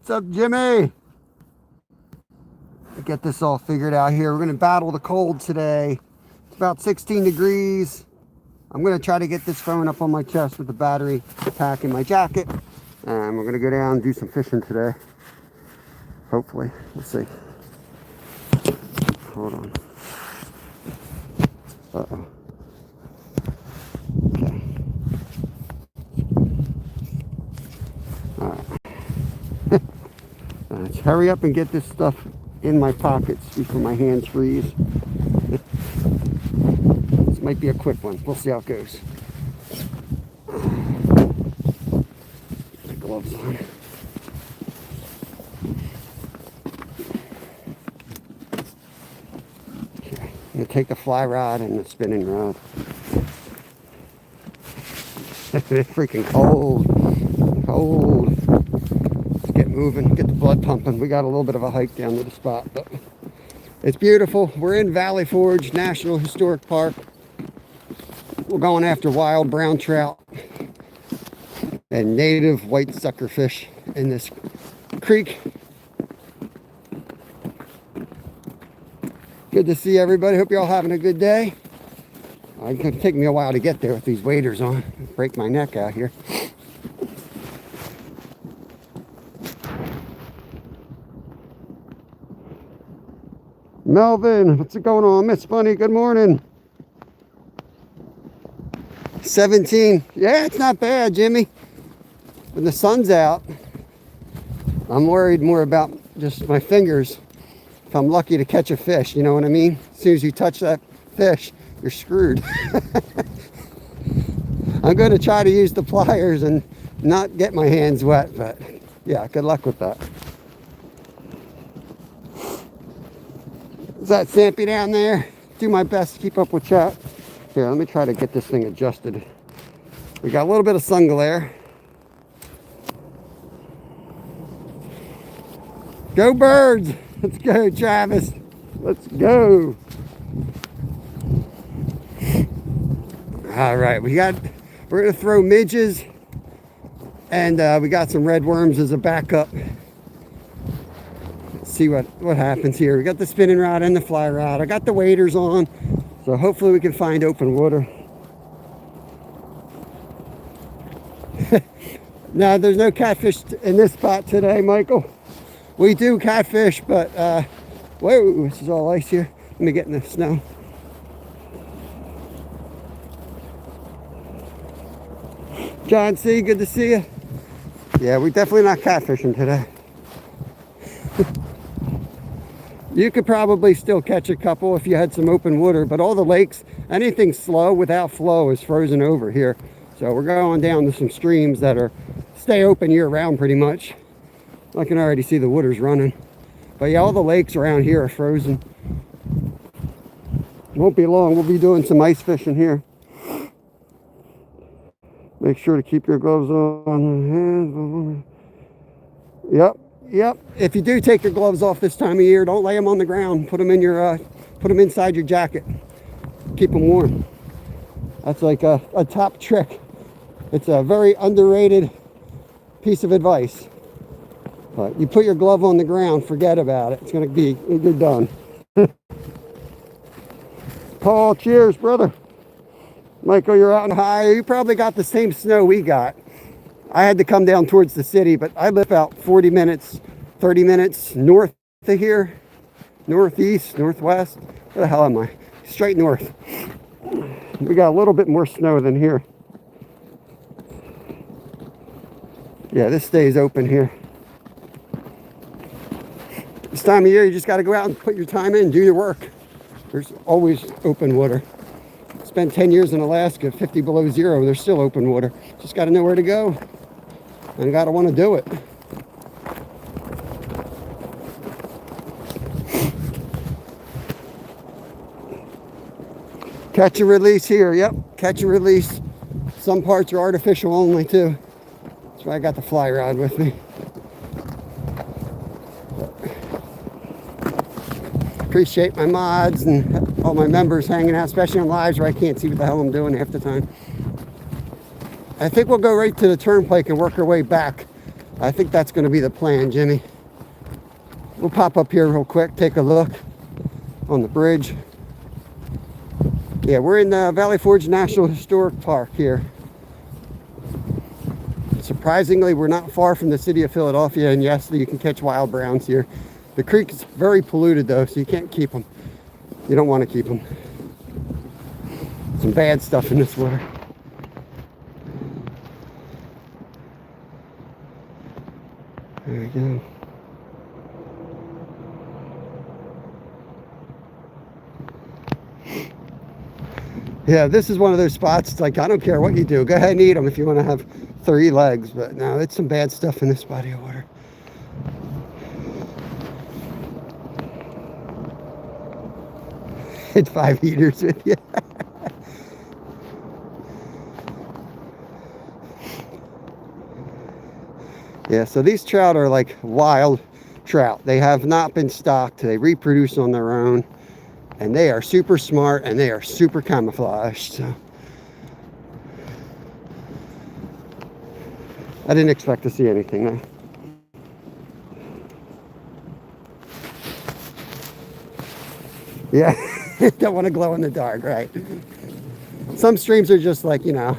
What's up, Jimmy? Get this all figured out here. We're going to battle the cold today. It's about 16 degrees. I'm going to try to get this phone up on my chest with the battery pack in my jacket. And we're going to go down and do some fishing today. Hopefully. Let's see. Hold on. Uh-oh. Okay. All right. Let's hurry up and get this stuff in my pockets before my hands freeze. This might be a quick one. We'll see how it goes. My gloves on. Okay. I'm going to take the fly rod and the spinning rod. It's freaking cold. Cold. Get moving, get the blood pumping. We got a little bit of a hike down to the spot, but it's beautiful. We're in Valley Forge National Historic Park. We're going after wild brown trout and native white suckerfish in this creek. Good to see everybody. Hope you're all having a good day. It's going to take me a while to get there with these waders on. Break my neck out here. Melvin, what's going on? Miss Bunny, good morning. 17. Yeah, it's not bad, Jimmy. When the sun's out, I'm worried more about just my fingers. If I'm lucky to catch a fish, you know what I mean? As soon as you touch that fish, you're screwed. I'm going to try to use the pliers and not get my hands wet, but yeah, good luck with that. Is that Sampy down there? Do my best to keep up with chat. Here, let me try to get this thing adjusted. We got a little bit of sun glare. Go birds! Let's go, Travis. Let's go. All right, we're gonna throw midges, and we got some red worms as a backup. See what happens here. We got the spinning rod and the fly rod. I got the waders on, so hopefully we can find open water. No, there's no catfish in this spot today, Michael. We do catfish, but whoa, this is all ice here. Let me get in the snow. John C, good to see you. Yeah, we're definitely not catfishing today. You could probably still catch a couple if you had some open water, but all the lakes, anything slow without flow is frozen over here. So we're going down to some streams that stay open year round pretty much. I can already see the waters running. But yeah, all the lakes around here are frozen. Won't be long, we'll be doing some ice fishing here. Make sure to keep your gloves on. Yep. Yep. If you do take your gloves off this time of year, don't lay them on the ground. Put them in put them inside your jacket. Keep them warm. That's like a top trick. It's a very underrated piece of advice. But you put your glove on the ground, forget about it. It's gonna be, you're done. Paul, cheers, brother. Michael, you're out and high. You probably got the same snow we got. I had to come down towards the city, but I live about 40 minutes, 30 minutes north of here. Northeast, northwest. Where the hell am I? Straight north. We got a little bit more snow than here. Yeah, this stays open here. This time of year, you just got to go out and put your time in, do your work. There's always open water. Spent 10 years in Alaska, 50 below zero, there's still open water. Just got to know where to go. And got to want to do it. Catch and release here. Yep, catch and release. Some parts are artificial only too. That's why I got the fly rod with me. Appreciate my mods and all my members hanging out, especially on lives where I can't see what the hell I'm doing half the time. I think we'll go right to the turnpike and work our way back. I think that's going to be the plan, Jimmy. We'll pop up here real quick, take a look on the bridge. Yeah, we're in the Valley Forge National Historic Park here. Surprisingly, we're not far from the city of Philadelphia, and yes, you can catch wild browns here. The creek is very polluted though, so you can't keep them. You don't want to keep them. Some bad stuff in this water. There we go. Yeah, this is one of those spots, it's like, I don't care what you do. Go ahead and eat them if you want to have 3 legs. But no, it's some bad stuff in this body of water. It's 5 eaters with you. Yeah, so these trout are like wild trout. They have not been stocked. They reproduce on their own. And they are super smart and they are super camouflaged. So I didn't expect to see anything there. Yeah, don't want to glow in the dark, right? Some streams are just like, you know,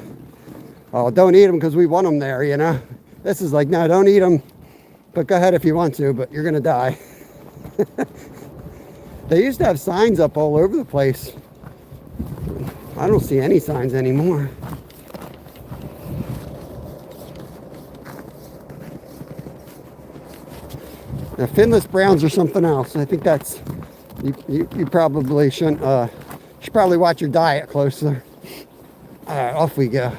oh, don't eat them because we want them there, you know? This is like, no, don't eat them, but go ahead if you want to, but you're going to die. They used to have signs up all over the place. I don't see any signs anymore. Now, finless browns are something else. I think that's, you probably shouldn't, should probably watch your diet closer. All right, off we go.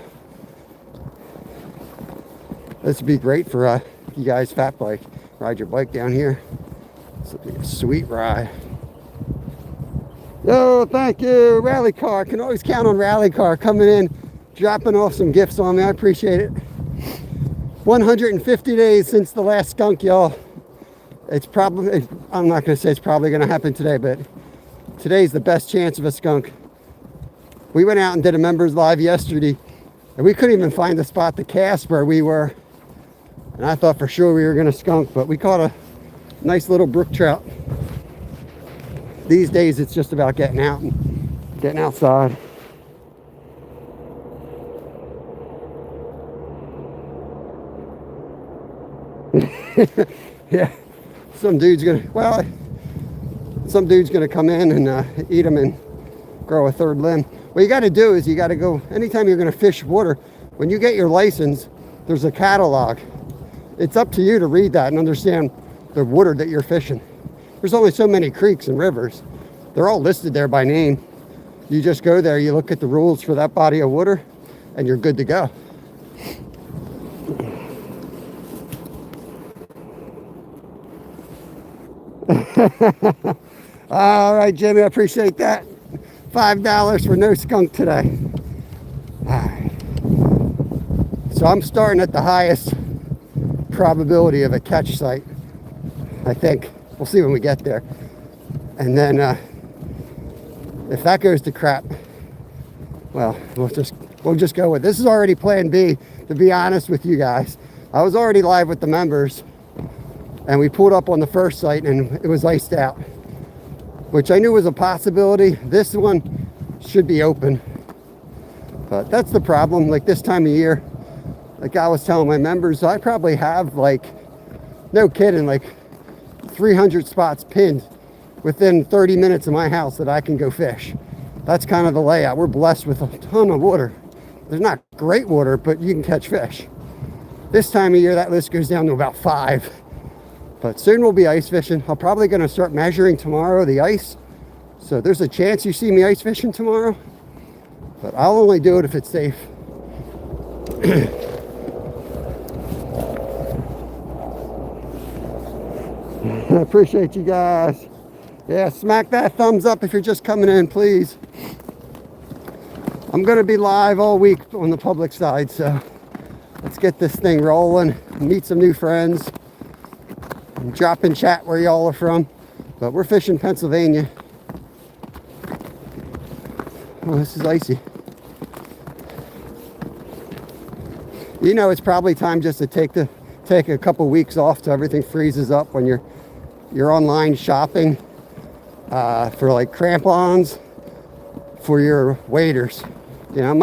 This would be great for you guys fat bike. Ride your bike down here. This would be a sweet ride. Yo, thank you, Rally Car. Can always count on Rally Car coming in, dropping off some gifts on me. I appreciate it. 150 days since the last skunk, y'all. It's probably, I'm not going to say it's probably going to happen today, but today's the best chance of a skunk. We went out and did a members live yesterday, and we couldn't even find the spot to cast where we were. And I thought for sure we were going to skunk, but we caught a nice little brook trout. These days, it's just about getting out and getting outside. Yeah, some dude's gonna come in and eat them and grow a 3rd limb. What you got to do is you got to go, anytime you're going to fish water, when you get your license, there's a catalog. It's up to you to read that and understand the water that you're fishing. There's only so many creeks and rivers. They're all listed there by name. You just go there, you look at the rules for that body of water, and you're good to go. All right, Jimmy, I appreciate that. $5 for no skunk today. All right. So I'm starting at the highest probability of a catch site, I think. We'll see when we get there. And then if that goes to crap, well, we'll just go with this. Is already plan B, to be honest with you guys. I was already live with the members, and we pulled up on the first site and it was iced out, which I knew was a possibility. This one should be open, but that's the problem. Like this time of year, like I was telling my members, I probably have like, no kidding, like 300 spots pinned within 30 minutes of my house that I can go fish. That's kind of the layout. We're blessed with a ton of water. There's not great water, but you can catch fish. This time of year, that list goes down to about 5. But soon we'll be ice fishing. I'm probably going to start measuring tomorrow the ice. So there's a chance you see me ice fishing tomorrow. But I'll only do it if it's safe. I appreciate you guys. Yeah, smack that thumbs up if you're just coming in, please. I'm going to be live all week on the public side, so let's get this thing rolling, meet some new friends, and drop in chat where y'all are from. But we're fishing Pennsylvania. Oh, this is icy. You know, it's probably time just to take the take a couple weeks off till everything freezes up when you're online shopping for like crampons for your waders. You know, it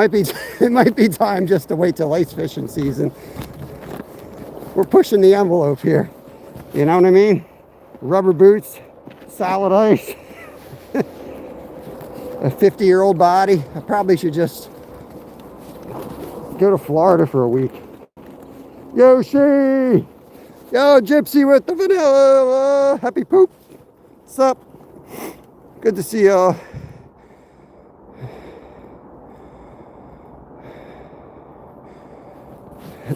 might be time just to wait till ice fishing season. We're pushing the envelope here. You know what I mean? Rubber boots, solid ice, a 50-year-old body. I probably should just go to Florida for a week. Yoshi! Yo, Gypsy with the vanilla! Happy poop! What's up? Good to see y'all.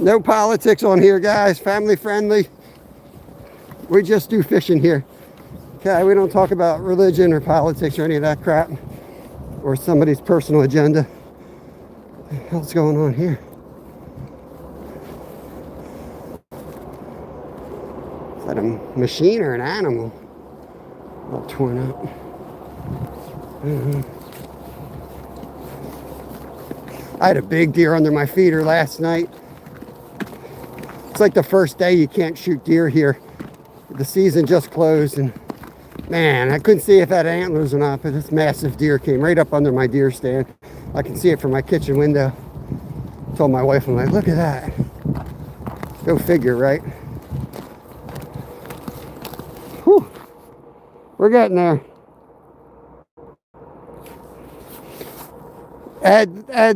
No politics on here, guys. Family friendly. We just do fishing here. Okay, we don't talk about religion or politics or any of that crap. Or somebody's personal agenda. What the hell's going on here? Is that a machine or an animal? All torn up. I had a big deer under my feeder last night. It's like the first day you can't shoot deer here. The season just closed, and man, I couldn't see if it had antlers or not, but this massive deer came right up under my deer stand. I can see it from my kitchen window. I told my wife, I'm like, look at that. Go figure, right? Whew. We're getting there.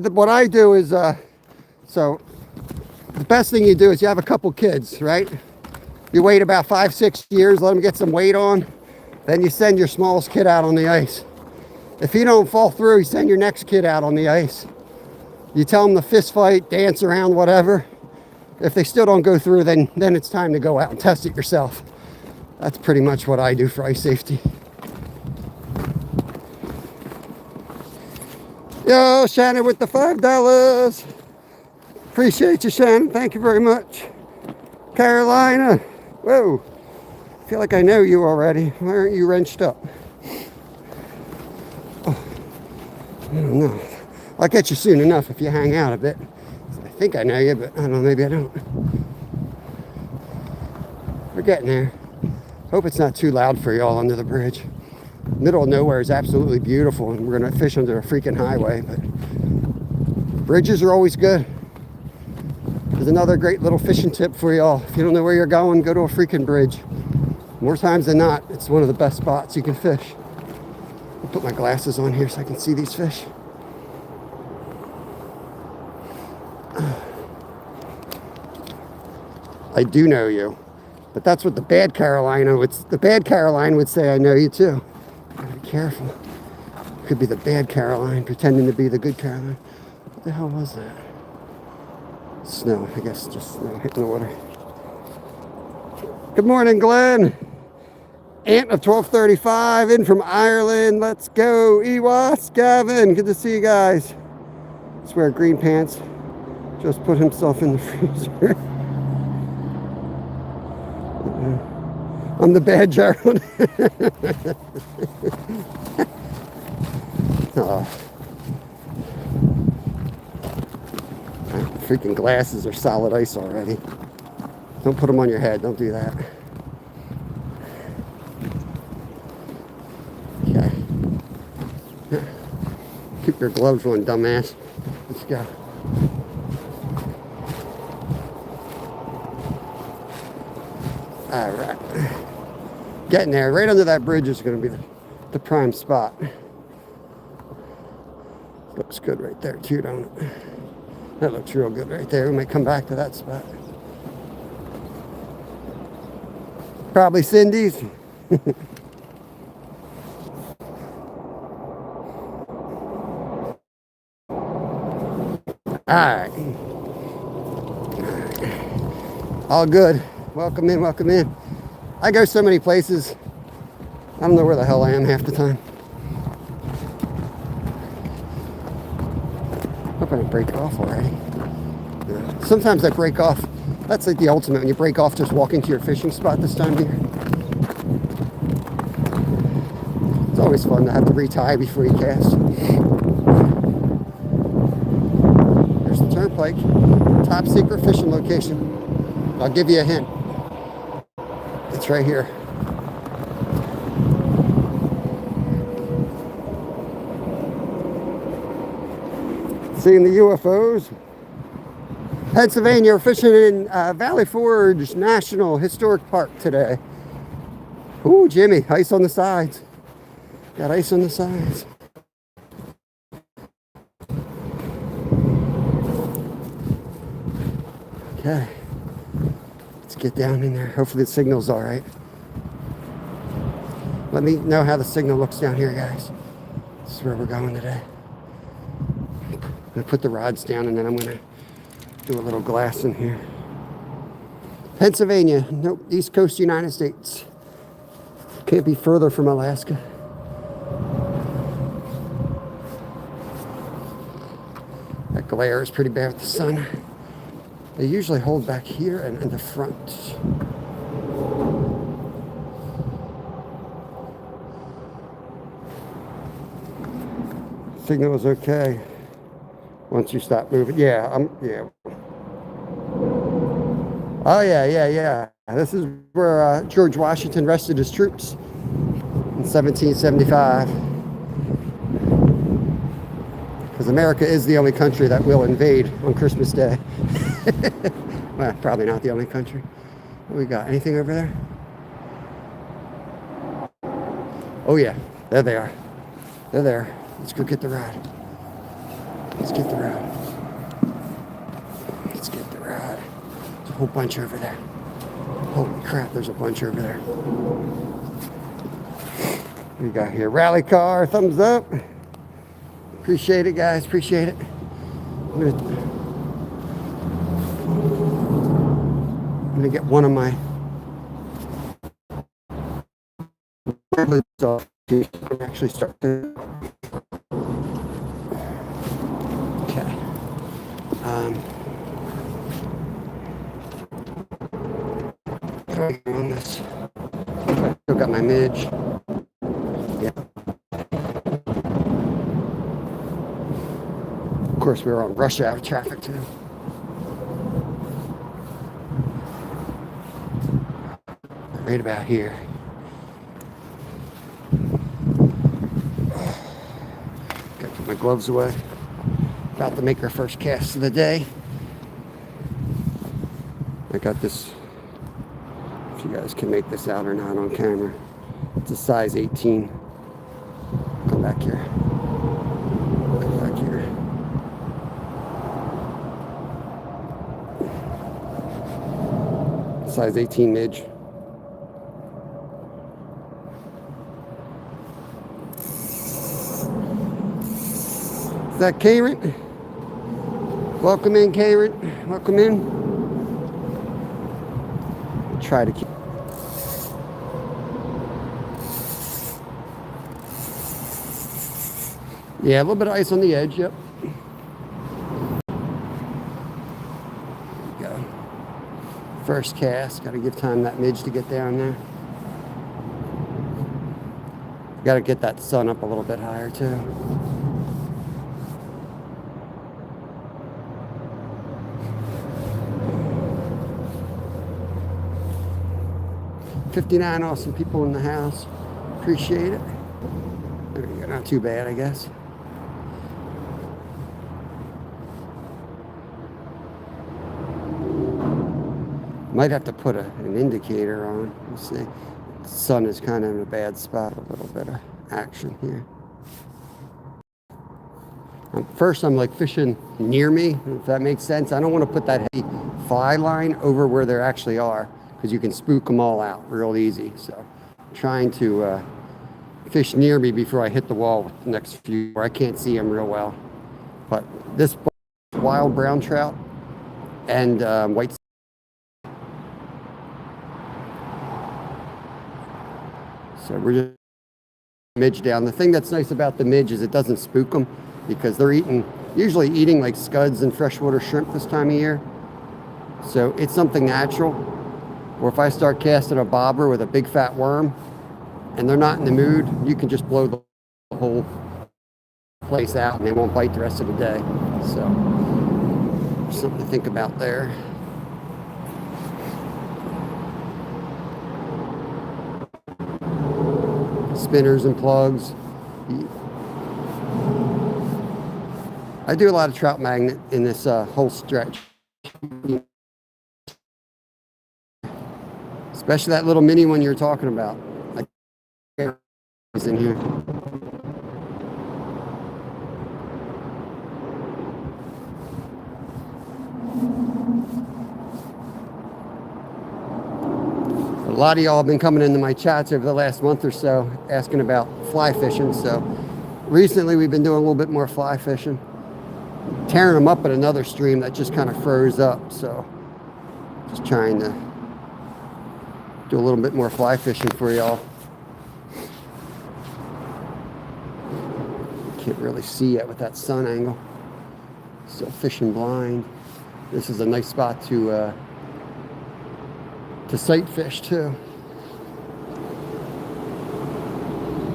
What I do is, so the best thing you do is you have a couple kids, right? You wait about 5-6 years, let them get some weight on. Then you send your smallest kid out on the ice. If he don't fall through, you send your next kid out on the ice. You tell them to fist fight, dance around, whatever. If they still don't go through, then it's time to go out and test it yourself. That's pretty much what I do for ice safety. Yo, Shannon with the $5. Appreciate you, Shannon. Thank you very much. Carolina. Whoa. I feel like I know you already. Why aren't you wrenched up? Oh, I don't know. I'll get you soon enough if you hang out a bit. I think I know you, but I don't know, maybe I don't. We're getting there. Hope it's not too loud for y'all under the bridge. Middle of nowhere is absolutely beautiful, and we're going to fish under a freaking highway, but bridges are always good. There's another great little fishing tip for y'all. If you don't know where you're going, go to a freaking bridge. More times than not, it's one of the best spots you can fish. I'll put my glasses on here so I can see these fish. I do know you, but that's what the bad Caroline would say. I know you too. Gotta be careful. Could be the bad Caroline pretending to be the good Caroline. What the hell was that? Snow, I guess, just snow hitting the water. Good morning, Glenn. Ant of 1235 in from Ireland. Let's go. Ewas, Gavin. Good to see you guys. I swear, Green Pants just put himself in the freezer. I'm the bad Gerald. Oh. Freaking glasses are solid ice already. Don't put them on your head. Don't do that. Okay. Keep your gloves on, dumbass. Let's go. All right. Getting there. Right under that bridge is going to be the prime spot. Looks good right there too, don't it? That looks real good right there. We might come back to that spot. Probably Cindy's. Alright. All good. Welcome in, welcome in. I go so many places. I don't know where the hell I am half the time. Hope I didn't break off already. Yeah. Sometimes I break off. That's like the ultimate, when you break off just walking to your fishing spot this time of year. It's always fun to have to retie before you cast. There's the turnpike. Top secret fishing location. I'll give you a hint. It's right here. Seeing the UFOs. Pennsylvania, we're fishing in Valley Forge National Historic Park today. Ooh, Jimmy, ice on the sides. Got ice on the sides. Okay, let's get down in there. Hopefully the signal's all right. Let me know how the signal looks down here, guys. This is where we're going today. I'm gonna put the rods down and then I'm gonna do a little glass in here. Pennsylvania, nope, East Coast United States. Can't be further from Alaska. That glare is pretty bad with the sun. They usually hold back here and in the front. Signal is okay once you stop moving. Yeah, yeah. Oh yeah. This is where George Washington rested his troops in 1775. Because America is the only country that will invade on Christmas Day. Well, probably not the only country. What we got? Anything over there? Oh yeah, there they are. They're there. Let's go get the rod. Let's get the rod. Let's get the rod. There's a whole bunch over there. Holy crap, there's a bunch over there. What we got here? Rally car, thumbs up. Appreciate it, guys. Appreciate it. I'm gonna get one of my lids off. Actually start to. Okay. On this. Still got my midge. Yeah. Of course, we were on rush hour traffic too. Right about here. Gotta put my gloves away. About to make our first cast of the day. I got this. If you guys can make this out or not on camera. It's a size 18. Come back here. Come back here. Size 18 midge. Is that Karen? Welcome in, Karen. Welcome in. Try to keep. Yeah, a little bit of ice on the edge, yep. There you go. First cast, gotta give time that midge to get down there. Gotta get that sun up a little bit higher too. $59 awesome people in the house. Appreciate it. There we go. Not too bad, I guess. Might have to put an indicator on. Let's see. The sun is kind of in a bad spot. A little bit of action here. First, I'm like fishing near me, if that makes sense. I don't want to put that heavy fly line over where they actually are, because you can spook them all out real easy. So I'm trying to fish near me before I hit the wall with the next few, where I can't see them real well. But this wild brown trout and white. So we're just midge down. The thing that's nice about the midge is it doesn't spook them, because they're usually eating like scuds and freshwater shrimp this time of year. So it's something natural. Or if I start casting a bobber with a big fat worm and they're not in the mood, you can just blow the whole place out and they won't bite the rest of the day. So something to think about there. spinners and plugs. I do a lot of trout magnet in this whole stretch. Especially that little mini one you're talking about. Is in here. A lot of y'all have been coming into my chats over the last month or so asking about fly fishing. So recently we've been doing a little bit more fly fishing. Tearing them up at another stream that just kind of froze up. So just trying to do a little bit more fly fishing for y'all. Can't really see yet with that sun angle. Still fishing blind. This is a nice spot to sight fish too.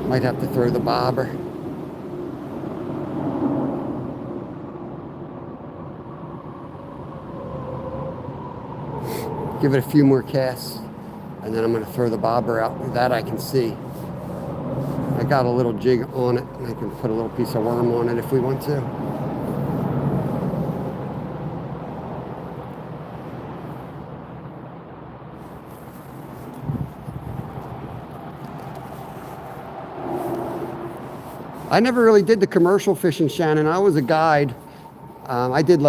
Might have to throw the bobber. Give it a few more casts, and then I'm going to throw the bobber out. That I can see. I got a little jig on it, and I can put a little piece of worm on it if we want to. I never really did the commercial fishing, Shannon. I was a guide. I did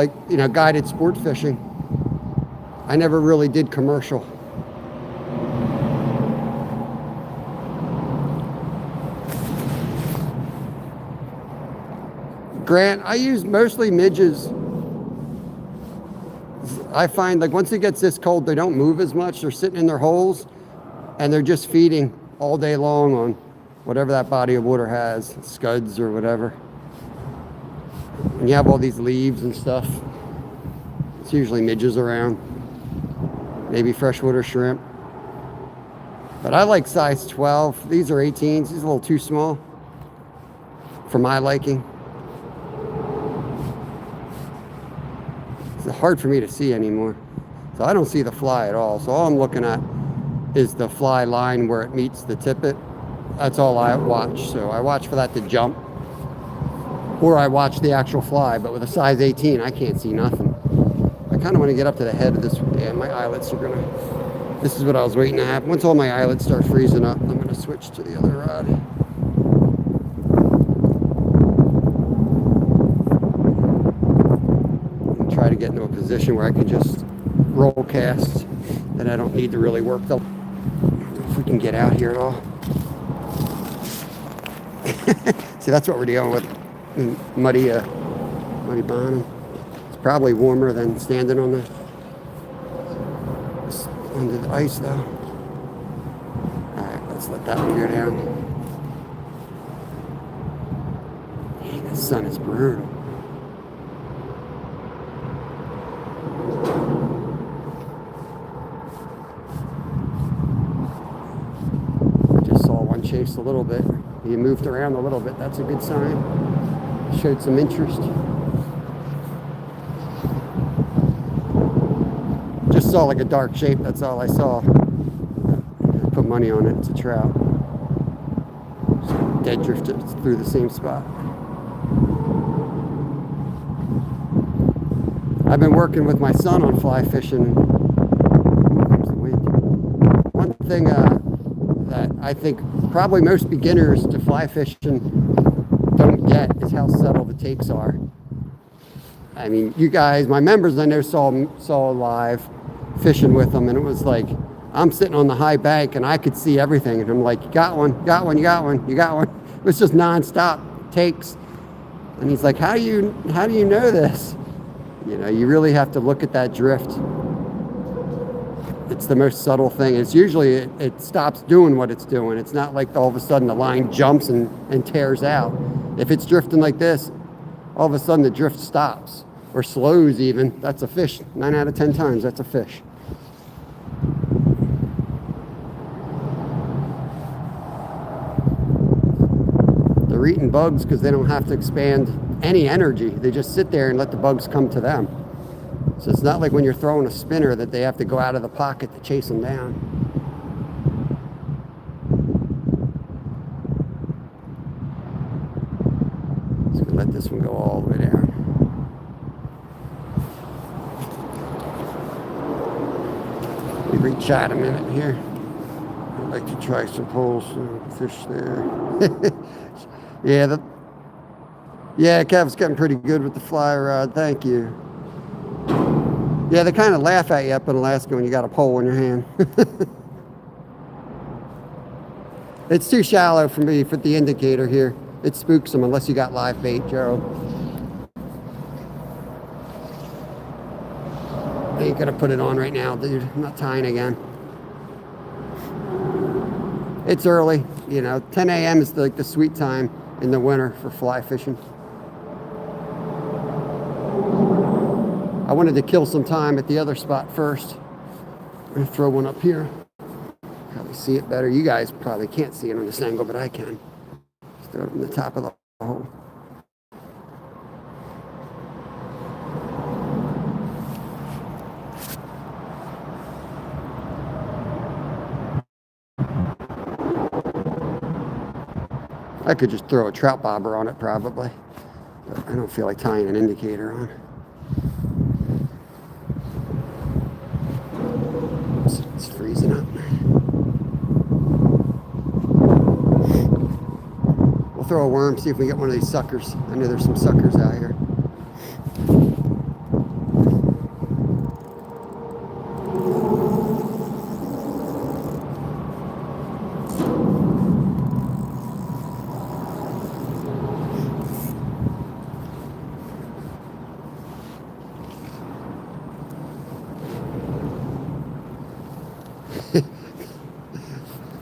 guided sport fishing. I never really did commercial. Grant, I use mostly midges. I find like once it gets this cold, they don't move as much. They're sitting in their holes and they're just feeding all day long on whatever that body of water has, scuds or whatever. And you have all these leaves and stuff. It's usually midges around, maybe freshwater shrimp. But I like size 12. These are 18s. These are a little too small for my liking. It's hard for me to see anymore. So I don't see the fly at all. So all I'm looking at is the fly line where it meets the tippet. That's all I watch. So I watch for that to jump. Or I watch the actual fly. But with a size 18, I can't see nothing. I kind of want to get up to the head of this. Yeah, my eyelets are going to... This is what I was waiting to happen. Once all my eyelets start freezing up, I'm going to switch to the other rod. And try to get into a position where I can just roll casts and I don't need to really work them. If we can get out here at all. See, that's what we're dealing with. Muddy bottom. It's probably warmer than standing on under the ice though. Alright, let's let that one go down. Dang, the sun is brutal. I just saw one chase a little bit. He moved around a little bit. That's a good sign. Showed some interest. Just saw like a dark shape. That's all I saw. I put money on it. It's a trout. Just dead drifted through the same spot. I've been working with my son on fly fishing. One thing that I think probably most beginners to fly fishing don't get is how subtle the takes are. I mean, you guys, my members I know saw live fishing with them, and it was like I'm sitting on the high bank and I could see everything, and I'm like, you got one, you got one, you got one, you got one. It was just nonstop takes, and he's like, how do you know this? You know, you really have to look at that drift. It's the most subtle thing. It's usually it stops doing what it's doing. It's not like all of a sudden the line jumps and tears out. If it's drifting like this, all of a sudden the drift stops or slows even. That's a fish. 9 out of 10 times, that's a fish. They're eating bugs because they don't have to expand any energy. They just sit there and let the bugs come to them. So it's not like when you're throwing a spinner that they have to go out of the pocket to chase them down. let this one go all the way down. We rechat a minute here. I'd like to try some poles and fish there. Yeah, Kev's getting pretty good with the fly rod. Thank you. Yeah, they kind of laugh at you up in Alaska when you got a pole in your hand. It's too shallow for me for the indicator here. It spooks them unless you got live bait, Gerald. I ain't gonna put it on right now, dude. I'm not tying again. It's early, you know. 10 a.m. is like the sweet time in the winter for fly fishing. I wanted to kill some time at the other spot first. I'm gonna throw one up here. Probably see it better. You guys probably can't see it on this angle, but I can. Just throw it on the top of the hole. I could just throw a trout bobber on it probably, but I don't feel like tying an indicator on. It's freezing up. We'll throw a worm, see if we get one of these suckers. I know there's some suckers out here.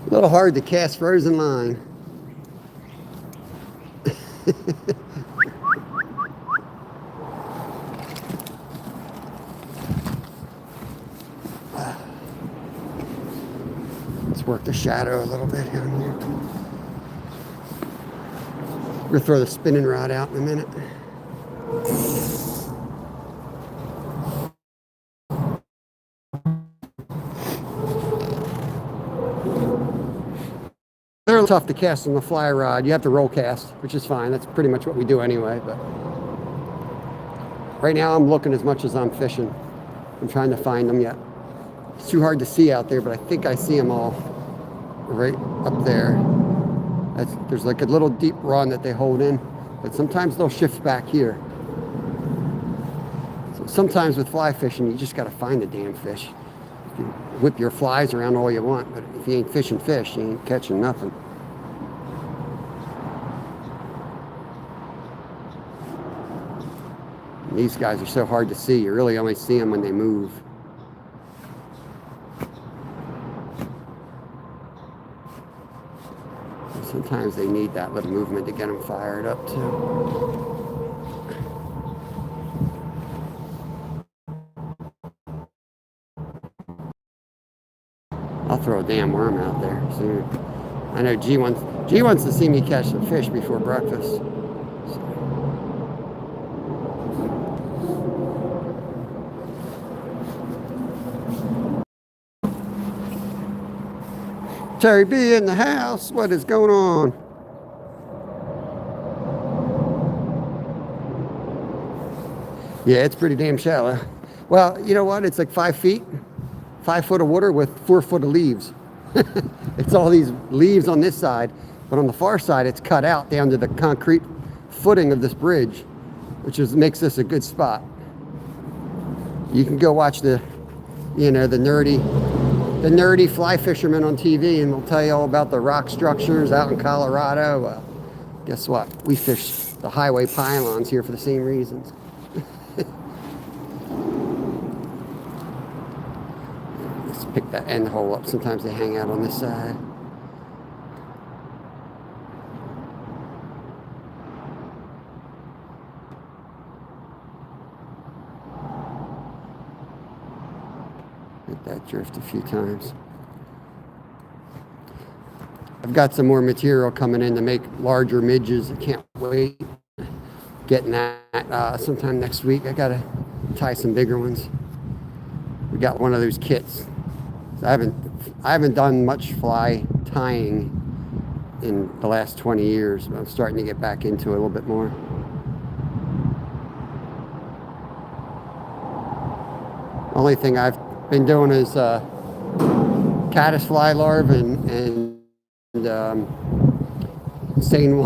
A little hard to cast frozen line. Let's work the shadow a little bit here. We're gonna throw the spinning rod out in a minute. They're tough to cast on the fly rod. You have to roll cast, which is fine. That's pretty much what we do anyway. But right now I'm looking as much as I'm fishing. I'm trying to find them yet. It's too hard to see out there, but I think I see them all right up there. There's like a little deep run that they hold in, but sometimes they'll shift back here. So sometimes with fly fishing, you just got to find the damn fish. You can whip your flies around all you want, but if you ain't fishing fish, you ain't catching nothing. And these guys are so hard to see. You really only see them when they move. And sometimes they need that little movement to get them fired up too. I'll throw a damn worm out there soon. I know G wants to see me catch some fish before breakfast. So. Terry B in the house. What is going on? Yeah, it's pretty damn shallow. Well, you know what? It's like 5 feet. 5 foot of water with 4 foot of leaves. It's all these leaves on this side, but on the far side, it's cut out down to the concrete footing of this bridge, which makes this a good spot. You can go watch the nerdy fly fishermen on TV, and they'll tell you all about the rock structures out in Colorado. Well, guess what? We fish the highway pylons here for the same reasons. Pick that end hole up. Sometimes they hang out on this side. Hit that drift a few times. I've got some more material coming in to make larger midges. I can't wait. Getting that sometime next week. I gotta tie some bigger ones. We got one of those kits. I haven't done much fly tying in the last 20 years, but I'm starting to get back into it a little bit more. Only thing I've been doing is caddisfly larvae and San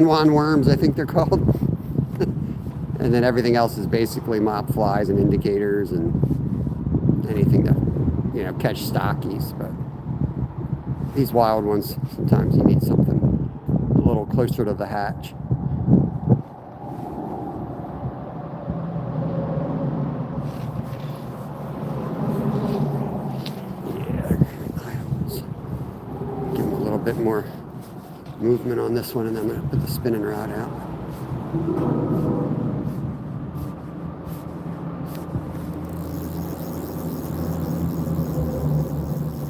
Juan worms, I think they're called. And then everything else is basically mop flies and indicators and anything to, you know, catch stockies. But these wild ones, sometimes you need something a little closer to the hatch. Give them a little bit more movement on this one, and then I'm going to put the spinning rod out.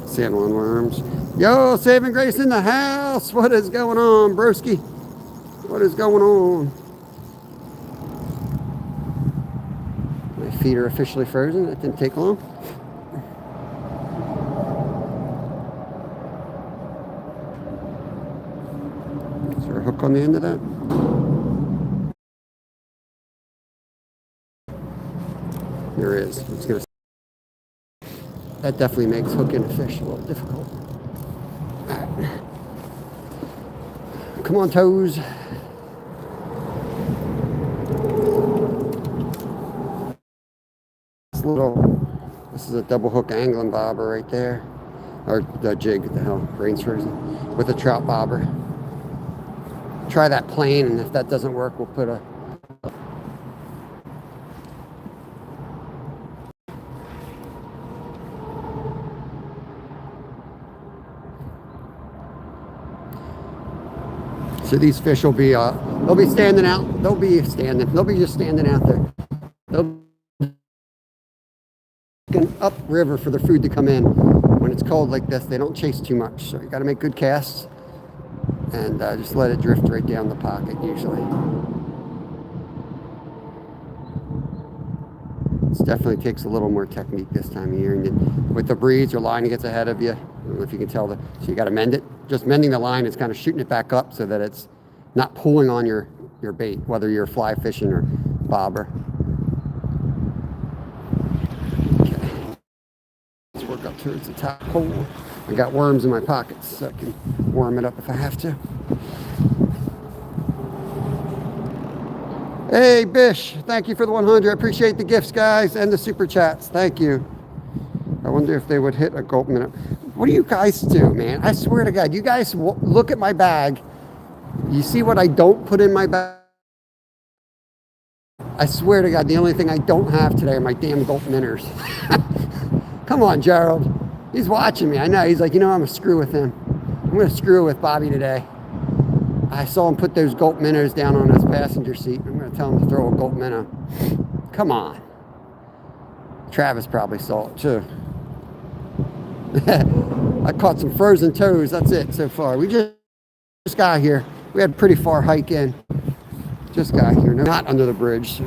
San Juan worms. Yo, Saving Grace in the house. What is going on, broski? What is going on? My feet are officially frozen. That didn't take long. Is there a hook on the end of that? There is. It's gonna. That definitely makes hooking a fish a little difficult. All right. Come on, toes. This is a double hook angling bobber right there. Or the jig, what the hell, brain's frozen. With a trout bobber. Try that plane, and if that doesn't work, we'll put a So these fish will be, they'll be standing out. They'll be just standing out there. They'll be upriver for their food to come in. When it's cold like this, they don't chase too much. So you got to make good casts and just let it drift right down the pocket usually. It definitely takes a little more technique this time of year. And with the breeze, your line gets ahead of you. I don't know if you can tell, so you got to mend it. Just mending the line is kind of shooting it back up so that it's not pulling on your bait, whether you're fly fishing or bobber. Okay. Let's work up towards the top hole. I got worms in my pockets, so I can warm it up if I have to. Hey, Bish, thank you for the 100. I appreciate the gifts, guys, and the super chats. Thank you. I wonder if they would hit a gulp minute. What do you guys do, man? I swear to God, you guys look at my bag. You see what I don't put in my bag? I swear to God, the only thing I don't have today are my damn gulp minnows. Come on, Gerald. He's watching me. I know. He's like, you know, I'm going to screw with him. I'm going to screw with Bobby today. I saw him put those gulp minnows down on his passenger seat. I'm going to tell him to throw a gulp minnow. Come on. Travis probably saw it, too. I caught some frozen toes. That's it so far. We just got here. We had a pretty far hike in. Just got here. No, not under the bridge. So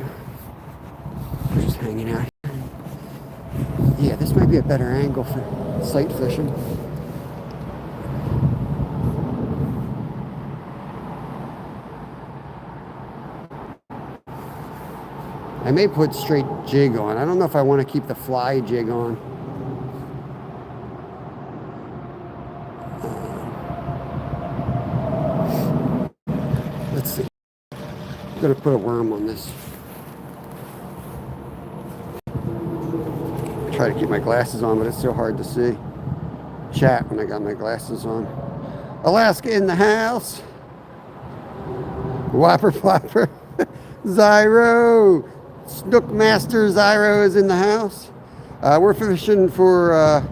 we're just hanging out here. Yeah, this might be a better angle for sight fishing. I may put straight jig on. I don't know if I want to keep the fly jig on. Let's see. I'm going to put a worm on this. Try to keep my glasses on, but it's so hard to see. Chat when I got my glasses on. Alaska in the house. Whopper flopper. Zyro. Snook Master Zyro is in the house. We're fishing for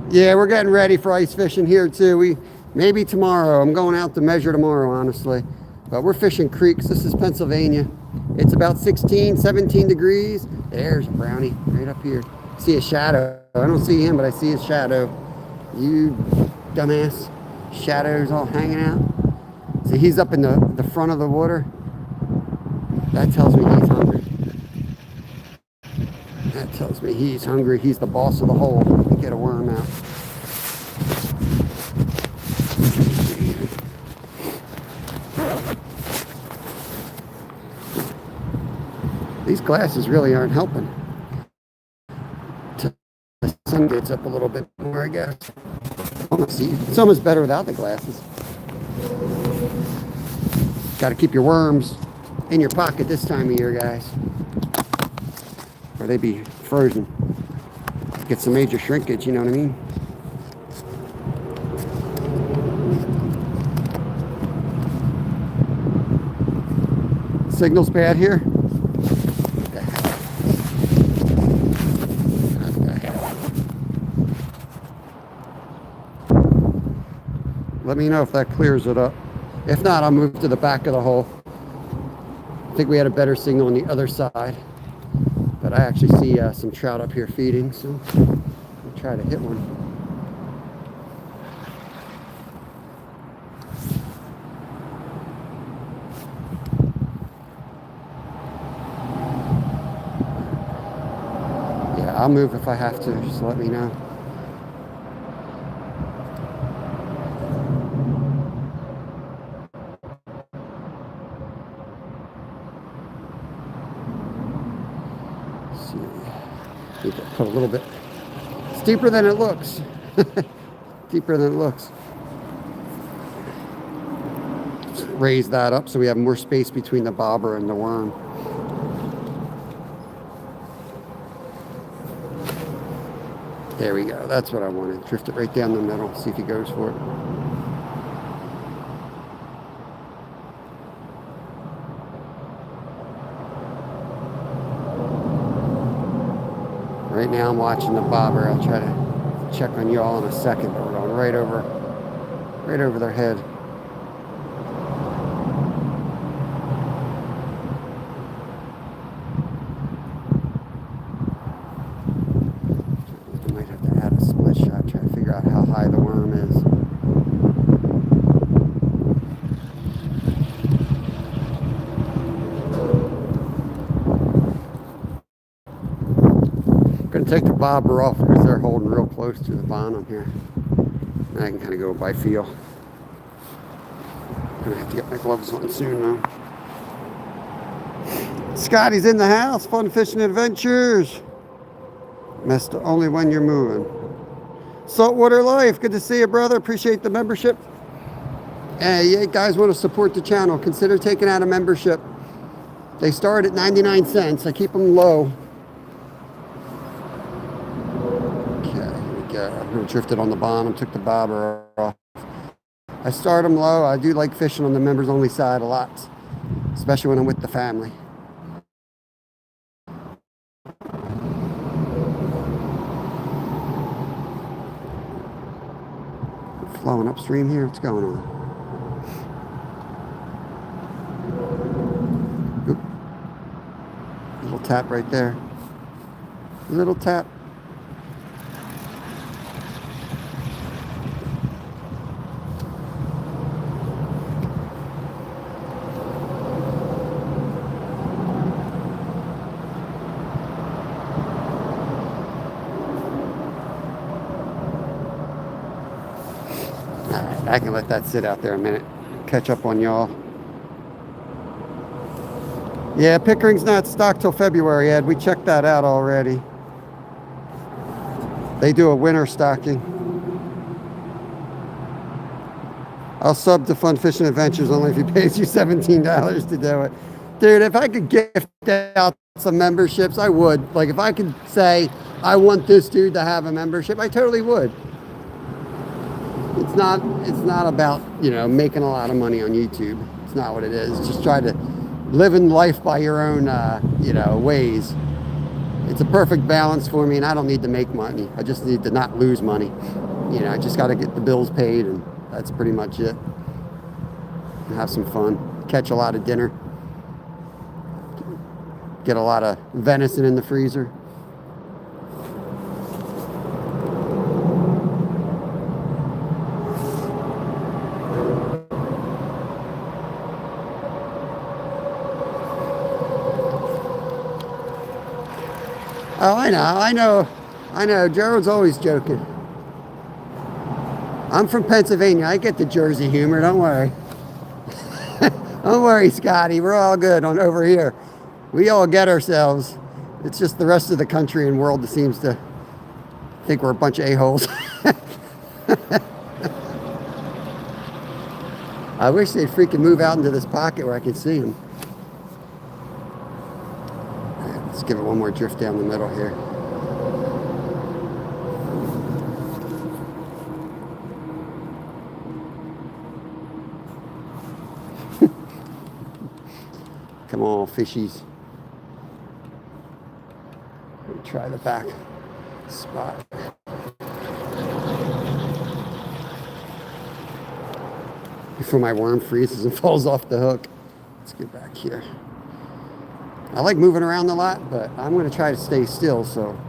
yeah, we're getting ready for ice fishing here too. Maybe tomorrow. I'm going out to measure tomorrow, honestly. But we're fishing creeks. This is Pennsylvania. It's about 16, 17 degrees. There's a brownie right up here. See a shadow. I don't see him, but I see his shadow. You dumbass. Shadows all hanging out. See, he's up in the front of the water. That tells me he's hungry. That tells me he's hungry. He's the boss of the hole. Get a worm out. These glasses really aren't helping. The sun gets up a little bit more, I guess. See, it's almost better without the glasses. Got to keep your worms in your pocket this time of year, guys, or they'd be frozen. Get some major shrinkage, you know what I mean? Signal's bad here. Let me know if that clears it up. If not, I'll move to the back of the hole. I think we had a better signal on the other side. But I actually see some trout up here feeding, so I'll try to hit one. Yeah, I'll move if I have to, just let me know. Need to put a little bit. It's deeper than it looks. Deeper than it looks. Let's raise that up so we have more space between the bobber and the worm. There we go. That's what I wanted. Drift it right down the middle. See if he goes for it. Right now I'm watching the bobber. I'll try to check on you all in a second, but we're going right over their head. I might have to add a split shot, try to figure out how high the worm is. I'm going to take the bobber off because they're holding real close to the bottom here. And I can kind of go by feel. I'm going to have to get my gloves on soon though. Scotty's in the house. Fun fishing adventures. Missed only when you're moving. Saltwater Life. Good to see you, brother. Appreciate the membership. Hey, you guys want to support the channel, consider taking out a membership. They start at 99 cents. I keep them low. I'm going to drift it on the bottom, took the bobber off. I start them low. I do like fishing on the members only side a lot, especially when I'm with the family. Flowing upstream here, what's going on? Oop. Little tap right there. Little tap. I can let that sit out there a minute. Catch up on y'all. Yeah, Pickering's not stocked till February, Ed. We checked that out already. They do a winter stocking. I'll sub to Fun Fishing Adventures only if he pays you $17 to do it. Dude, if I could gift out some memberships, I would. Like, if I could say, I want this dude to have a membership, I totally would. It's not about, you know, making a lot of money on YouTube. It's not what it is. Just try to live in life by your own, you know, ways. It's a perfect balance for me, and I don't need to make money. I just need to not lose money. You know, I just got to get the bills paid, and that's pretty much it. And have some fun. Catch a lot of dinner. Get a lot of venison in the freezer. Oh, I know. Gerald's always joking. I'm from Pennsylvania. I get the Jersey humor. Don't worry. Don't worry, Scotty. We're all good on over here. We all get ourselves. It's just the rest of the country and world that seems to think we're a bunch of a-holes. I wish they'd freaking move out into this pocket where I could see them. Right, let's give it one more drift down the middle here. Come on, fishies. Let me try the back spot. Before my worm freezes and falls off the hook. Let's get back here. I like moving around a lot, but I'm going to try to stay still so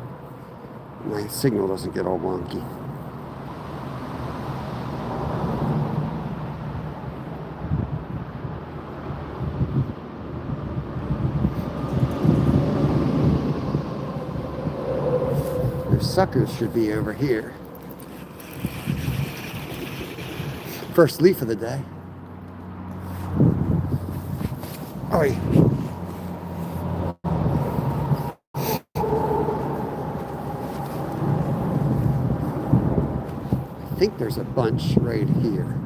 my signal doesn't get all wonky. Their suckers should be over here. First leaf of the day. Oi. I think there's a bunch right here.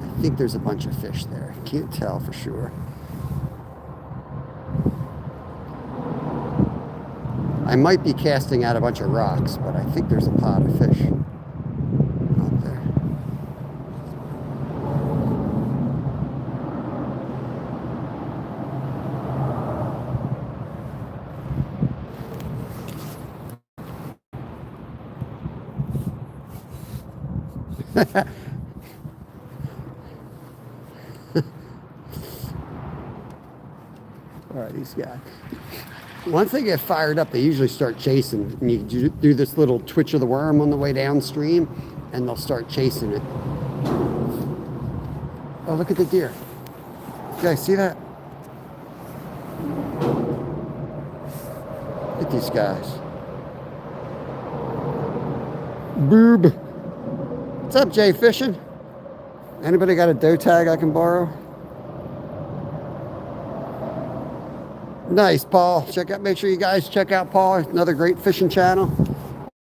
I think there's a bunch of fish there. Can't tell for sure. I might be casting out a bunch of rocks, but I think there's a pot of fish out there. All right, these guys. Once they get fired up, they usually start chasing. And you do this little twitch of the worm on the way downstream, and they'll start chasing it. Oh, look at the deer. You guys see that? Look at these guys. Boob. What's up, Jay Fishing? Anybody got a doe tag I can borrow? Nice, Paul. Make sure you guys check out Paul, another great fishing channel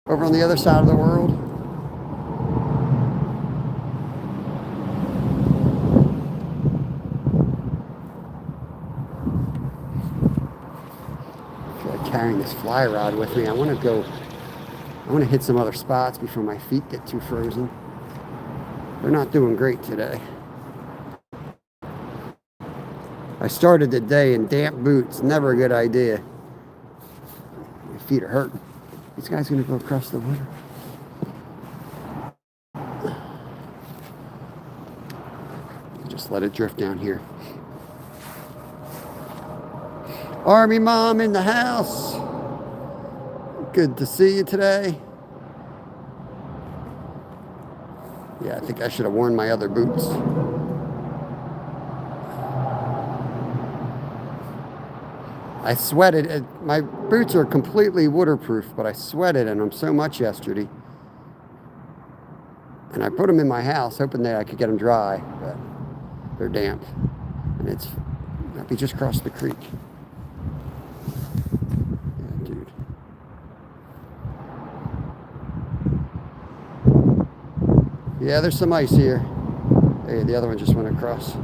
over on the other side of the world. I feel like carrying this fly rod with me. I want to hit some other spots before my feet get too frozen. They're not doing great today. I started the day in damp boots. Never a good idea. My feet are hurting. These guys gonna go across the water. Just let it drift down here. Army Mom in the house. Good to see you today. Yeah, I think I should have worn my other boots. I sweated. My boots are completely waterproof, but I sweated in them so much yesterday. And I put them in my house, hoping that I could get them dry, but they're damp. And we just crossed the creek. Yeah, dude. Yeah, there's some ice here. Hey, the other one just went across.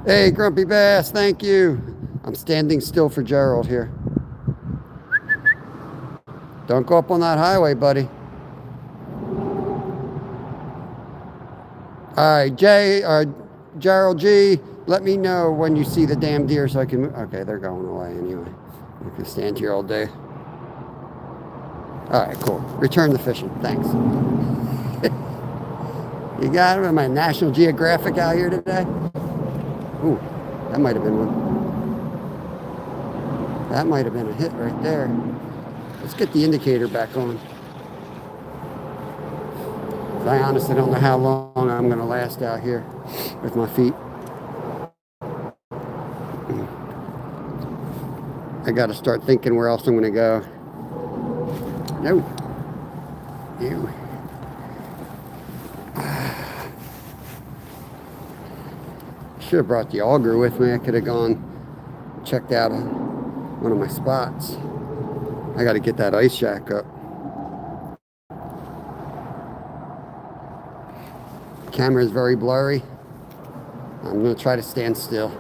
Hey, Grumpy Bass, thank you. I'm standing still for Gerald here. Don't go up on that highway, buddy. All right, Gerald G, let me know when you see the damn deer so I can move. Okay, they're going away anyway. I can stand here all day. All right, cool. Return the fishing. Thanks. You got him? Am I National Geographic out here today? Ooh, that might have been one. That might have been a hit right there. Let's get the indicator back on. I honestly don't know how long I'm going to last out here with my feet. I got to start thinking where else I'm going to go. No. You. should have brought the auger with me. I could have gone checked out one of my spots. I got to get that ice shack up. Camera is very blurry. I'm going to try to stand still.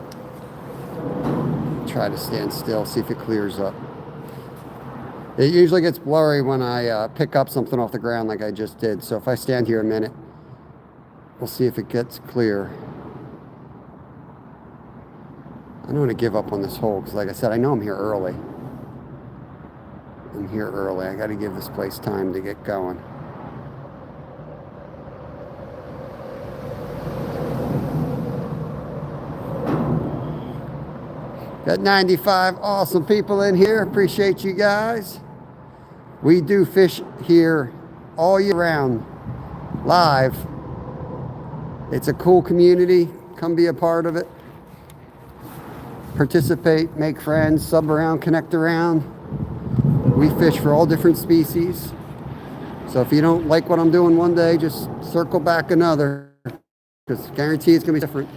See if it clears up. It usually gets blurry when I pick up something off the ground like I just did. So if I stand here a minute, we'll see if it gets clear. I don't want to give up on this hole because, like I said, I know I'm here early. I got to give this place time to get going. Got 95 awesome people in here. Appreciate you guys. We do fish here all year round, live. It's a cool community. Come be a part of it. Participate, make friends, sub around, connect around. We fish for all different species. So if you don't like what I'm doing one day, just circle back another, because guarantee it's gonna be different.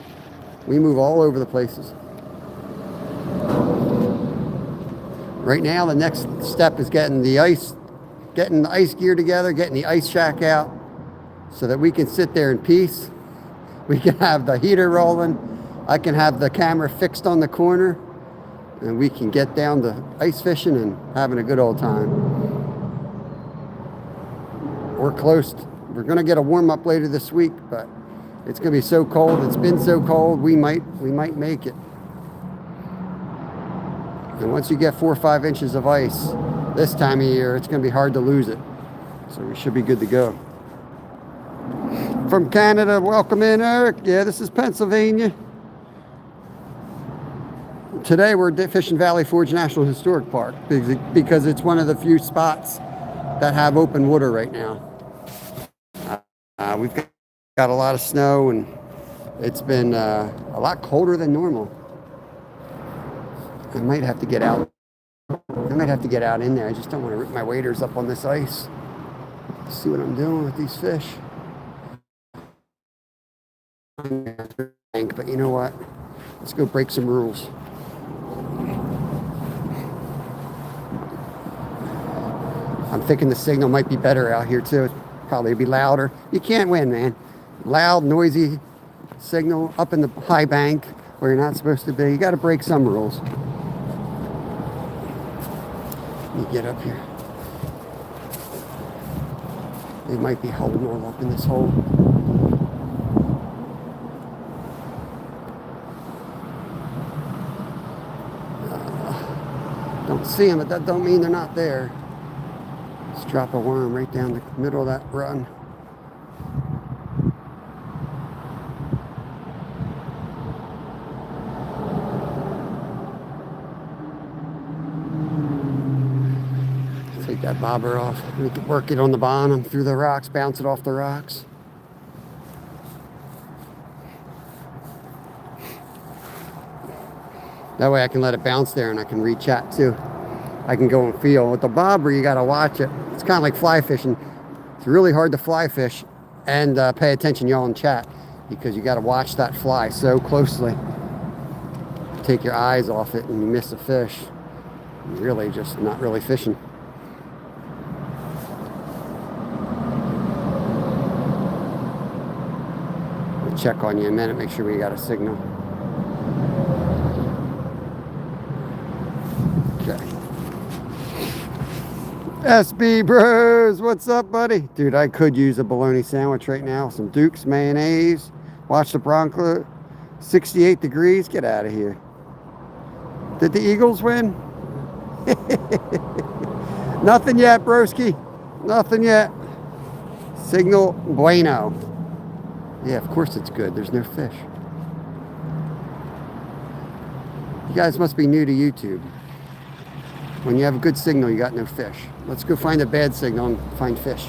We move all over the places. Right now, the next step is getting the ice gear together, getting the ice shack out, so that we can sit there in peace. We can have the heater rolling. I can have the camera fixed on the corner, and we can get down to ice fishing and having a good old time. We're close. We're gonna get a warm up later this week, but it's gonna be so cold. It's been so cold. We might make it. And once you get 4 or 5 inches of ice this time of year, it's going to be hard to lose it. So we should be good to go. From Canada, welcome in, Eric. Yeah, this is Pennsylvania. Today we're at Fish and Valley Forge National Historic Park because it's one of the few spots that have open water right now. We've got a lot of snow, and it's been a lot colder than normal. I might have to get out. In there. I just don't want to rip my waders up on this ice. See what I'm doing with these fish. But you know what? Let's go break some rules. I'm thinking the signal might be better out here too. Probably be louder. You can't win, man. Loud, noisy signal up in the high bank where you're not supposed to be. You got to break some rules. Let me get up here. They might be holding all up in this hole. Don't see them, but that don't mean they're not there. Let's drop a worm right down the middle of that run. Take that bobber off. We can work it on the bottom through the rocks, bounce it off the rocks. That way I can let it bounce there and I can re-chat too. I can go and feel. With the bobber, you gotta watch it. It's kind of like fly fishing. It's really hard to fly fish and pay attention, y'all, and chat, because you gotta watch that fly so closely. Take your eyes off it and you miss a fish. You're really just not really fishing. We'll check on you in a minute, make sure we got a signal. Okay. SB Bros, what's up, buddy? Dude, I could use a bologna sandwich right now. Some Duke's mayonnaise. Watch the Bronco. 68 degrees. Get out of here. Did the Eagles win? Nothing yet, broski. Nothing yet. Signal bueno. Yeah, of course it's good. There's no fish. You guys must be new to YouTube. When you have a good signal, you got no fish. Let's go find a bad signal and find fish.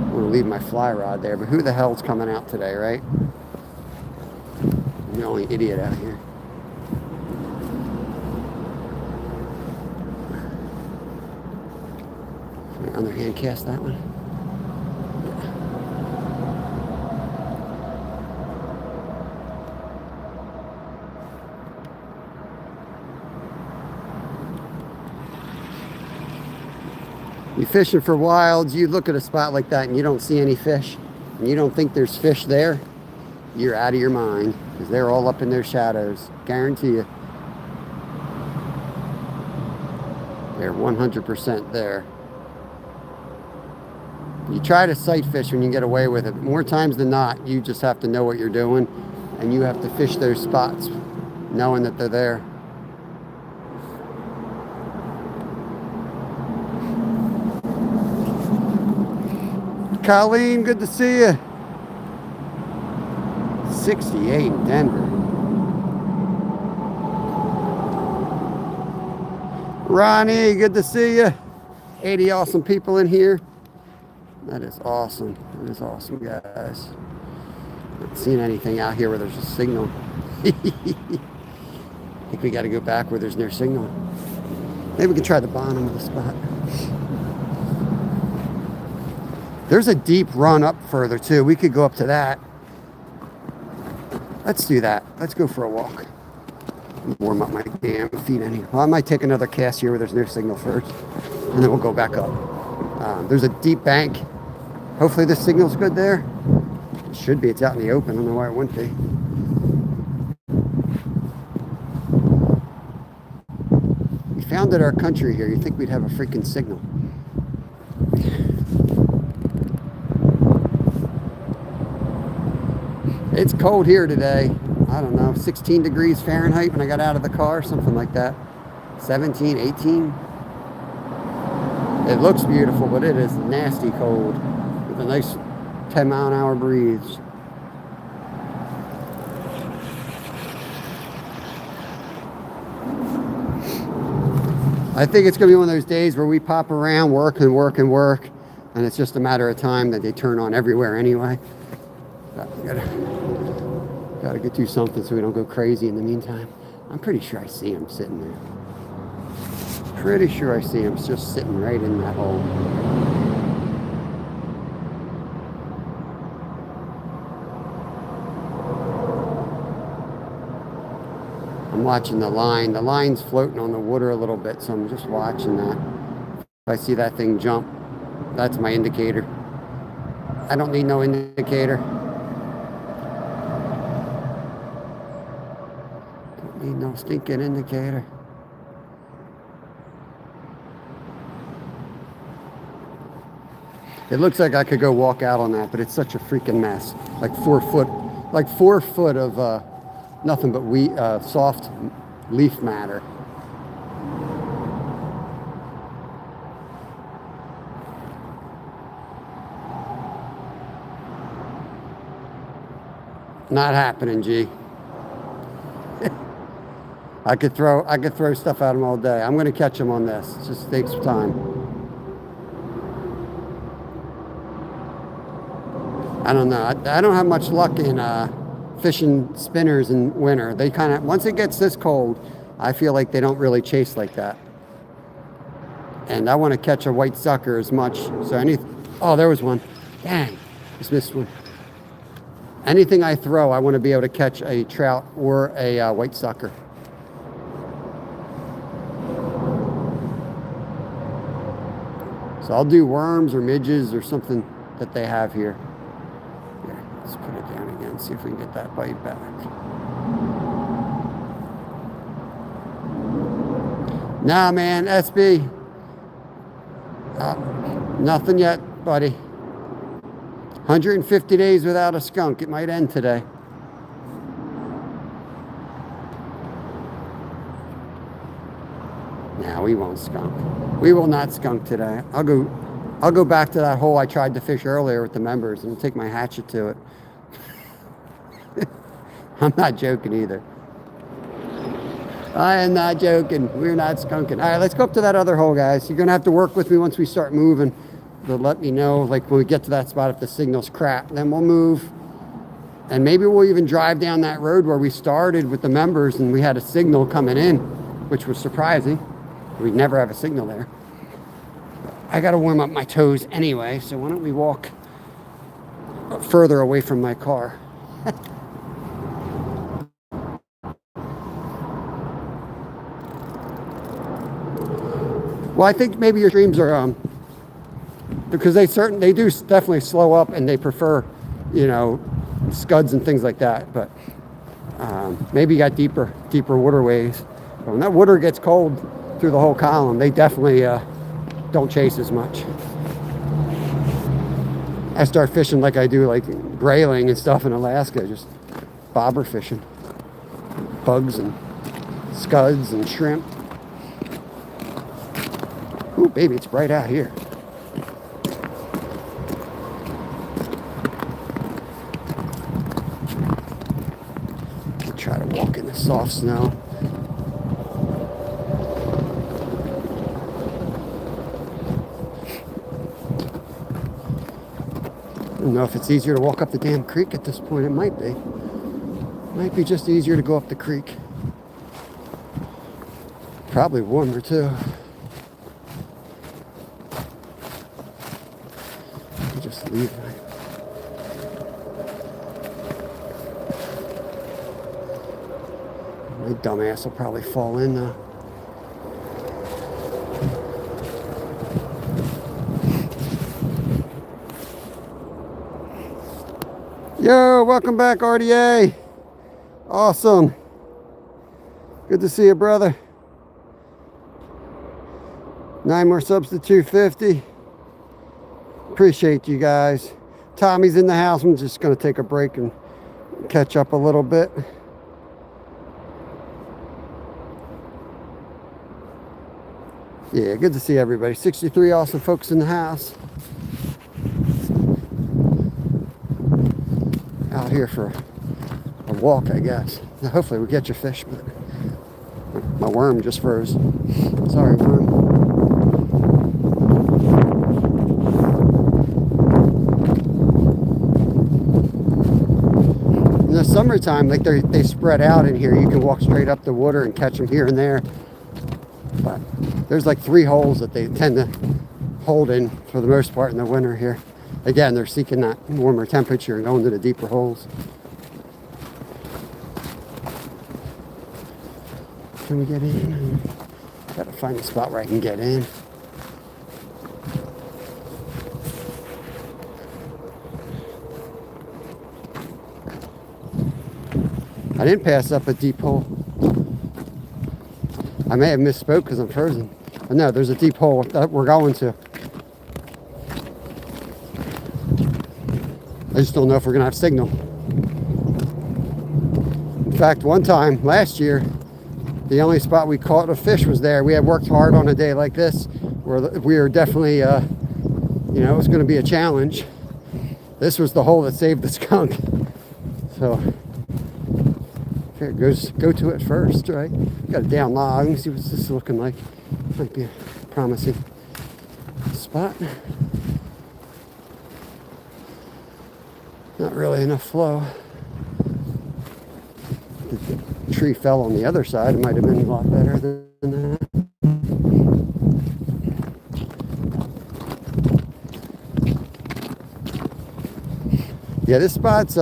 I'm gonna leave my fly rod there, but who the hell's coming out today, right? I'm the only idiot out here. Can I underhand cast that one? You fishing for wilds, you look at a spot like that and you don't see any fish, and you don't think there's fish there, you're out of your mind, because they're all up in their shadows. Guarantee you. They're 100% there. You try to sight fish when you get away with it. More times than not, you just have to know what you're doing, and you have to fish those spots knowing that they're there. Colleen, good to see you. 68 in Denver. Ronnie, good to see you. 80 awesome people in here. That is awesome. That is awesome, guys. Not seeing anything out here where there's a signal. I think we got to go back where there's no signal. Maybe we can try the bottom of the spot. There's a deep run up further too. We could go up to that. Let's do that. Let's go for a walk. Warm up my damn feet anyway. Well, I might take another cast here where there's no signal first, and then we'll go back up. There's a deep bank. Hopefully the signal's good there. It should be. It's out in the open. I don't know why it wouldn't be. We founded our country here. You'd think we'd have a freaking signal. It's cold here today. I don't know, 16 degrees Fahrenheit when I got out of the car, something like that. 17, 18. It looks beautiful, but it is nasty cold with a nice 10-mile-an-hour breeze. I think it's going to be one of those days where we pop around, work and work and work, and it's just a matter of time that they turn on everywhere anyway. Gotta get do something so we don't go crazy in the meantime. I'm pretty sure I see him sitting there. Pretty sure I see him just sitting right in that hole. I'm watching the line. The line's floating on the water a little bit, so I'm just watching that. If I see that thing jump, that's my indicator. I don't need no indicator. Need no stinking indicator. It looks like I could go walk out on that, but it's such a freaking mess. Like 4 foot of nothing but soft leaf matter. Not happening, G. I could throw stuff at them all day. I'm going to catch them on this. It just takes time. I don't know. I don't have much luck in fishing spinners in winter. They kind of, once it gets this cold, I feel like they don't really chase like that. And I want to catch a white sucker as much. So oh, there was one. Dang, just missed one. Anything I throw, I want to be able to catch a trout or a white sucker. So I'll do worms or midges or something that they have here. Here, let's put it down again, see if we can get that bite back. Nah, man, SB. Nothing yet, buddy. 150 days without a skunk. It might end today. Nah, we won't skunk. We will not skunk today. I'll go back to that hole I tried to fish earlier with the members and take my hatchet to it. I'm not joking either. I am not joking. We're not skunking. All right, let's go up to that other hole, guys. You're going to have to work with me once we start moving. They'll let me know, like, when we get to that spot, if the signal's crap. Then we'll move. And maybe we'll even drive down that road where we started with the members and we had a signal coming in, which was surprising. We'd never have a signal there. I got to warm up my toes anyway, so why don't we walk further away from my car. Well, I think maybe your streams are because they do definitely slow up, and they prefer, you know, scuds and things like that. But maybe you got deeper waterways. But when that water gets cold through the whole column, they definitely don't chase as much. I start fishing like I do like grayling and stuff in Alaska, just bobber fishing, bugs and scuds and shrimp. Ooh, baby, it's bright out here. I'll try to walk in the soft snow. I don't know if it's easier to walk up the damn creek at this point. It might be. Might be just easier to go up the creek. Probably warmer too. Just leave. My dumbass will probably fall in though. Yo, welcome back, RDA. Awesome. Good to see you, brother. 9 more subs to 250. Appreciate you guys. Tommy's in the house. I'm just going to take a break and catch up a little bit. Yeah, good to see everybody. 63 awesome folks in the house. Out here for a walk, I guess. Hopefully we get your fish, but my worm just froze. Sorry, worm. In the summertime, like they spread out in here. You can walk straight up the water and catch them here and there. But there's like 3 holes that they tend to hold in for the most part in the winter here. Again, they're seeking that warmer temperature and going to the deeper holes. Can we get in? Gotta find a spot where I can get in. I didn't pass up a deep hole. I may have misspoke because I'm frozen. But no, there's a deep hole that we're going to. I just don't know if we're gonna have signal. In fact, one time last year, the only spot we caught a fish was there. We had worked hard on a day like this, where we were definitely, you know, it was gonna be a challenge. This was the hole that saved the skunk. So, here, go to it first, right? Got a down log. Let me see what this is looking like. Might be a promising spot. Not really enough flow. If the tree fell on the other side, it might have been a lot better than that. Yeah, this spot's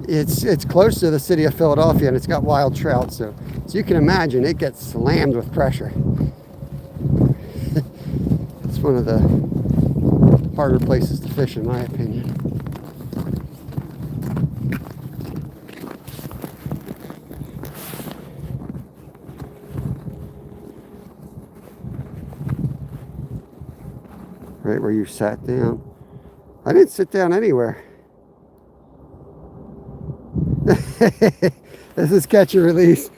it's close to the city of Philadelphia, and it's got wild trout, so you can imagine it gets slammed with pressure. It's one of the harder places to fish, in my opinion. Right where you sat down. I didn't sit down anywhere. This is catch and release.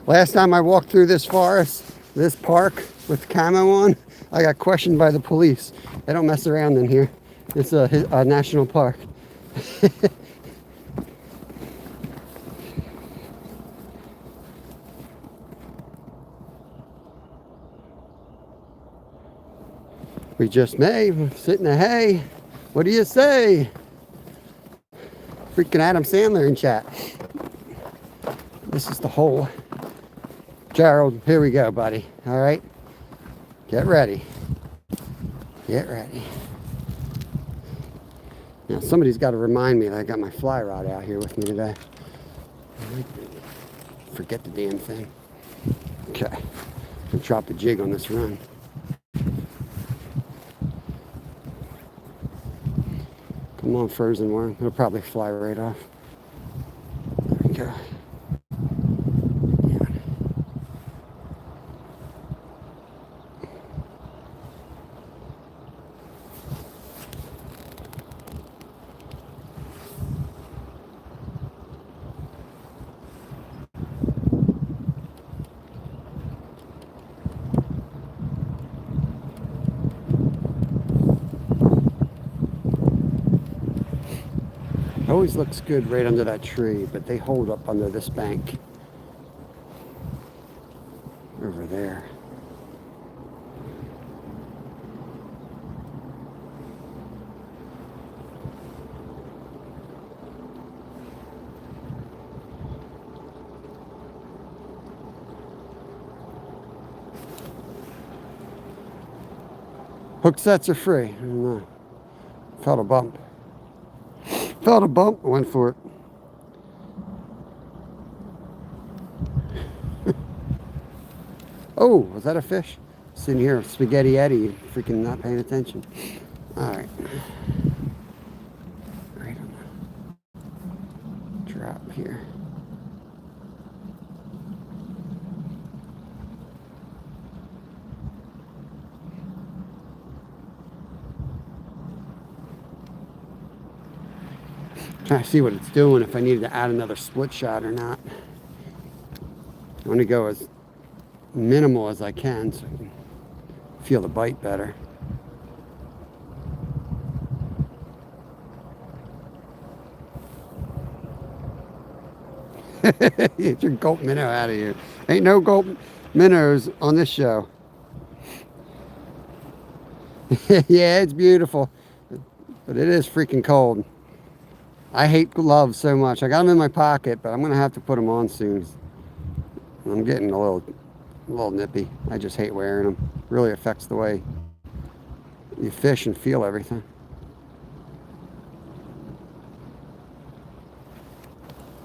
Last time I walked through this forest, this park with camo on, I got questioned by the police. They don't mess around in here. It's a national park. We just may sit in the hay. What do you say? Freaking Adam Sandler in chat. This is the hole. Gerald, here we go, buddy. All right. Get ready. Get ready. Now, somebody's got to remind me that I got my fly rod out here with me today. Forget the damn thing. Okay. I'll drop the jig on this run. them on frozen worm. It'll probably fly right off. There we go. Yeah. Always looks good right under that tree, but they hold up under this bank over there. Hook sets are free. I don't know. Felt a bump. Felt a bump, went for it. Oh, was that a fish? Sitting here, spaghetti Eddie, freaking not paying attention. All right. Right on the drop here. Trying to see what it's doing, if I needed to add another split shot or not. I want to go as minimal as I can so I can feel the bite better. Get your gulp minnow out of here. Ain't no gulp minnows on this show. Yeah, it's beautiful, but it is freaking cold. I hate gloves so much. I got them in my pocket, but I'm gonna have to put them on soon. I'm getting a little nippy. I just hate wearing them. Really affects the way you fish and feel everything.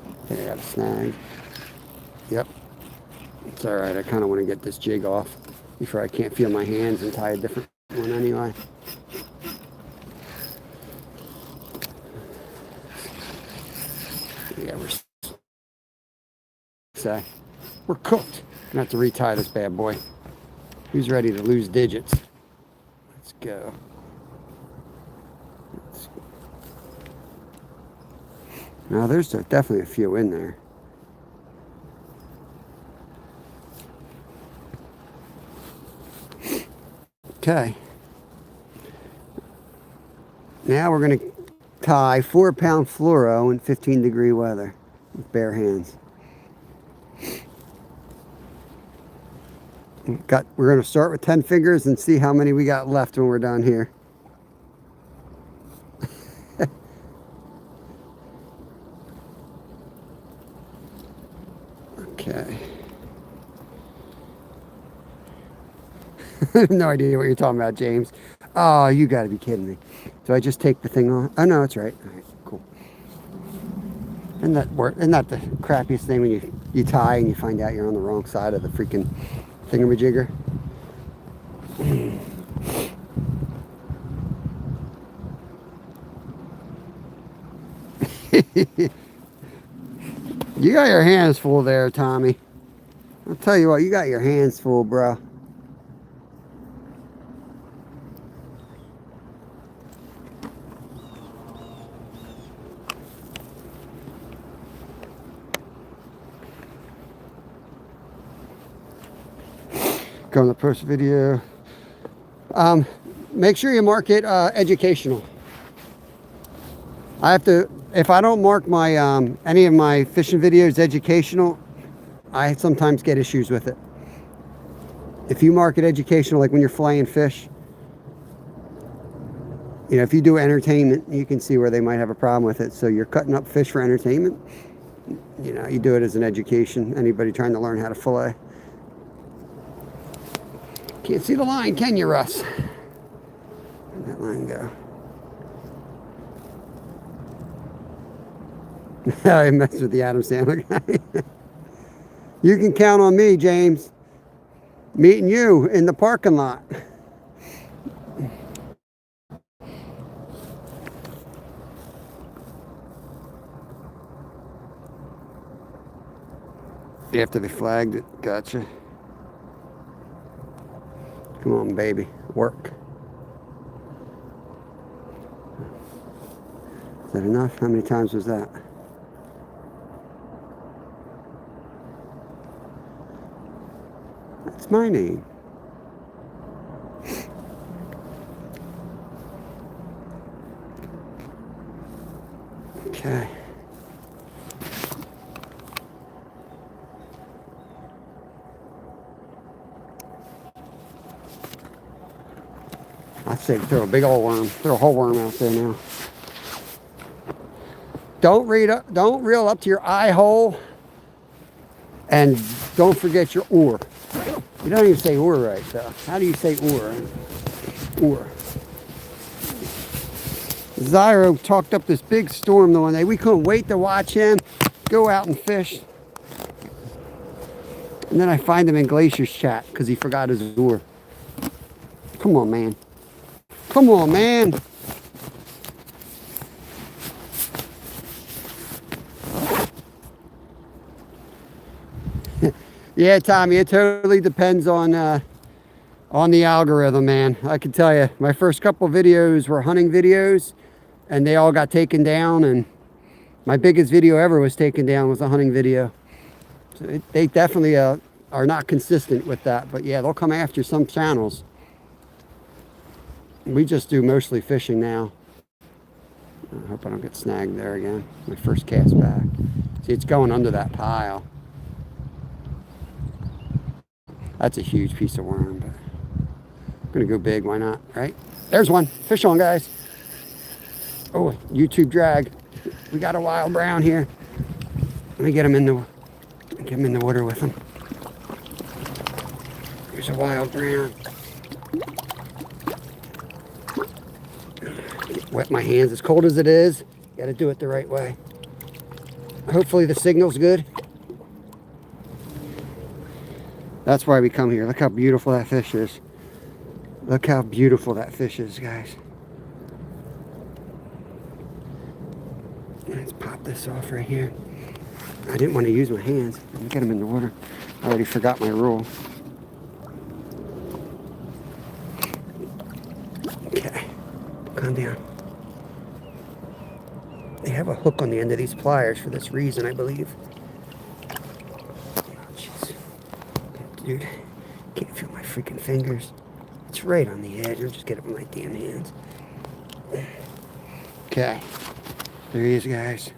I think I got a snag. Yep. It's all right. I kind of want to get this jig off before I can't feel my hands and tie a different one anyway. Yeah, we're cooked. I'm gonna have to retie this bad boy. Who's ready to lose digits? Let's go. Now there's definitely a few in there. Okay. Now we're gonna tie 4-pound fluoro in 15-degree weather with bare hands. We're going to start with 10 fingers and see how many we got left when we're done here. Okay. No idea what you're talking about, James. Oh, you got to be kidding me. So I just take the thing off? Oh, no, it's right. All right, cool. Isn't that the crappiest thing when you tie and you find out you're on the wrong side of the freaking thingamajigger? You got your hands full there, Tommy. I'll tell you what, you got your hands full, bro. Go on the first video. Make sure you mark it educational. If I don't mark my any of my fishing videos educational, I sometimes get issues with it. If you mark it educational, like when you're flaying fish, you know, if you do entertainment, you can see where they might have a problem with it. So you're cutting up fish for entertainment. You know, you do it as an education. Anybody trying to learn how to fillet. Can't see the line, can you, Russ? Where'd that line go? I messed with the Adam Sandler guy. You can count on me, James. Meeting you in the parking lot. After they flagged it. Gotcha. Come on, baby. Work. Is that enough? How many times was that? That's my name. Okay. I say throw a big old worm. Throw a whole worm out there now. Don't reel up to your eye hole, and don't forget your oar. You don't even say oar right though. How do you say oar? Oar. Zyro talked up this big storm the one day. We couldn't wait to watch him go out and fish. And then I find him in Glacier's chat because he forgot his oar. Come on, man. Come on, man. Yeah, Tommy, it totally depends on the algorithm, man. I can tell you, my first couple videos were hunting videos, and they all got taken down, and my biggest video ever was taken down was a hunting video. So they definitely are not consistent with that, but yeah, they'll come after some channels. We just do mostly fishing now. I hope I don't get snagged there again. My first cast back. See, it's going under that pile. That's a huge piece of worm, but I'm gonna go big, why not, right? There's one, fish on, guys. Oh, YouTube drag. We got a wild brown here. Let me get him in the water with him. Here's a wild brown. Wet my hands, as cold as it is. Gotta do it the right way. Hopefully the signal's good. That's why we come here. Look how beautiful that fish is. Look how beautiful that fish is, guys. Let's pop this off right here. I didn't want to use my hands. Let me get them in the water. I already forgot my rule. Okay, calm down. They have a hook on the end of these pliers for this reason, I believe. Dude, can't feel my freaking fingers. It's right on the edge. I'll just get it with my damn hands. Okay, there he is, guys.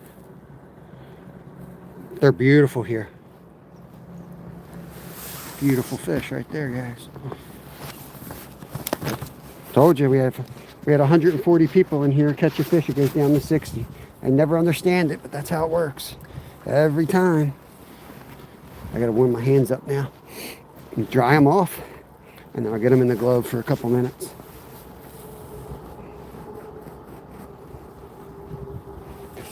They're beautiful here. Beautiful fish right there, guys. Told you we had 140 people in here catch a fish. It goes down to 60. I never understand it, but that's how it works. Every time. I gotta warm my hands up now. And dry them off, and then I'll get them in the glove for a couple minutes.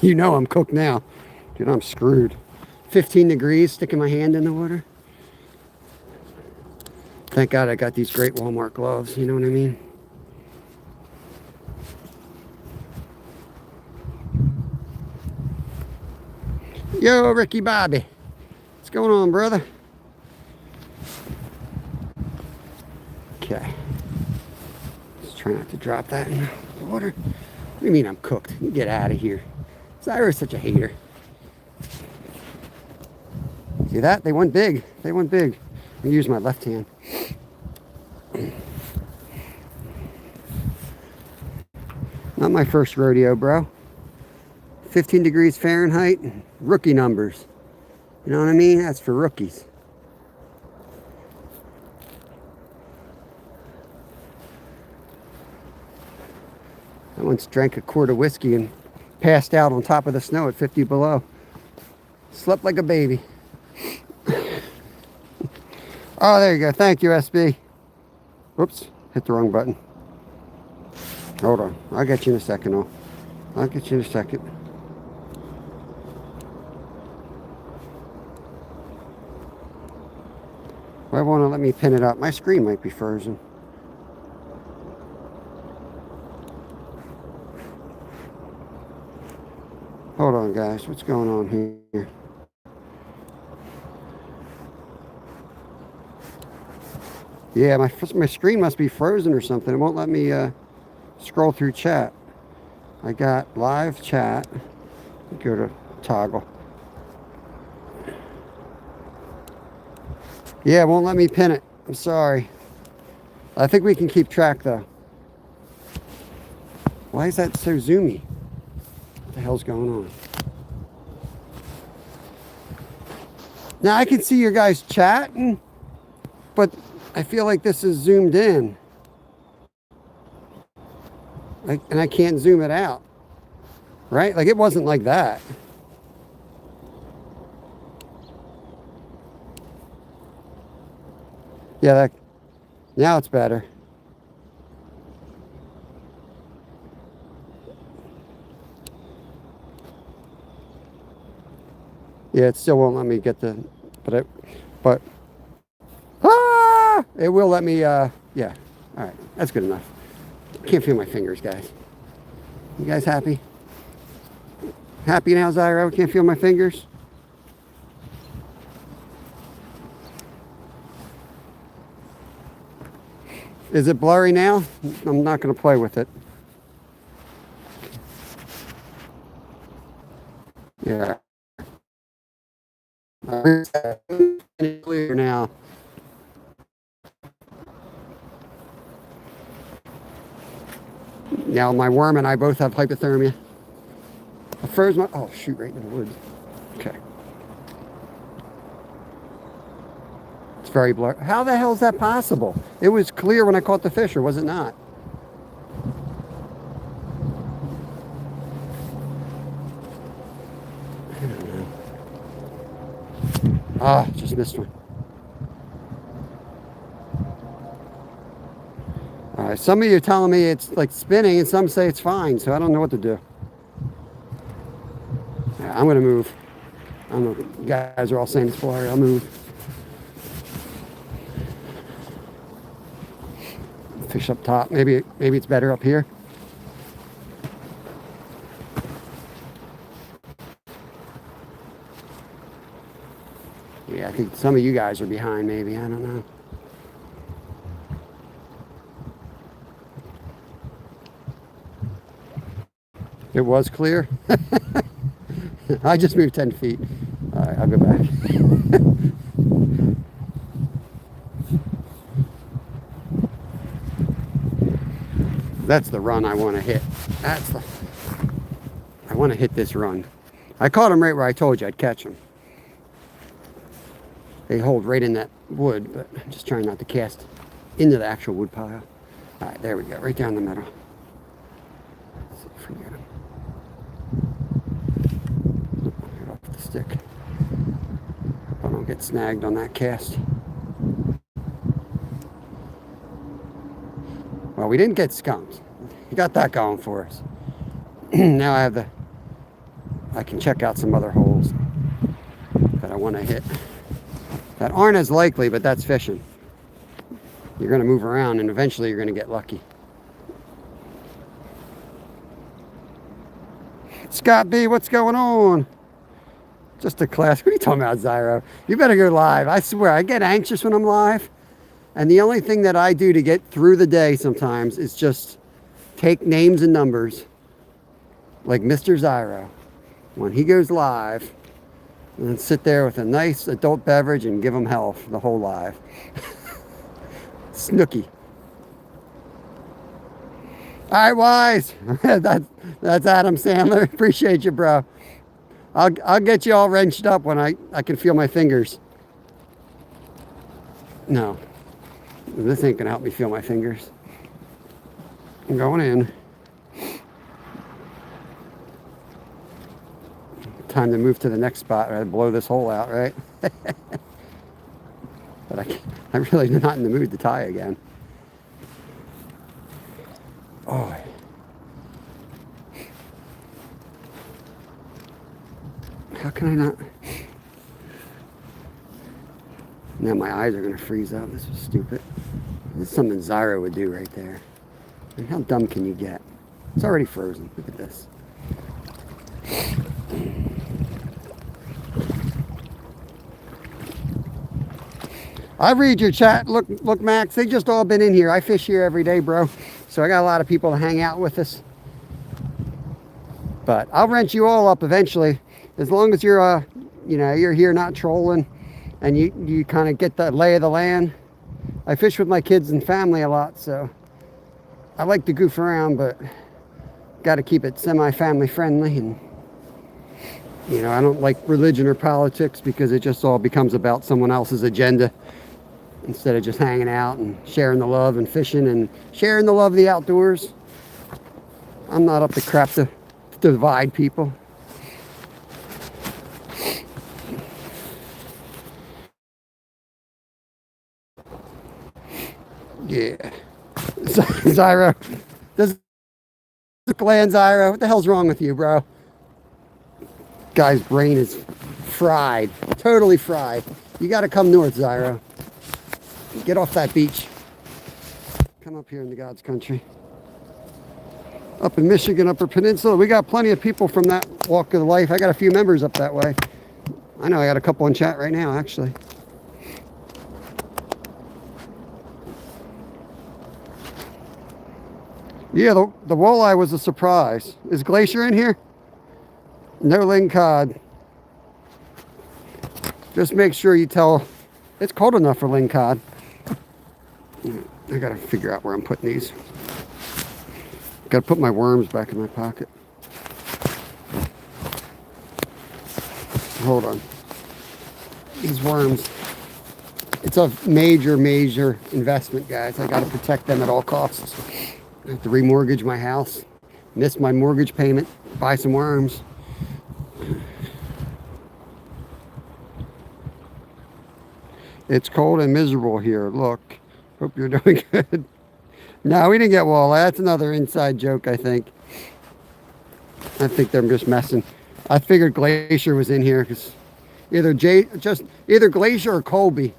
You know I'm cooked now. Dude, I'm screwed. 15 degrees, sticking my hand in the water. Thank God I got these great Walmart gloves, you know what I mean? Yo, Ricky Bobby. What's going on, brother? Okay. Just try not to drop that in the water. What do you mean I'm cooked? You get out of here. Zyro's such a hater. See that? They went big. They went big. I use my left hand. Not my first rodeo, bro. 15 degrees Fahrenheit, rookie numbers. You know what I mean? That's for rookies. I once drank a quart of whiskey and passed out on top of the snow at 50 below. Slept like a baby. Oh, there you go. Thank you, SB. Whoops, hit the wrong button. Hold on. I'll get you in a second. I'll get you in a second. Why won't it let me pin it up? My screen might be frozen. Hold on, guys. What's going on here? Yeah, my screen must be frozen or something. It won't let me scroll through chat. I got live chat. Go to toggle. Yeah, it won't let me pin it. I'm sorry. I think we can keep track though. Why is that so zoomy? What the hell's going on? Now I can see your guys chatting, but I feel like this is zoomed in. And I can't zoom it out. Right? Like it wasn't like that. Yeah, now it's better. Yeah, it still won't let me get the, but it will let me, yeah. All right, that's good enough. Can't feel my fingers, guys. You guys happy? Happy now, Zyro? Can't feel my fingers? Is it blurry now? I'm not going to play with it. Yeah. Clear now. Now my worm and I both have hypothermia. I froze my, oh shoot, right in the woods. Okay. It's very blurry. How the hell is that possible? It was clear when I caught the fish, or was it not? I don't know. Ah, just missed one. All right, some of you are telling me it's like spinning, and some say it's fine, so I don't know what to do. Yeah, I'm gonna move. I don't know. You guys are all saying it's blurry. I'll move. Fish up top. Maybe it's better up here. Yeah, I think some of you guys are behind. Maybe, I don't know. It was clear. I just moved 10 feet. All right, I'll go back. That's the run I want to hit. I want to hit this run. I caught him right where I told you I'd catch him. They hold right in that wood, but I'm just trying not to cast into the actual wood pile. All right, there we go, right down the middle. Let's see if we can get him. Right off the stick. Hope I don't get snagged on that cast. Well, we didn't get skunked. We got that going for us. Now I can check out some other holes that I want to hit that aren't as likely, but that's fishing. You're going to move around and eventually you're going to get lucky. Scott B, what's going on? Just a class. What are you talking about, Zyro? You better go live. I swear, I get anxious when I'm live. And the only thing that I do to get through the day sometimes is just take names and numbers. Like Mr. Zyro. When he goes live, and then sit there with a nice adult beverage and give him hell for the whole live. Snooky. All right, Wise. That's Adam Sandler. Appreciate you, bro. I'll get you all wrenched up when I can feel my fingers. No. This ain't gonna help me feel my fingers. I'm going in. Time to move to the next spot. I'd blow this hole out, right? But I'm really not in the mood to tie again. Oh. How can I not? Now my eyes are going to freeze up. This is stupid. This is something Zyro would do right there. And how dumb can you get? It's already frozen. Look at this. I read your chat. Look, Max, they just all been in here. I fish here every day, bro. So I got a lot of people to hang out with us. But I'll rent you all up eventually. As long as you're, you're here not trolling and you kind of get the lay of the land. I fish with my kids and family a lot, so I like to goof around, but got to keep it semi-family friendly. And, I don't like religion or politics because it just all becomes about someone else's agenda instead of just hanging out and sharing the love and fishing and sharing the love of the outdoors. I'm not up to crap to divide people. Yeah. Zyro. Does land, Zyro? What the hell's wrong with you, bro? Guy's brain is fried. Totally fried. You got to come north, Zyro. Get off that beach. Come up here in the God's country. Up in Michigan, Upper Peninsula. We got plenty of people from that walk of life. I got a few members up that way. I know I got a couple in chat right now, actually. Yeah, the walleye was a surprise. Is Glacier in here? No lingcod. Just make sure you tell. It's cold enough for lingcod. I gotta figure out where I'm putting these. Gotta put my worms back in my pocket. Hold on. These worms. It's a major investment, guys. I gotta protect them at all costs. I have to remortgage my house, miss my mortgage payment, buy some worms. It's cold and miserable here. Look, hope you're doing good. No, we didn't get walleye. That's another inside joke, I think. I think they're just messing. I figured Glacier was in here because either Glacier or Colby.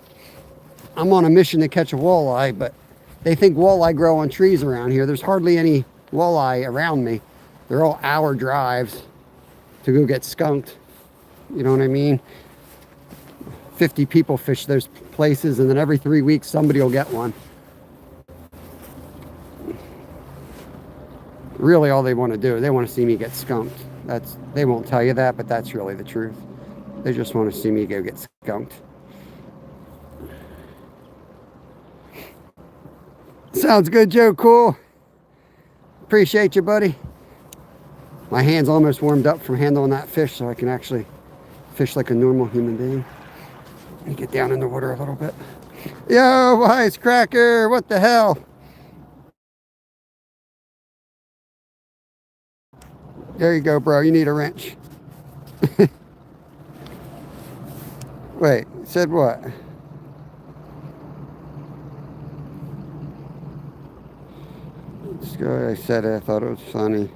I'm on a mission to catch a walleye, but they think walleye grow on trees around here. There's hardly any walleye around me. They're all hour drives to go get skunked. You know what I mean? 50 people fish those places, and then every 3 weeks somebody will get one. Really all they want to do, they want to see me get skunked. They won't tell you that, but that's really the truth. They just want to see me go get skunked. Sounds good, Joe. Cool. Appreciate you, buddy. My hand's almost warmed up from handling that fish, so I can actually fish like a normal human being. Let me get down in the water a little bit. Yo, wisecracker, what the hell? There you go, bro. You need a wrench. Wait, said what? I said it. I thought it was funny.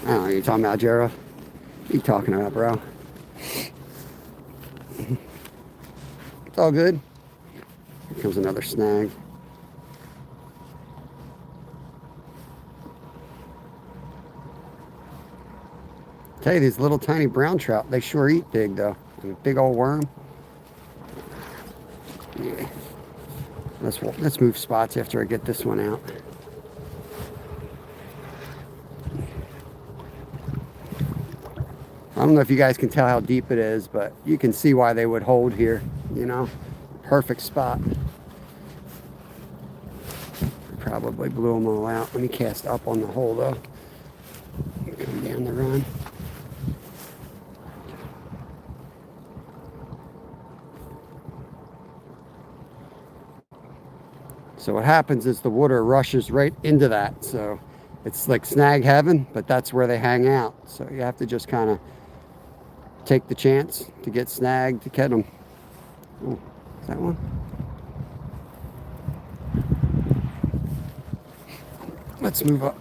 I don't know what you're talking about, Gerald. What are you talking about, bro? It's all good. Here comes another snag. Tell you, these little tiny brown trout, they sure eat big, though. And a big old worm. Yeah. Let's move spots after I get this one out. I don't know if you guys can tell how deep it is, but you can see why they would hold here, you know? Perfect spot. Probably blew them all out. Let me cast up on the hole, though. Come down the run. So what happens is the water rushes right into that. So it's like snag heaven, but that's where they hang out. So you have to just kind of take the chance to get snagged to catch them. Ooh, is that one? Let's move up.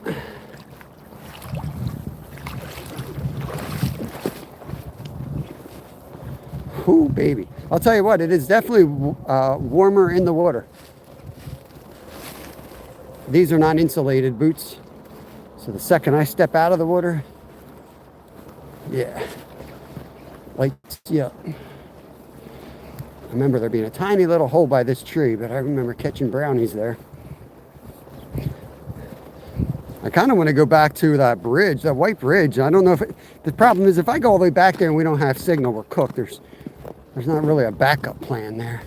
Ooh, baby. I'll tell you what, it is definitely warmer in the water. These are not insulated boots. So the second I step out of the water, yeah, lights you up. remember there being a tiny little hole by this tree, but I remember catching brownies there. I kind of want to go back to that bridge, that white bridge. I don't know if the problem is if I go all the way back there and we don't have signal, we're cooked. There's not really a backup plan there.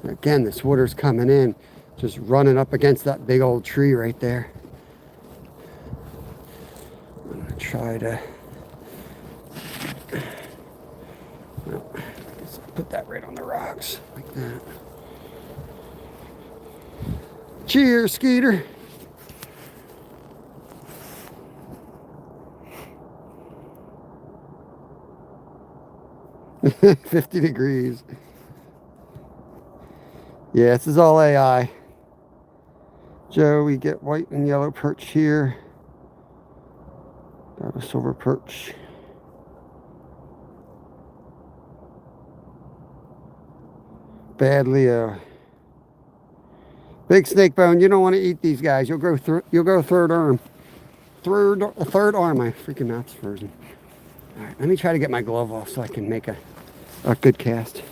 Again, this water's coming in, just running up against that big old tree right there. I'm gonna try to, well, let's put that right on the rocks like that. Cheers, Skeeter. $50 degrees. Yeah, this is all AI. Joe, we get white and yellow perch here. Got a silver perch. Bad Leo. Big snake bone, you don't want to eat these guys. You'll go third arm. Third arm, my freaking mouth's frozen. All right, let me try to get my glove off so I can make a good cast.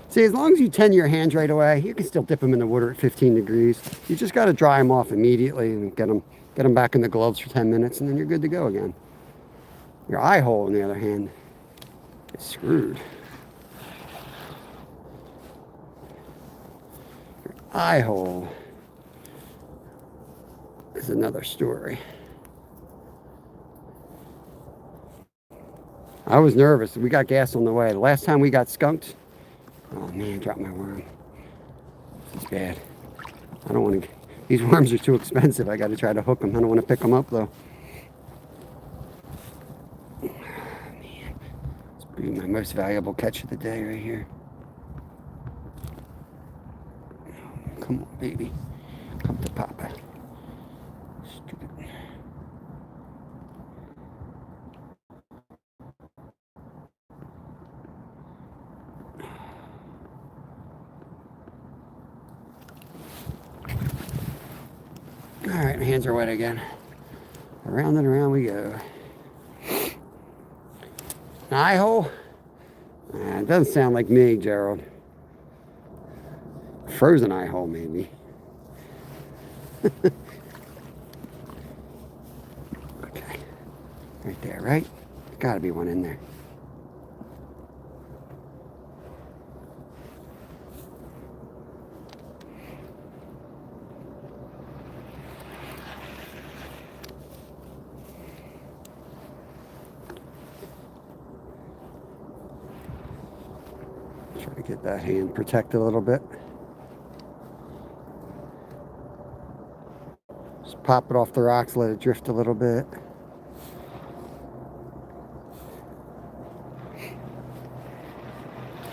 See, as long as you tend your hands right away, you can still dip them in the water at 15 degrees. You just got to dry them off immediately and get them back in the gloves for 10 minutes, and then you're good to go again. Your eye hole, on the other hand, is screwed. Your eye hole is another story. I was nervous. We got gas on the way. The last time we got skunked, oh man, dropped my worm. This is bad. I don't want to, these worms are too expensive. I got to try to hook them. I don't want to pick them up though. Oh, man, this will be my most valuable catch of the day right here. Come on, baby. Come to Papa. Stupid. All right, my hands are wet again. Around and around we go. An eye hole? It doesn't sound like me, Gerald. Frozen eye hole, maybe. Okay. Right there, right? Gotta be one in there. Try to get that hand protected a little bit. Just pop it off the rocks, let it drift a little bit.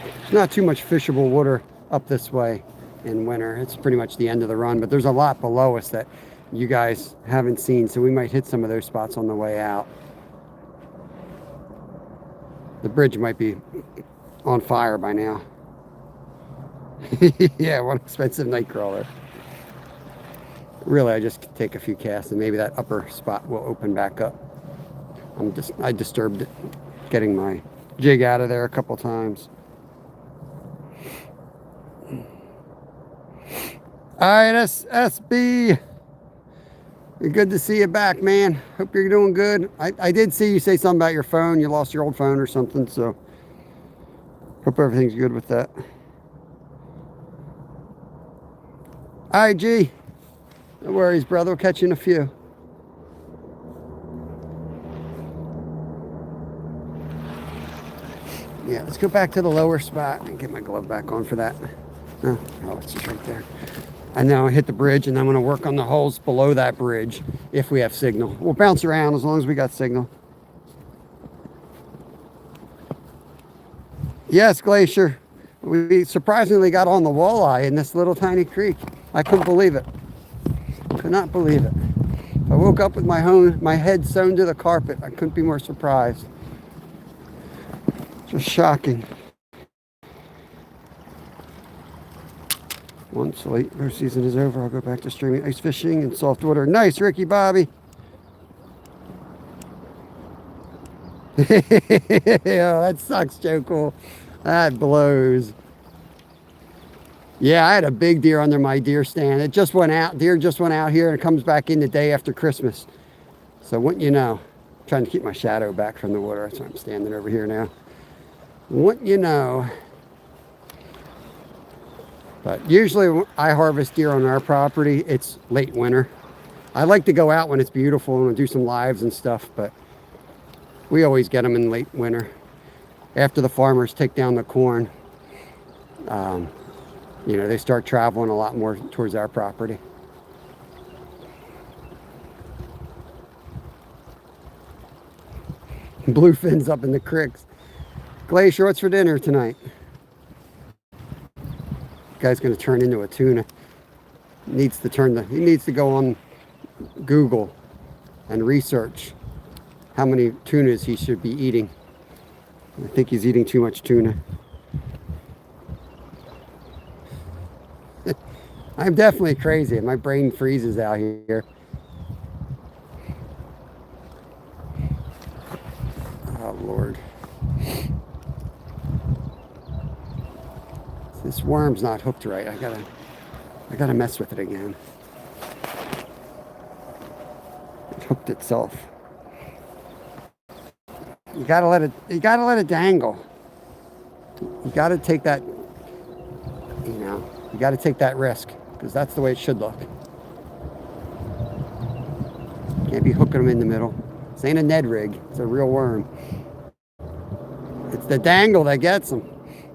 There's not too much fishable water up this way in winter. It's pretty much the end of the run, but there's a lot below us that you guys haven't seen, so we might hit some of those spots on the way out. The bridge might be on fire by now. Yeah, one expensive night crawler. Really, I just take a few casts and maybe that upper spot will open back up. I disturbed it, getting my jig out of there a couple times. All right, SB. Good to see you back, man. Hope you're doing good. I did see you say something about your phone. You lost your old phone or something, so hope everything's good with that. All right, G. No worries, brother. We'll catch you in a few. Yeah, let's go back to the lower spot and get my glove back on for that. Oh, it's just right there. And now I hit the bridge, and I'm going to work on the holes below that bridge if we have signal. We'll bounce around as long as we got signal. Yes, Glacier. We surprisingly got on the walleye in this little tiny creek. I couldn't believe it. Could not believe it. I woke up with my head sewn to the carpet. I couldn't be more surprised. Just shocking. Once late season is over, I'll go back to streaming ice fishing and soft water. Nice, Ricky Bobby. Yeah, that sucks, Joe Cool. That blows. Yeah, I had a big deer under my deer stand. It just went out. Deer just went out here and it comes back in the day after Christmas. So wouldn't you know? I'm trying to keep my shadow back from the water. That's why I'm standing over here now. Wouldn't you know? But usually when I harvest deer on our property, it's late winter. I like to go out when it's beautiful and do some lives and stuff, but we always get them in late winter. After the farmers take down the corn, you know, they start traveling a lot more towards our property. Bluefins up in the creeks. Glacier, what's for dinner tonight? Guy's going to turn into a tuna. He needs to go on Google and research how many tunas he should be eating. I think he's eating too much tuna. I'm definitely crazy. My brain freezes out here. Oh, Lord. This worm's not hooked right. I gotta mess with it again. It hooked itself. You gotta let it dangle. You gotta take that, you gotta take that risk, because that's the way it should look. Can't be hooking them in the middle. This ain't a Ned rig, it's a real worm. It's the dangle that gets them.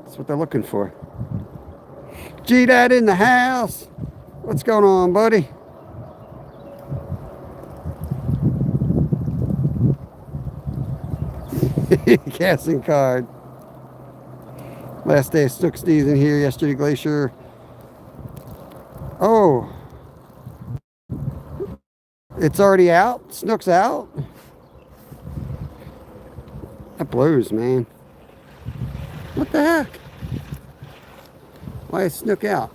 That's what they're looking for. G-Dad in the house. What's going on, buddy? Casting card. Last day of snook season here yesterday, Glacier. Oh. It's already out? Snook's out? That blows, man. What the heck? Why is snook out?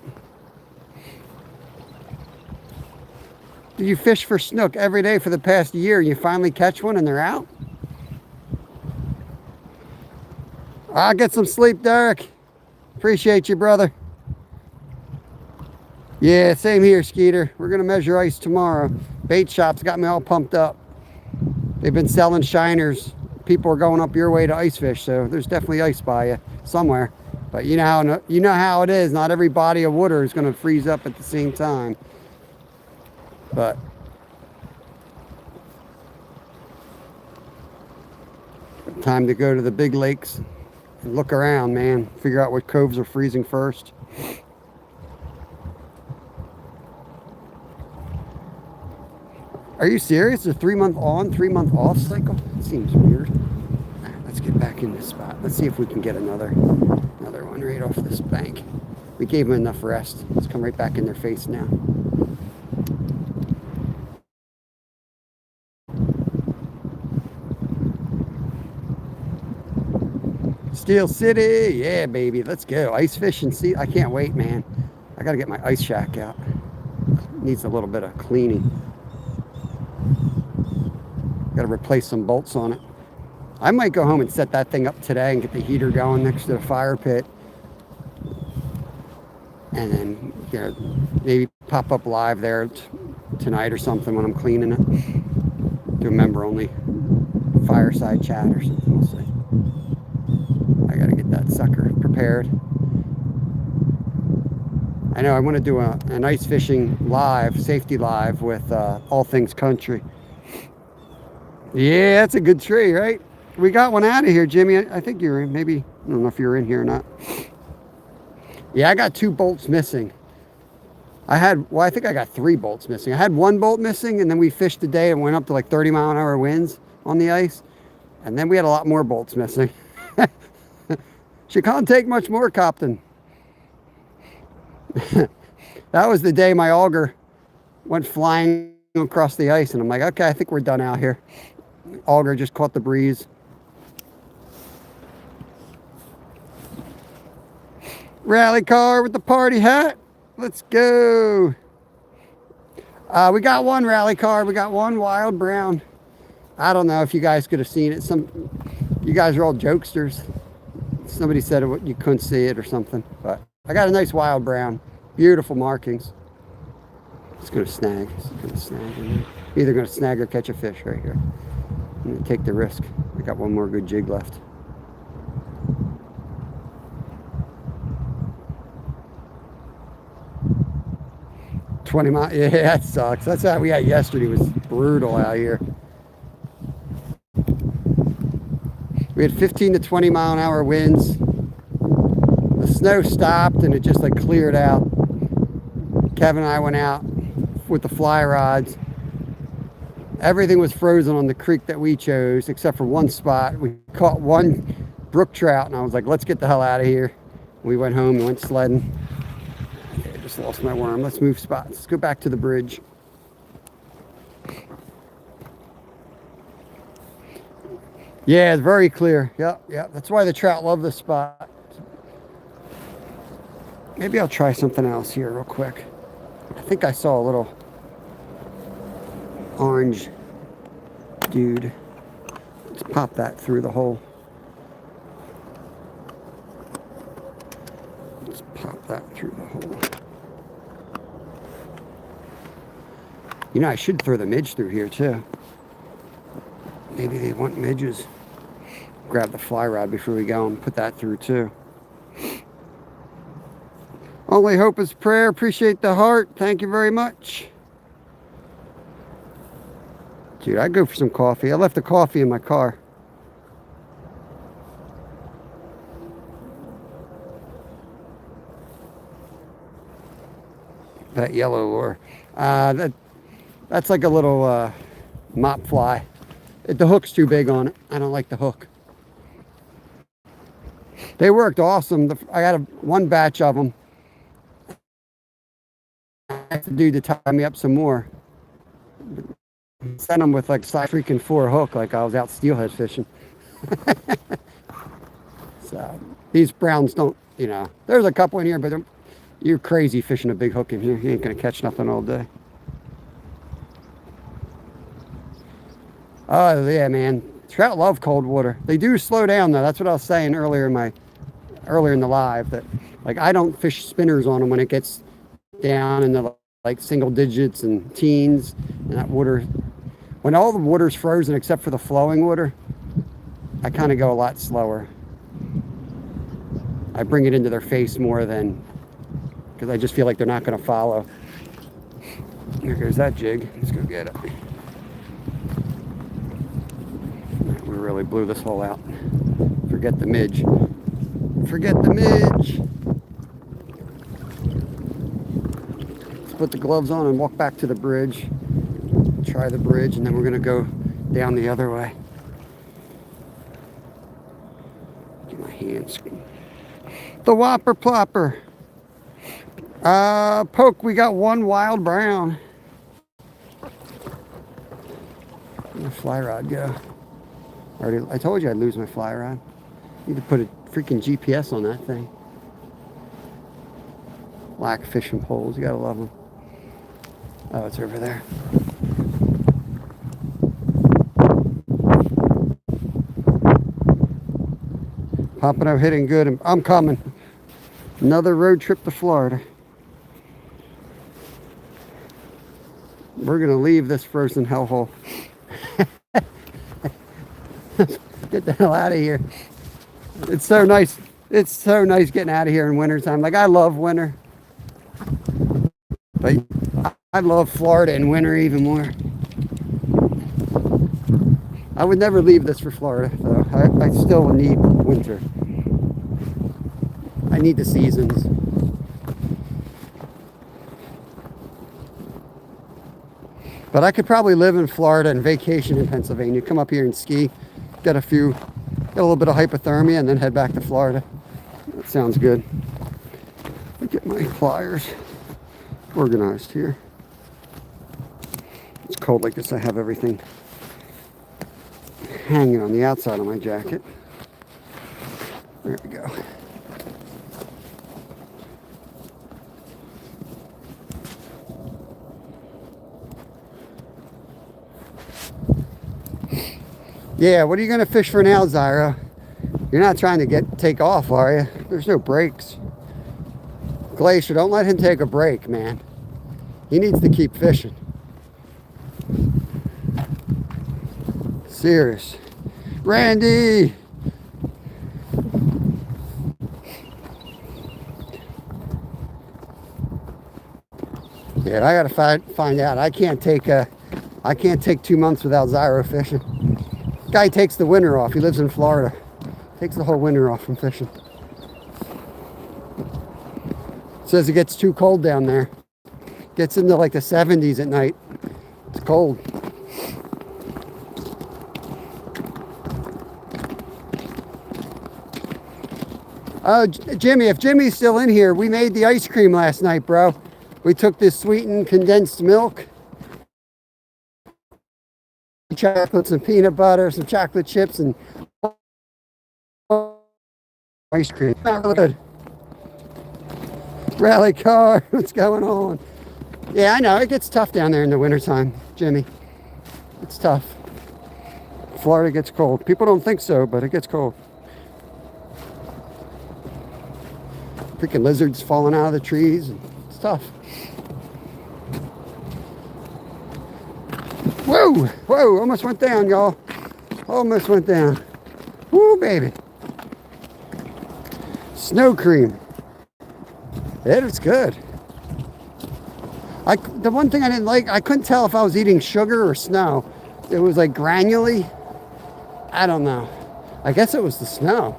Did you fish for snook every day for the past year and you finally catch one and they're out? I'll get some sleep, Derek. Appreciate you, brother. Yeah, same here, Skeeter. We're going to measure ice tomorrow. Bait shop's got me all pumped up. They've been selling shiners. People are going up your way to ice fish, so there's definitely ice by you somewhere. But you know how it is. Not every body of water is going to freeze up at the same time. But time to go to the big lakes and look around, man. Figure out what coves are freezing first. Are you serious? A 3-month on, 3-month off cycle? It seems weird. Let's get back in this spot. Let's see if we can get another one right off this bank. We gave them enough rest. Let's come right back in their face now. Steel City, yeah, baby, let's go. Ice fishing, see, I can't wait, man. I gotta get my ice shack out. Needs a little bit of cleaning. Gotta replace some bolts on it. I might go home and set that thing up today and get the heater going next to the fire pit. And then, maybe pop up live there tonight or something when I'm cleaning it. Do a member-only fireside chat or something, we'll see. I gotta get that sucker prepared. I know I want to do an ice fishing live, safety live with All Things Country. Yeah, that's a good tree, right? We got one out of here, Jimmy. I think you're in. Maybe, I don't know if you're in here or not. Yeah, I got 2 bolts missing. I think I got 3 bolts missing. I had 1 bolt missing, and then we fished today and went up to like 30-mile-an-hour winds on the ice. And then we had a lot more bolts missing. She can't take much more, Captain. That was the day my auger went flying across the ice, and I'm like, okay, I think we're done out here. Auger just caught the breeze. Rally car with the party hat. Let's go. We got one rally car. We got one wild brown. I don't know if you guys could have seen it. You guys are all jokesters. Somebody said you couldn't see it or something, but I got a nice wild brown. Beautiful markings. It's gonna snag. It's gonna snag in there. Either gonna snag or catch a fish right here. I'm gonna take the risk. I got one more good jig left. $20 miles. Yeah, that sucks. That's how we had yesterday. It was brutal out here. We had 15 to 20 mile an hour winds. The snow stopped and it just like cleared out. Kevin and I went out with the fly rods. Everything was frozen on the creek that we chose except for one spot. We caught one brook trout and I was like, let's get the hell out of here. We went home and went sledding. Okay, I just lost my worm. Let's move spots. Let's go back to the bridge. Yeah, it's very clear. Yep. That's why the trout love this spot. Maybe I'll try something else here real quick. I think I saw a little orange dude. Let's pop that through the hole. Let's pop that through the hole. You know, I should throw the midge through here too. Maybe they want midges. Grab the fly rod before we go and put that through too. Only hope is prayer. Appreciate the heart. Thank you very much. Dude, I'd go for some coffee. I left the coffee in my car. That yellow lure. That's like a little mop fly. The hook's too big on it. I don't like the hook. They worked awesome. I got one batch of them. I have to do to tie me up some more. Send them with like size freaking 4 hook, like I was out steelhead fishing. So these browns don't, you know, there's a couple in here, but you're crazy fishing a big hook in here. You ain't gonna catch nothing all day. Oh yeah, man. Trout love cold water. They do slow down though. That's what I was saying earlier in the live, that like I don't fish spinners on them when it gets down in the like single digits and teens, and that water, when all the water's frozen except for the flowing water, I kind of go a lot slower. I bring it into their face more than, because I just feel like they're not going to follow. Here goes that jig. Let's go get it. We really blew this hole out. Forget the midge. Forget the midge. Let's put the gloves on and walk back to the bridge. Try the bridge, and then we're going to go down the other way. Get my hands. The whopper plopper. Poke, we got one wild brown. Where'd the fly rod go? I told you I'd lose my fly rod. Need to put a freaking GPS on that thing. Black fishing poles, you gotta love them. Oh, it's over there. Popping up, hitting good. I'm coming. Another road trip to Florida. We're gonna leave this frozen hellhole. Get the hell out of here. It's so nice. It's so nice getting out of here in wintertime. Like, I love winter. But I love Florida in winter even more. I would never leave this for Florida, though. I still need winter. I need the seasons. But I could probably live in Florida and vacation in Pennsylvania. Come up here and ski. Get a little bit of hypothermia and then head back to Florida. That sounds good. Let me get my pliers organized here. It's cold like this. I have everything hanging on the outside of my jacket. There we go. Yeah, what are you gonna fish for now, Zyra? You're not trying to take off, are you? There's no breaks. Glacier, don't let him take a break, man. He needs to keep fishing. Serious. Randy! Yeah, I gotta find out. I can't take 2 months without Zyro fishing. Guy takes the winter off. He lives in Florida. Takes the whole winter off from fishing. Says it gets too cold down there. Gets into like the 70s at night. It's cold. Oh, Jimmy, if Jimmy's still in here, we made the ice cream last night, bro. We took this sweetened condensed milk, chocolate, some peanut butter, some chocolate chips, and ice cream. Not really good. Rally car, what's going on? Yeah, I know, it gets tough down there in the wintertime, Jimmy. It's tough. Florida gets cold. People don't think so, but it gets cold. Freaking lizards falling out of the trees. It's tough. Whoa! Whoa! Almost went down, y'all. Almost went down. Woo, baby. Snow cream. It was good. The one thing I didn't like, I couldn't tell if I was eating sugar or snow. It was like granularly. I don't know. I guess it was the snow.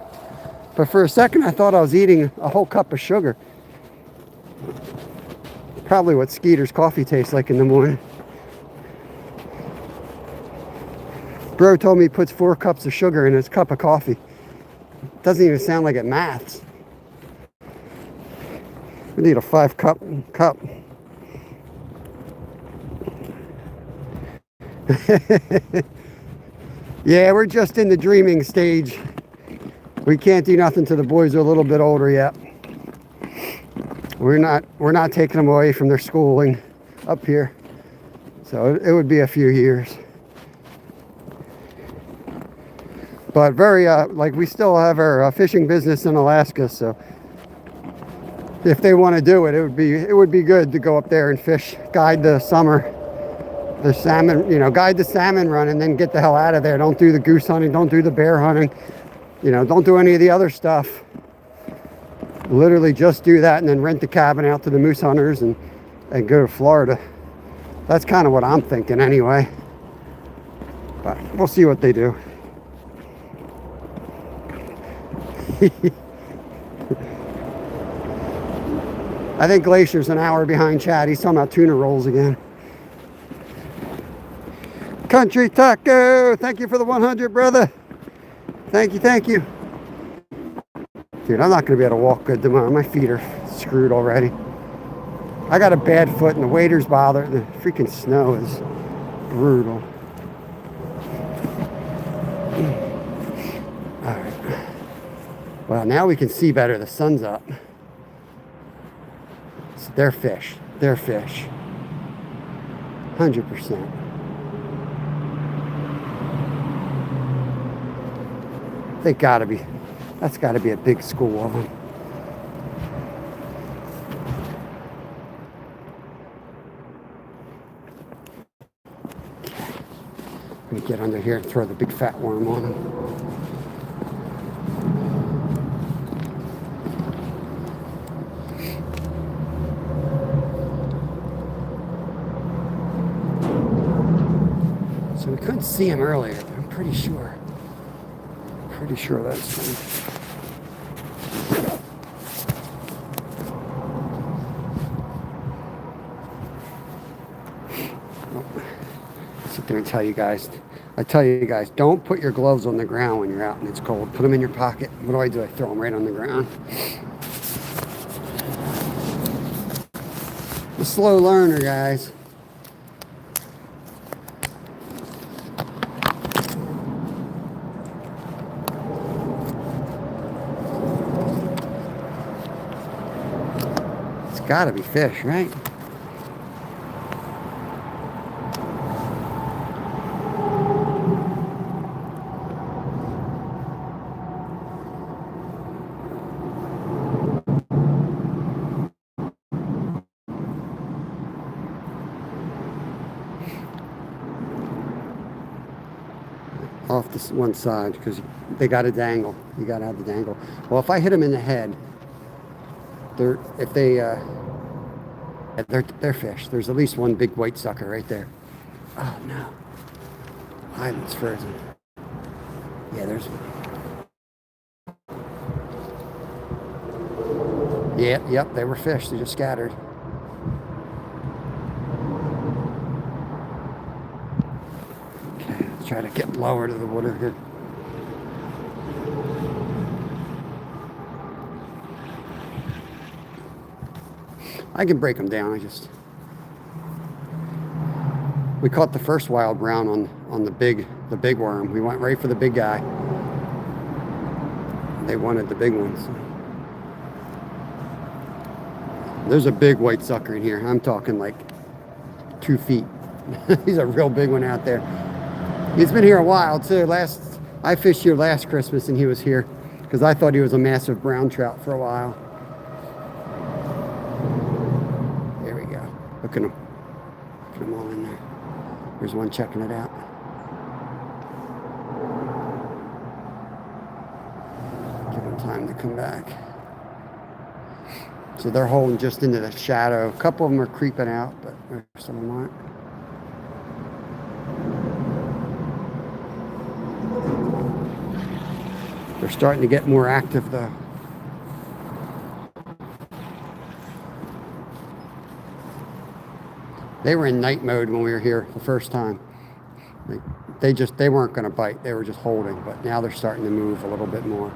But for a second, I thought I was eating a whole cup of sugar. Probably what Skeeter's coffee tastes like in the morning. Bro told me he puts 4 cups of sugar in his cup of coffee. Doesn't even sound like it maths. We need a 5-cup cup. Yeah, we're just in the dreaming stage. We can't do nothing till the boys are a little bit older yet. We're not taking them away from their schooling up here. So it would be a few years. But very, like we still have our fishing business in Alaska, so if they want to do it, it would be good to go up there and fish, guide the summer, the salmon, guide the salmon run, and then get the hell out of there. Don't do the goose hunting, don't do the bear hunting, don't do any of the other stuff. Literally just do that and then rent the cabin out to the moose hunters and go to Florida. That's kind of what I'm thinking anyway. But we'll see what they do. I think Glacier's an hour behind Chad. He's talking about tuna rolls again. Country Taco, thank you for the 100, brother. Thank you. Dude, I'm not going to be able to walk good tomorrow. My feet are screwed already. I got a bad foot and the waiters bother. The freaking snow is brutal. All right. Well, now we can see better. The sun's up. So they're fish. 100%. They gotta be. That's gotta be a big school of them. Let me get under here and throw the big fat worm on them. So we couldn't see him earlier, but I'm pretty sure that's him. Sit there and tell you guys, don't put your gloves on the ground when you're out and it's cold. Put them in your pocket. What do? I throw them right on the ground. I'm a slow learner, guys. Gotta be fish, right? this one side because they got a dangle. You got to have the dangle. Well, if I hit them in the head, they're fish. There's at least one big white sucker right there. Oh no, island's frozen. Yeah, there's one. Yep, they were fish. They just scattered. Okay, let's try to get lower to the water here. I can break them down. We caught the first wild brown on the big worm. We went right for the big guy. They wanted the big ones. There's a big white sucker in here. I'm talking like 2 feet. He's a real big one out there. He's been here a while too. I fished here last Christmas and he was here because I thought he was a massive brown trout for a while. There we go. Look at him. Put them all in there. There's one checking it out. Give him time to come back. So they're holding just into the shadow. A couple of them are creeping out, but some of them aren't. They're starting to get more active though. They were in night mode when we were here the first time. They weren't going to bite. They were just holding, but now they're starting to move a little bit more.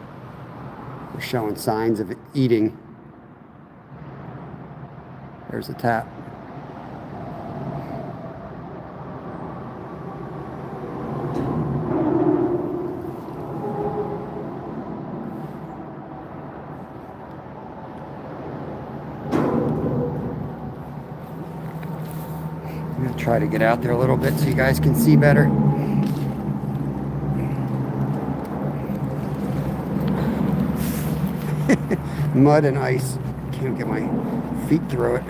They're showing signs of eating. There's a tap. I'm going to try to get out there a little bit so you guys can see better. Mud and ice. Can't get my feet through it.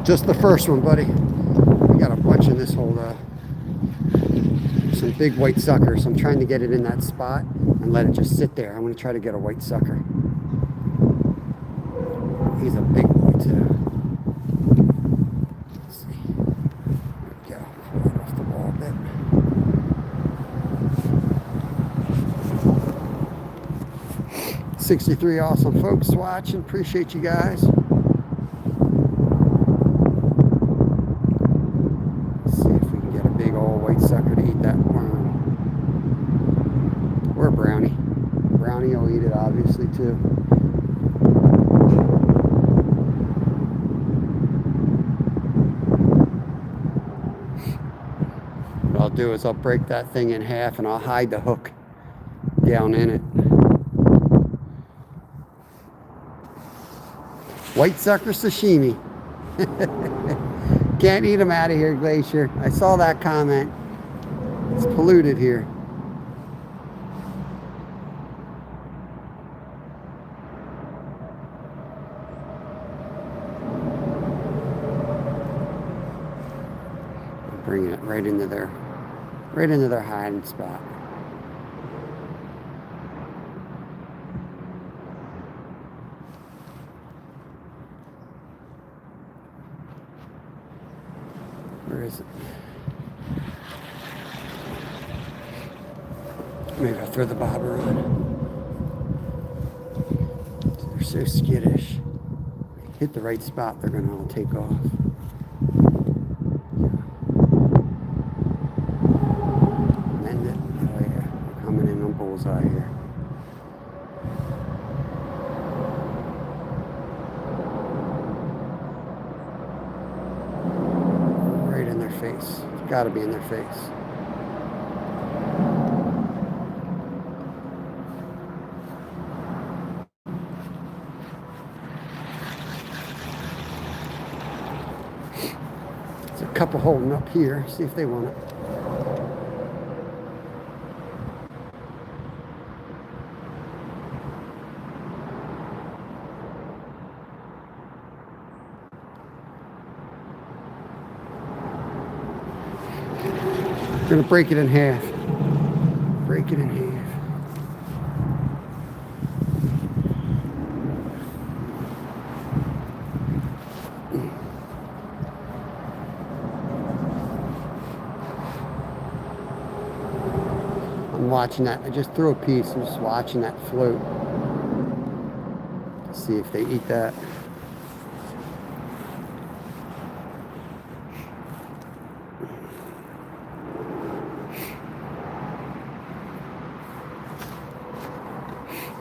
Just the first one, buddy. We got a bunch in this hole. Some big white suckers. I'm trying to get it in that spot and let it just sit there. I'm going to try to get a white sucker. He's a big boy too. Let's see. There we go. Pull that off the wall a bit. 63 awesome folks watching. Appreciate you guys. Let's see if we can get a big old white sucker to eat that worm. Or a brownie. Brownie will eat it obviously too. What I'll do is I'll break that thing in half and I'll hide the hook down in it. White sucker sashimi. Can't eat them out of here, Glacier. I saw that comment. It's polluted here. Bringing it right into their hiding spot. Where is it? Maybe I'll throw the bobber on. They're so skittish. Hit the right spot, they're gonna all take off. Mend it. Oh yeah, we're coming in on bullseye here. Face. It's got to be in their face. There's a couple holding up here. See if they want it. Gonna break it in half. Break it in half. I'm watching that. I just threw a piece. I'm just watching that float to see if they eat that.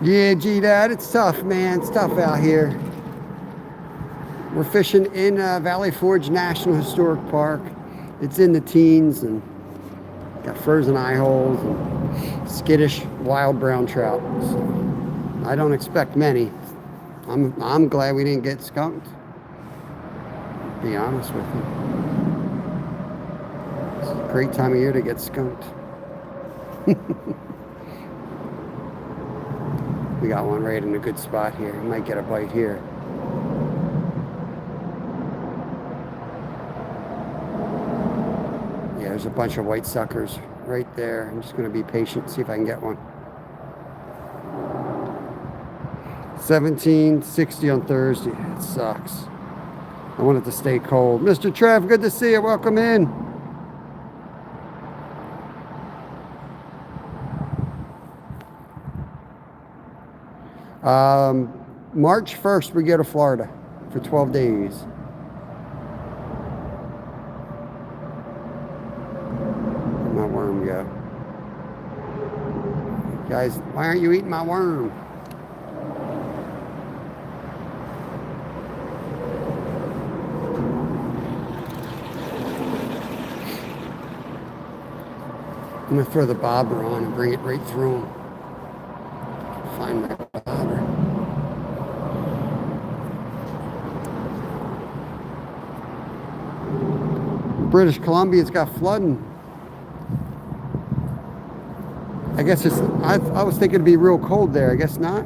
Yeah, G-Dad, it's tough, man. It's tough out here. We're fishing in Valley Forge National Historic Park. It's in the teens and got frozen eye holes and skittish wild brown trout. So I don't expect many. I'm glad we didn't get skunked, to be honest with you. It's a great time of year to get skunked. We got one right in a good spot here. We might get a bite here. Yeah, there's a bunch of white suckers right there. I'm just going to be patient, see if I can get one. 1760 on Thursday. It sucks. I want it to stay cold. Mr. Trev, good to see you. Welcome in. March 1st, we go to Florida for 12 days. Where'd my worm go? Guys, why aren't you eating my worm? I'm going to throw the bobber on and bring it right through him. Find my bobber. British Columbia's got flooding. I guess it's, I was thinking it'd be real cold there. I guess not.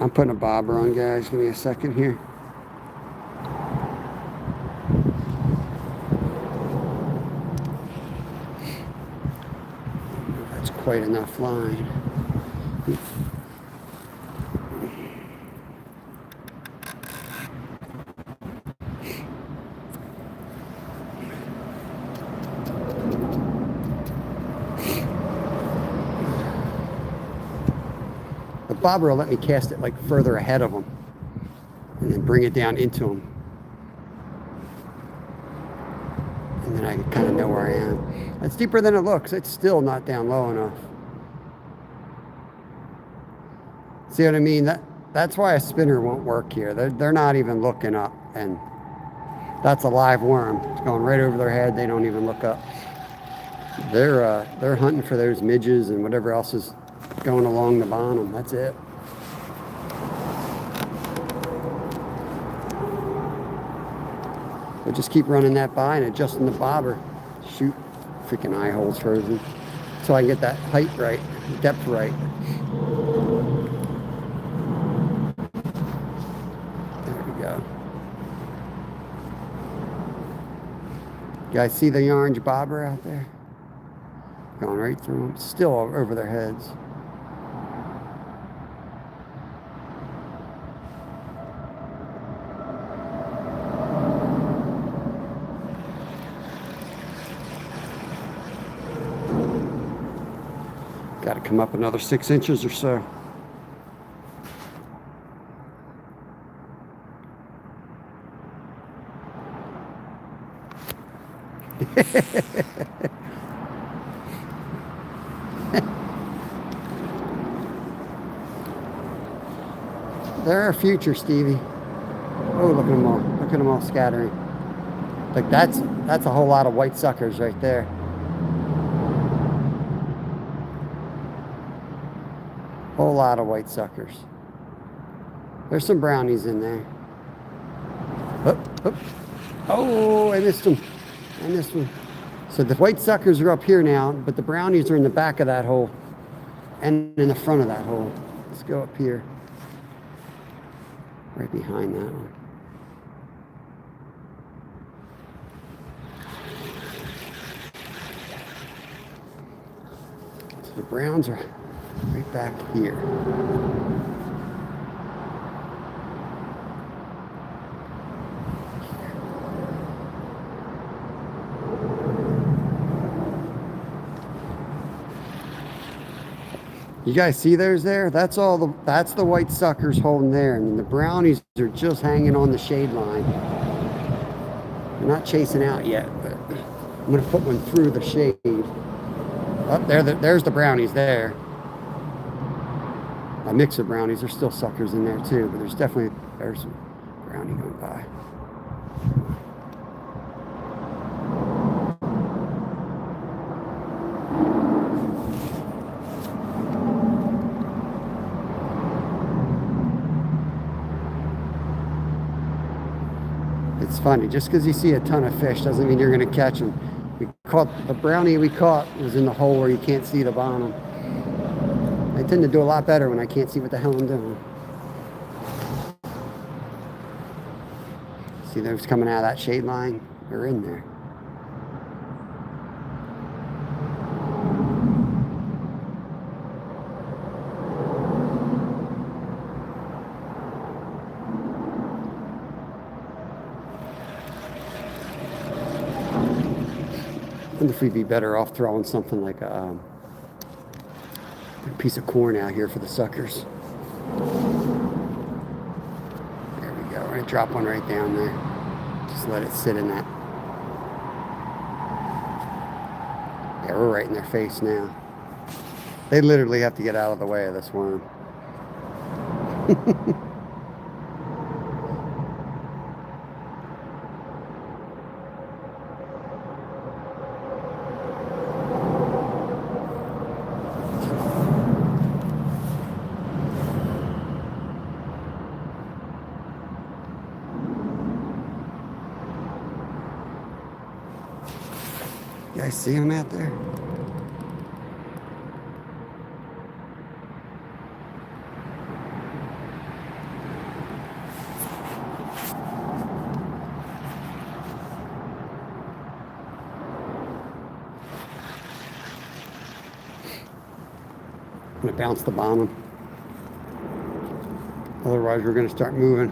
I'm putting a bobber on, guys. Give me a second here. That's quite enough line. The bobber will let me cast it like further ahead of them and then bring it down into them. And then I can kind of know where I am. It's deeper than it looks. It's still not down low enough. See what I mean? That's why a spinner won't work here. They're not even looking up, and that's a live worm. It's going right over their head. They don't even look up. They're hunting for those midges and whatever else is going along the bottom. That's it. We'll just keep running that by and adjusting the bobber. Shoot, freaking eye holes frozen. So I can get that height right, depth right. There we go. You guys see the orange bobber out there? Going right through them, still over their heads. Got to come up another 6 inches or so. They're our future, Stevie. Oh, look at them all. Look at them all scattering. Like that's a whole lot of white suckers right there. Whole lot of white suckers. There's some brownies in there. Oh, I missed them. I missed them. So the white suckers are up here now, but the brownies are in the back of that hole and in the front of that hole. Let's go up here. Right behind that one. So the browns are right back here. You guys see theirs there? That's the white suckers holding there, and the brownies are just hanging on the shade line. They're not chasing out yet, but I'm gonna put one through the shade. Oh, there's the brownies there. A mix of brownies. There's still suckers in there too, but there's some brownie going by. It's funny, just because you see a ton of fish doesn't mean you're going to catch them. The brownie we caught was in the hole where you can't see the bottom. I tend to do a lot better when I can't see what the hell I'm doing. See those coming out of that shade line? They're in there. I wonder if we'd be better off throwing something like a piece of corn out here for the suckers. There we go. We're going to drop one right down there. Just let it sit in that. Yeah, we're right in their face now. They literally have to get out of the way of this worm. You guys see him out there? I'm going to bounce the bottom. Otherwise, we're going to start moving.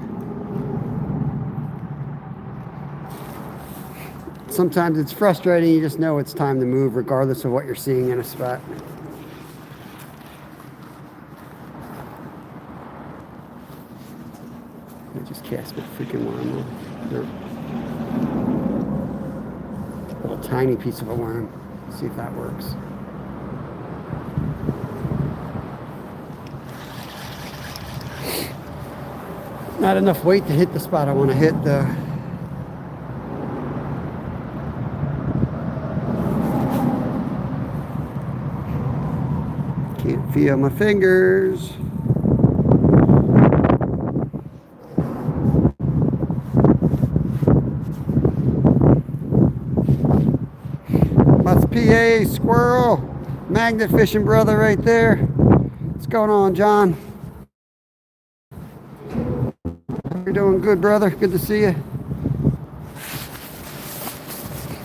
Sometimes it's frustrating, you just know it's time to move regardless of what you're seeing in a spot. I just cast my freaking worm off. A little tiny piece of a worm. Let's see if that works. Not enough weight to hit the spot I want to hit though. Can't feel my fingers. That's PA squirrel, magnet fishing brother right there. What's going on, John? You're doing good, brother. Good to see you.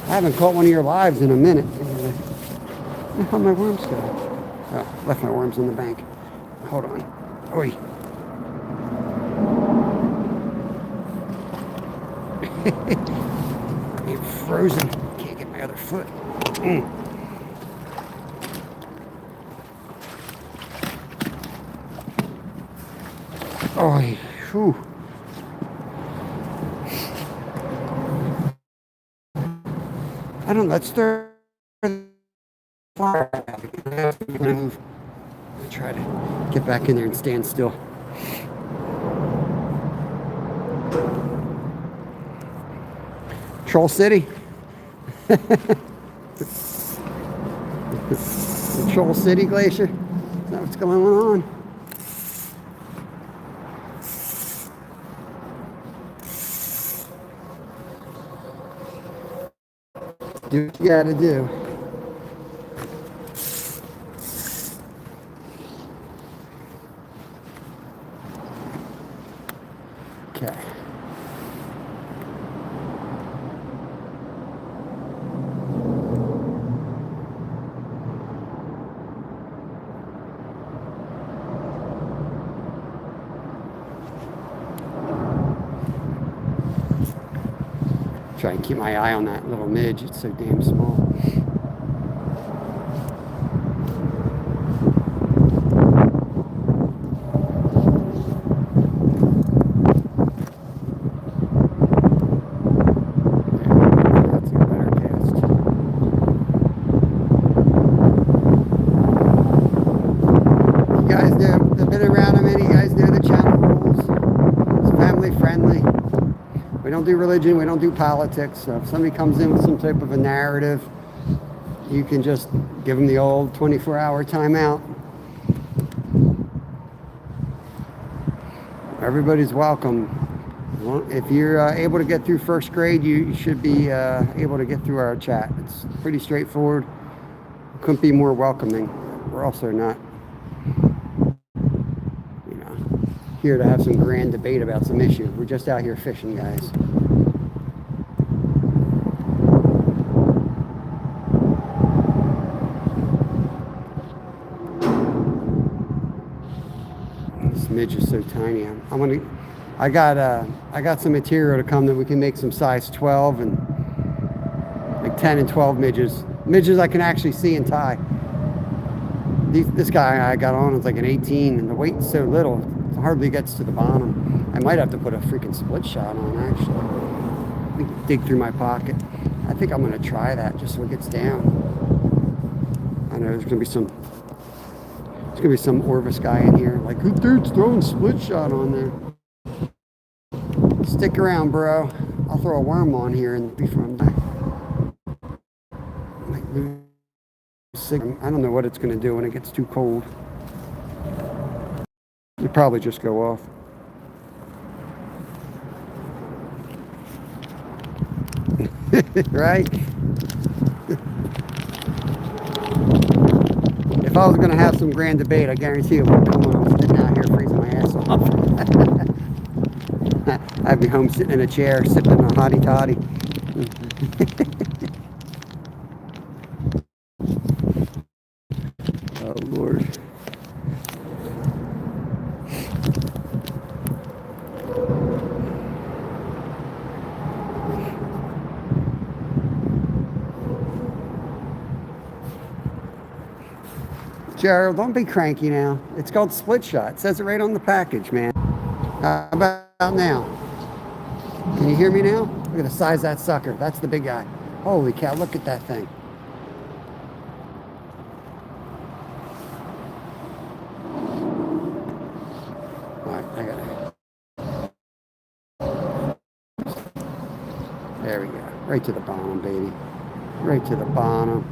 I haven't caught one of your lives in a minute. Where the hell my worms go? Oh, left my worms in the bank. Hold on. Oi. I'm frozen. Can't get my other foot. Oi. Whew. I don't know. Let's start. Far. Try to get back in there and stand still. Troll City. The Troll City Glacier. Is that what's going on? Do what you gotta do. Okay. Try and keep my eye on that little midge. It's so damn small. That's a better cast. You guys know, they've been around a minute. You guys know the channel rules. It's family friendly. We don't do religion, we don't do politics. So if somebody comes in with some type of a narrative, you can just give them the old 24-hour timeout. Everybody's welcome. Well, if you're able to get through first grade, you should be able to get through our chat. It's pretty straightforward. Couldn't be more welcoming. We're also not, here to have some grand debate about some issue. We're just out here fishing, guys. This midge is so tiny. I got some material to come that we can make some size 12 and like 10 and 12 midges. Midges I can actually see and tie. This guy I got on is like an 18, and the weight's so little, it hardly gets to the bottom. I might have to put a freaking split shot on, actually. Let me dig through my pocket. I think I'm gonna try that just so it gets down. I know there's gonna be some Orvis guy in here like, who dude's throwing split shot on there? Stick around, bro. I'll throw a worm on here and before I'm back. I don't know what it's going to do when it gets too cold. It'll probably just go off. Right? If I was going to have some grand debate, I guarantee it would come when I'm sitting out here freezing my ass off. I'd be home sitting in a chair, sipping a hottie toddy. Oh, Lord. Gerald, don't be cranky now. It's called split shot. It says it right on the package, man. How about now? Can you hear me now? Look at the size of that sucker. That's the big guy. Holy cow, look at that thing. All right, I got it. There we go. Right to the bottom, baby. Right to the bottom.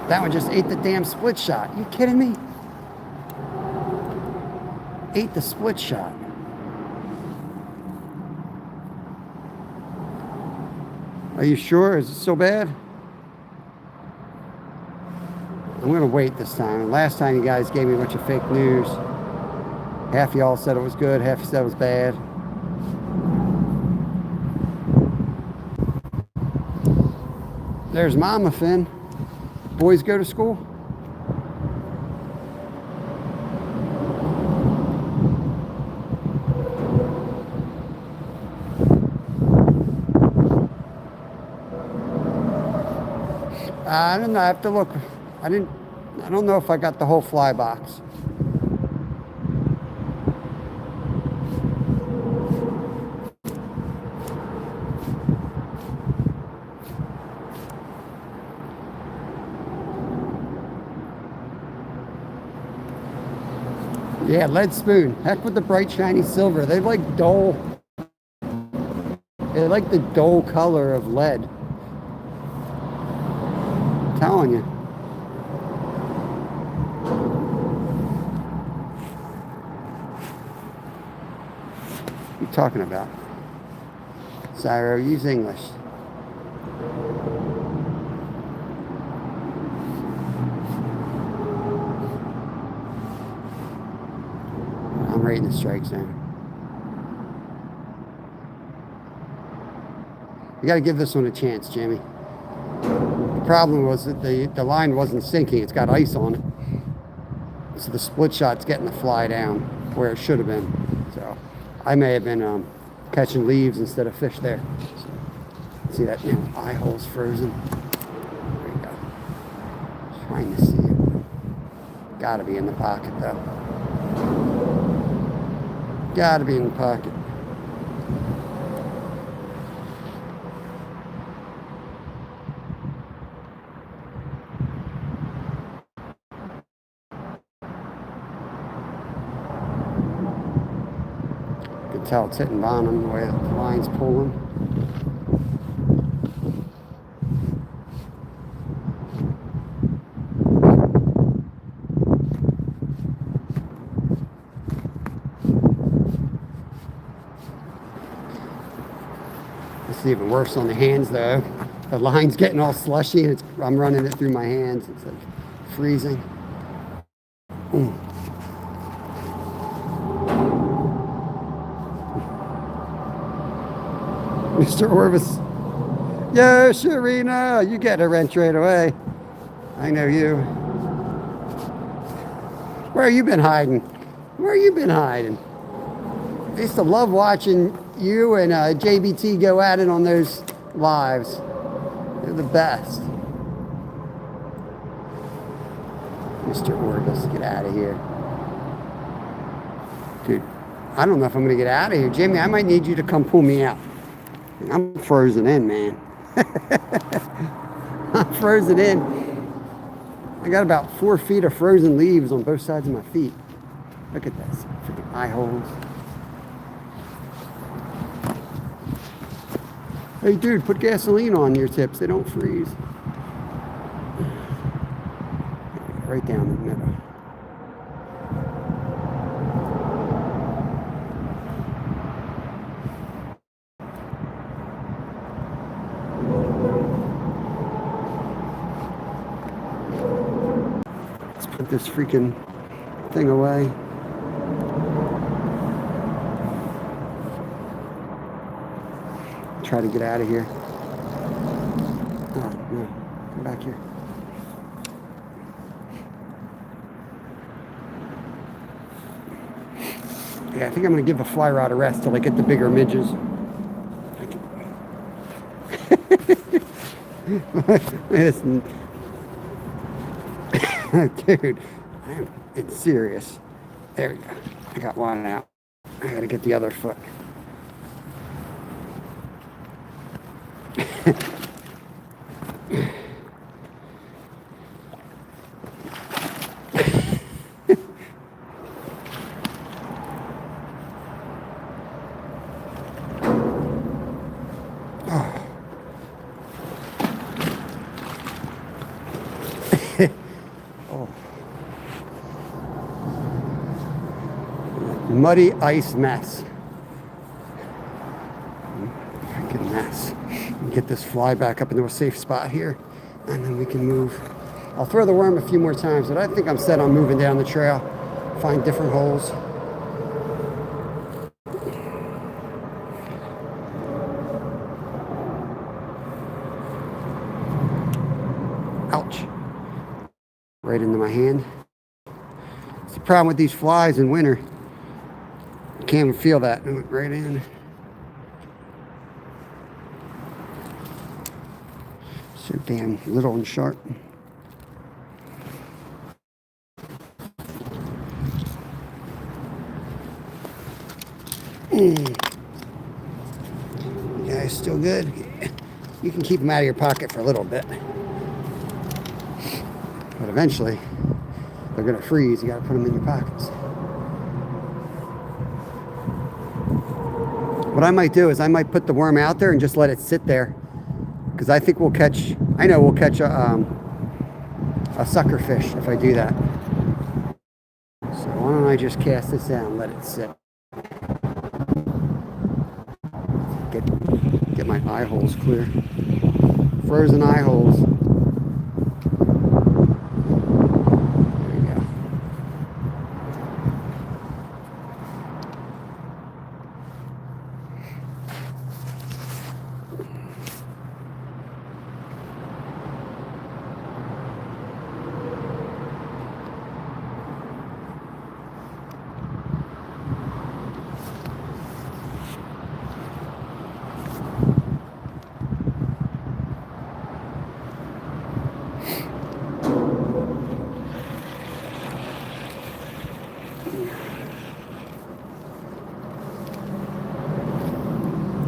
That one just ate the damn split shot. You kidding me? Ate the split shot. Are you sure? Is it so bad? I'm gonna wait this time. Last time you guys gave me a bunch of fake news. Half of y'all said it was good, half said it was bad. There's Mama Finn. Boys go to school? I don't know. I have to look. I don't know if I got the whole fly box. Yeah, lead spoon. Heck with the bright shiny silver. They like dull. They like the dull color of lead. I'm telling you. you talking about? Syro, use English. I'm rating the strike zone. You got to give this one a chance, Jimmy. The problem was that the line wasn't sinking. It's got ice on it. So the split shot's getting the fly down where it should have been. So I may have been catching leaves instead of fish there. So, see that now? Eye hole's frozen. There you go. Trying to see it. Gotta be in the pocket though. Gotta be in the pocket. You can tell it's hitting bottom the way the line's pulling. It's even worse on the hands though. The line's getting all slushy and I'm running it through my hands. It's like freezing. Mr. Orvis. Yo, Sharina, you get a wrench right away. I know you. Where you been hiding? Where you been hiding? I used to love watching you and JBT go at it on those lives. They're the best. Mr. Orvis, get out of here. Dude, I don't know if I'm going to get out of here. Jimmy, I might need you to come pull me out. I'm frozen in, man. I'm frozen in. I got about 4 feet of frozen leaves on both sides of my feet. Look at this. Freaking eye holes. Hey, dude, put gasoline on your tips. They don't freeze. Right down the middle. Let's put this freaking thing away. Try to get out of here. Oh, no. Come back here. Yeah, I think I'm going to give the fly rod a rest till I get the bigger midges. Listen. Dude, it's serious. There we go. I got one out. I got to get the other foot. Oh. Muddy ice mess. Freaking mess. Get this fly back up into a safe spot here, and then we can move. I'll throw the worm a few more times, but I think I'm set on moving down the trail, find different holes. Ouch. Right into my hand. It's the problem with these flies in winter. You can't even feel that. It went right in. So damn little and sharp. You guys still good? You can keep them out of your pocket for a little bit. But eventually, they're going to freeze. You got to put them in your pockets. What I might do is I might put the worm out there and just let it sit there. Because I think we'll catch, I know we'll catch a sucker fish if I do that. So why don't I just cast this out and let it sit. get my eye holes clear. Frozen eye holes. There you go.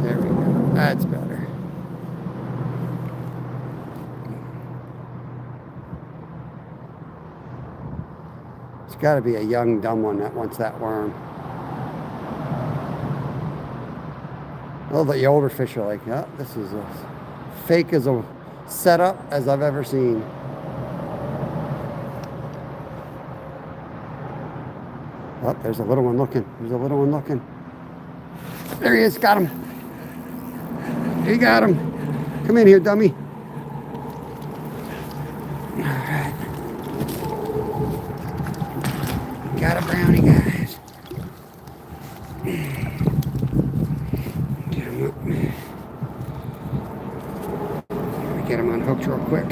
There we go. That's better. It's got to be a young, dumb one that wants that worm. Oh, the older fish are like, yeah, this is as fake as a setup as I've ever seen. Oh, there's a little one looking. There's a little one looking. There he is. Got him. He got him. Come in here, dummy. All right. Got a brownie, guys. Get him up. Let me get him unhooked real quick.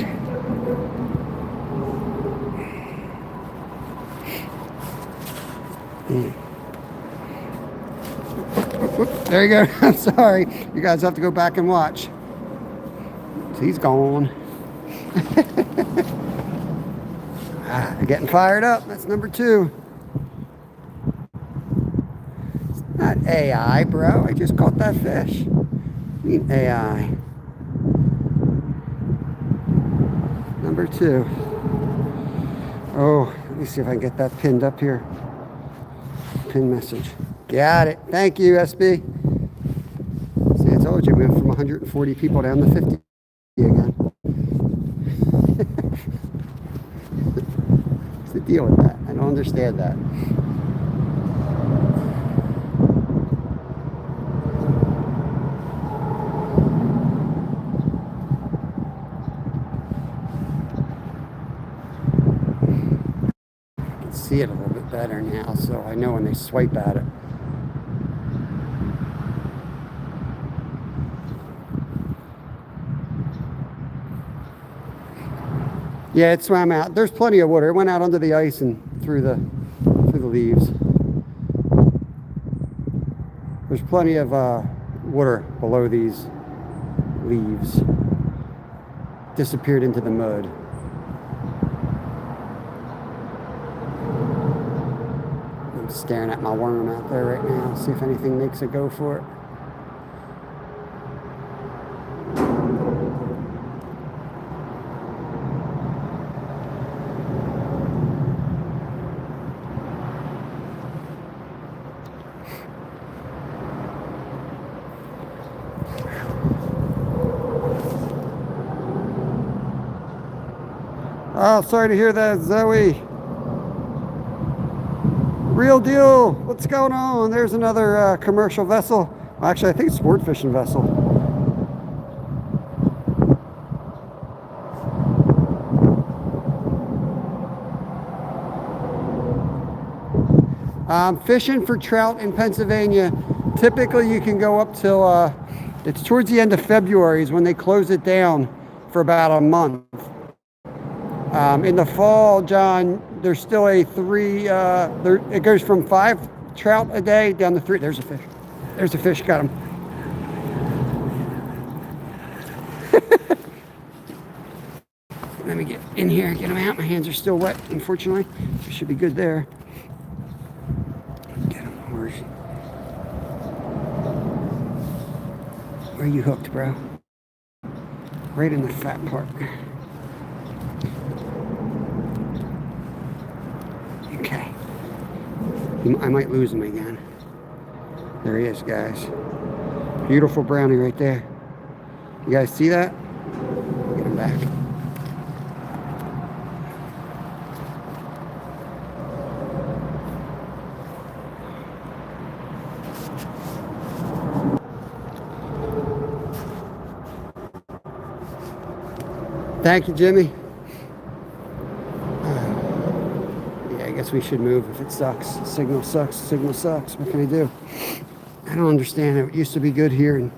There you go. I'm sorry. You guys have to go back and watch. So he's gone. They're getting fired up. That's number 2. It's not AI, bro. I just caught that fish. I mean AI. Number 2. Oh, let me see if I can get that pinned up here. Pin message. Got it. Thank you, SB. See, I told you we went from 140 people down to 50 again. What's the deal with that? I don't understand that. I can see it a little bit better now, so I know when they swipe at it. Yeah, it swam out. There's plenty of water. It went out under the ice and through the leaves. There's plenty of water below these leaves. Disappeared into the mud. I'm staring at my worm out there right now. See if anything makes a go for it. Oh, sorry to hear that, Zoe. Real deal. What's going on? There's another commercial vessel. Well, actually, I think it's a sport fishing vessel. Fishing for trout in Pennsylvania. Typically, you can go up till, it's towards the end of February is when they close it down for about a month. In the fall, John, there's still a 3, it goes from 5 trout a day down to 3. There's a fish. There's a fish, got him. Let me get in here and get him out. My hands are still wet, unfortunately. It should be good there. Get him. Where are you hooked, bro? Right in the fat part. Okay. I might lose him again. There he is, guys. Beautiful brownie right there. You guys see that? Get him back. Thank you, Jimmy. Yeah, I guess we should move if it sucks. Signal sucks. Signal sucks. What can I do? I don't understand. It used to be good here, and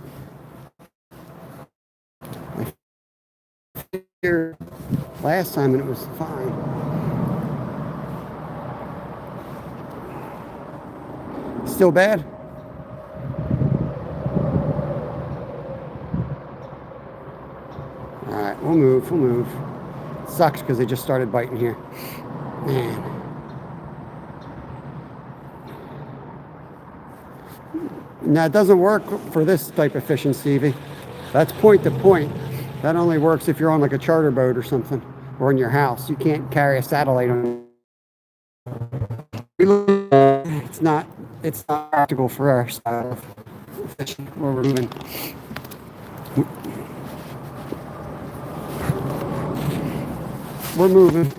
here last time, and it was fine. Still bad? All right, we'll move. We'll move. Sucks because they just started biting here. Man. Now, it doesn't work for this type of fishing, Stevie. That's point to point. That only works if you're on like a charter boat or something, or in your house. You can't carry a satellite on. It's not practical for our style of fishing where we're moving. We're moving.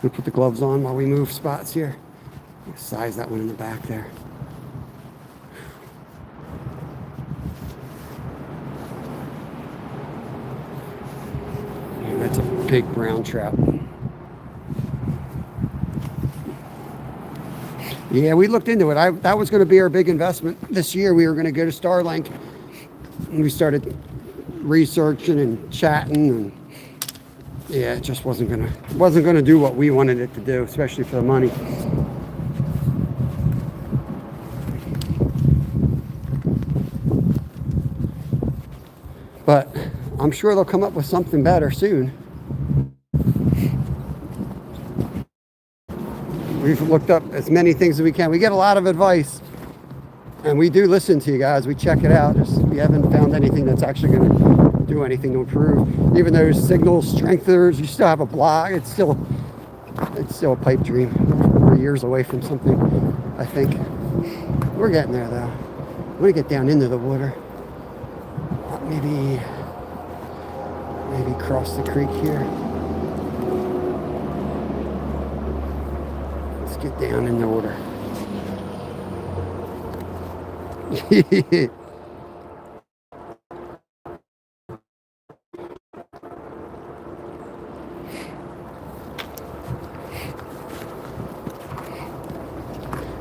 We put the gloves on while we move spots here. Size that one in the back there. Yeah, that's a big brown trout. Yeah, we looked into it. That was going to be our big investment this year. We were going to go to Starlink, and we started researching and chatting, and yeah, it just wasn't gonna do what we wanted it to do, especially for the money. But I'm sure they'll come up with something better soon. We've looked up as many things as we can. We get a lot of advice, and we do listen to you guys. We check it out. Just we haven't found anything that's actually going to do anything to improve. Even those signal strengtheners, you still have a block. It's still a pipe dream. We're years away from something, I think. We're getting there, though. I'm going to get down into the water. Maybe cross the creek here. Let's get down in the water.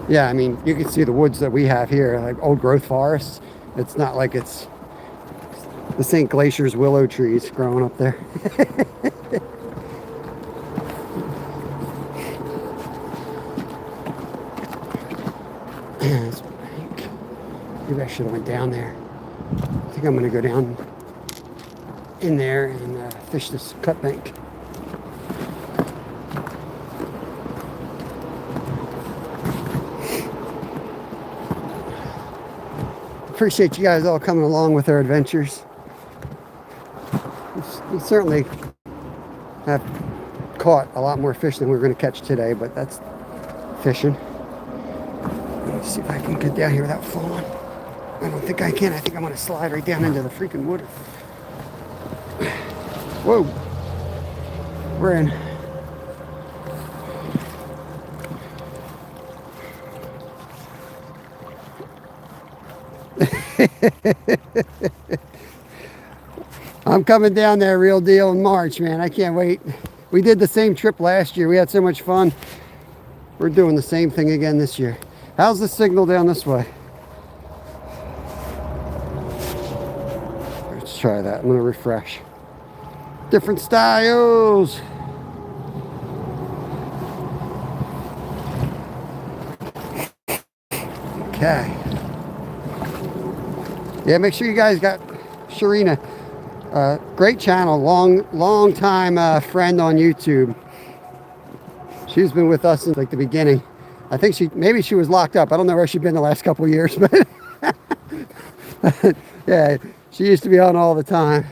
Yeah, I mean, you can see the woods that we have here, like old growth forests. It's not like it's the St. Glacier's willow trees growing up there. Maybe I should have went down there. I think I'm going to go down in there and fish this cut bank. Appreciate you guys all coming along with our adventures. We certainly have caught a lot more fish than we were going to catch today, but that's fishing. Let me see if I can get down here without falling. I don't think I can. I think I'm going to slide right down into the freaking water. Whoa. We're in. I'm coming down there, real deal, in March, man. I can't wait. We did the same trip last year. We had so much fun. We're doing the same thing again this year. How's the signal down this way? Let's try that. I'm going to refresh. Different styles. Okay. Yeah, make sure you guys got Sharina. Great channel, long time friend on YouTube. She's been with us since like the beginning. I think maybe she was locked up. I don't know where she's been the last couple of years, but yeah, she used to be on all the time.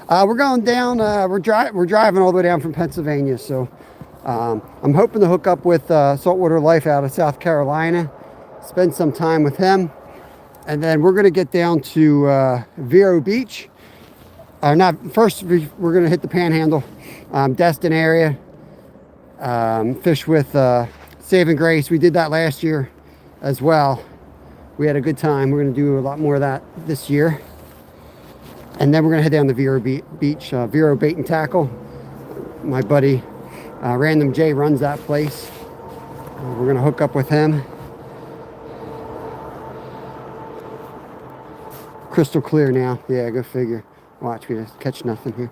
We're going down. We're driving all the way down from Pennsylvania, so I'm hoping to hook up with Saltwater Life out of South Carolina. Spend some time with him. And then we're going to get down to Vero Beach. First, we're going to hit the Panhandle, Destin area. Fish with Saving Grace. We did that last year. as well. We had a good time. We're going to do a lot more of that this year. And then we're going to head down to Vero Beach, Vero Bait and Tackle. My buddy, Random J, runs that place. We're going to hook up with him. Crystal clear now. Yeah, go figure. Watch, we just catch nothing here.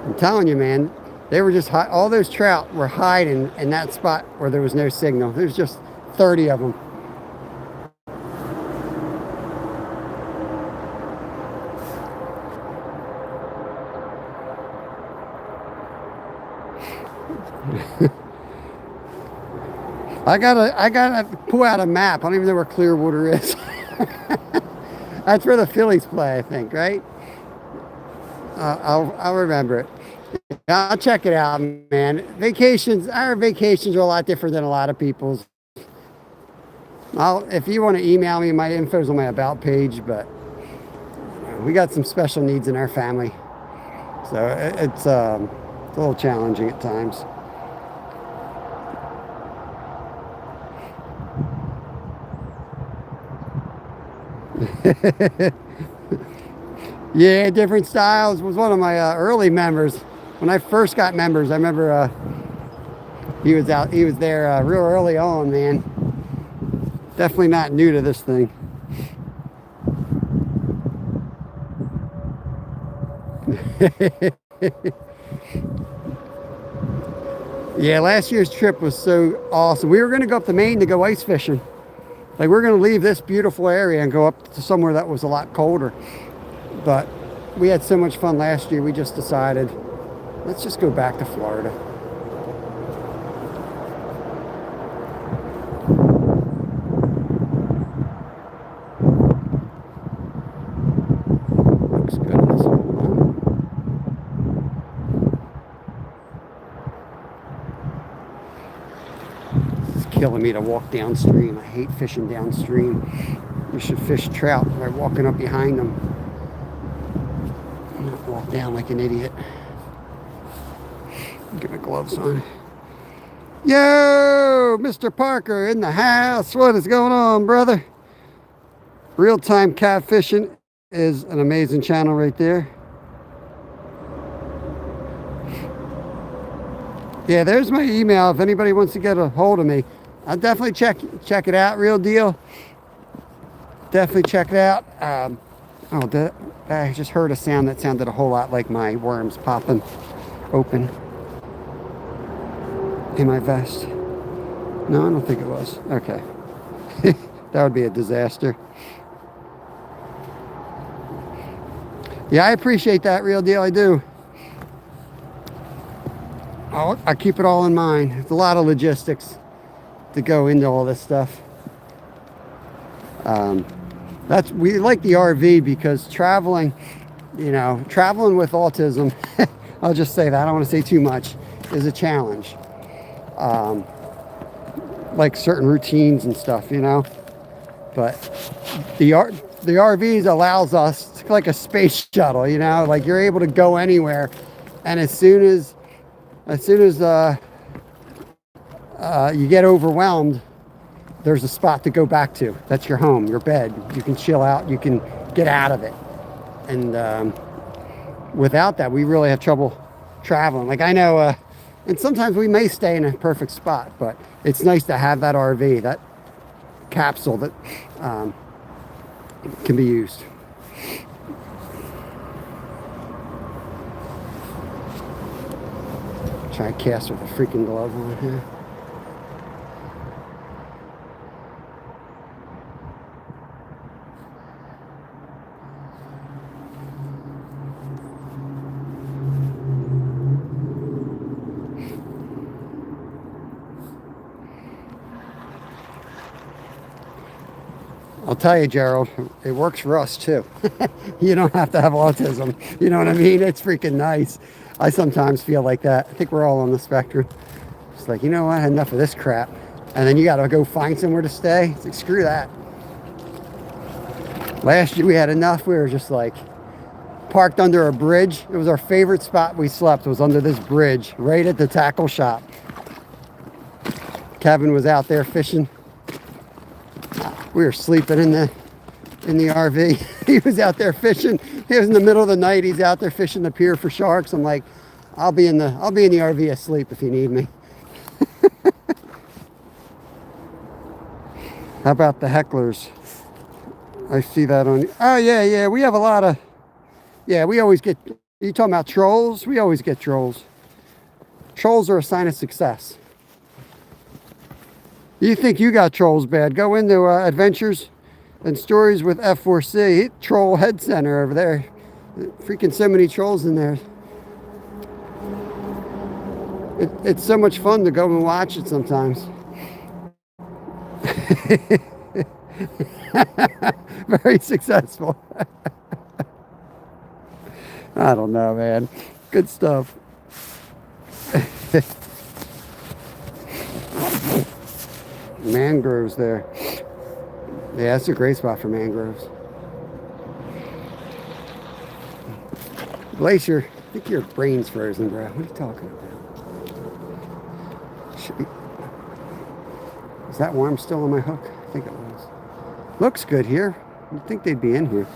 I'm telling you, man, they were just all those trout were hiding in that spot where there was no signal. There's just 30 of them. I gotta pull out a map. I don't even know where Clearwater is. That's where the Phillies play, I think, right? I'll remember it. I'll check it out, man. Our vacations are a lot different than a lot of people's. If you want to email me, my info's on my about page, but we got some special needs in our family, so it's a little challenging at times. Yeah, different styles was one of my early members. When I first got members, I remember he was there real early on, man. Definitely not new to this thing. Yeah, last year's trip was so awesome. We were going to go up to Maine to go ice fishing. Like, we're going to leave this beautiful area and go up to somewhere that was a lot colder. But we had so much fun last year, we just decided, let's just go back to Florida. Looks good in this whole one. It's killing me to walk downstream. I hate fishing downstream. You should fish trout by walking up behind them. Not walk down like an idiot. Get my gloves on. Yo, Mr. Parker in the house. What is going on, brother? Real-time catfishing is an amazing channel right there. Yeah, there's my email if anybody wants to get a hold of me. I'll definitely check it out. Real deal. Definitely check it out. I just heard a sound that sounded a whole lot like my worms popping open in my vest. No, I don't think it was. Okay. That would be a disaster. Yeah, I appreciate that, real deal. I do. I keep it all in mind. It's a lot of logistics to go into all this stuff. We like the RV because traveling with autism, I'll just say that, I don't want to say too much, is a challenge. Like certain routines and stuff, but the RVs allows us, it's like a space shuttle, like you're able to go anywhere, and as soon as you get overwhelmed, there's a spot to go back to. That's your home, your bed. You can chill out, you can get out of it. And without that, we really have trouble traveling. Like, I know, and sometimes we may stay in a perfect spot, but it's nice to have that RV, that capsule that can be used. Try to cast with a freaking glove on here. I'll tell you, Gerald, it works for us too. You don't have to have autism. You know what I mean? It's freaking nice. I sometimes feel like that. I think we're all on the spectrum. It's like, you know what? Enough of this crap. And then you got to go find somewhere to stay. It's like, screw that. Last year we had enough. We were just like parked under a bridge. It was our favorite spot we slept, was under this bridge right at the tackle shop. Kevin was out there fishing. We were sleeping in the RV. He was out there fishing. It was in the middle of the night. He's out there fishing the pier for sharks. I'm like, I'll be in the RV asleep if you need me. How about the hecklers? I see that on. Oh yeah. We have a lot of. Yeah, we always get. You talking about trolls? We always get trolls. Trolls are a sign of success. You think you got trolls bad? Go into Adventures and Stories with F4C. Troll Head Center over there. Freaking so many trolls in there. It's so much fun to go and watch it sometimes. Very successful. I don't know, man. Good stuff. Mangroves there. Yeah, that's a great spot for mangroves. Glacier, I think your brain's frozen, bro. What are you talking about? Should be. Is that worm still on my hook? I think it was. Looks good here. You'd think they'd be in here.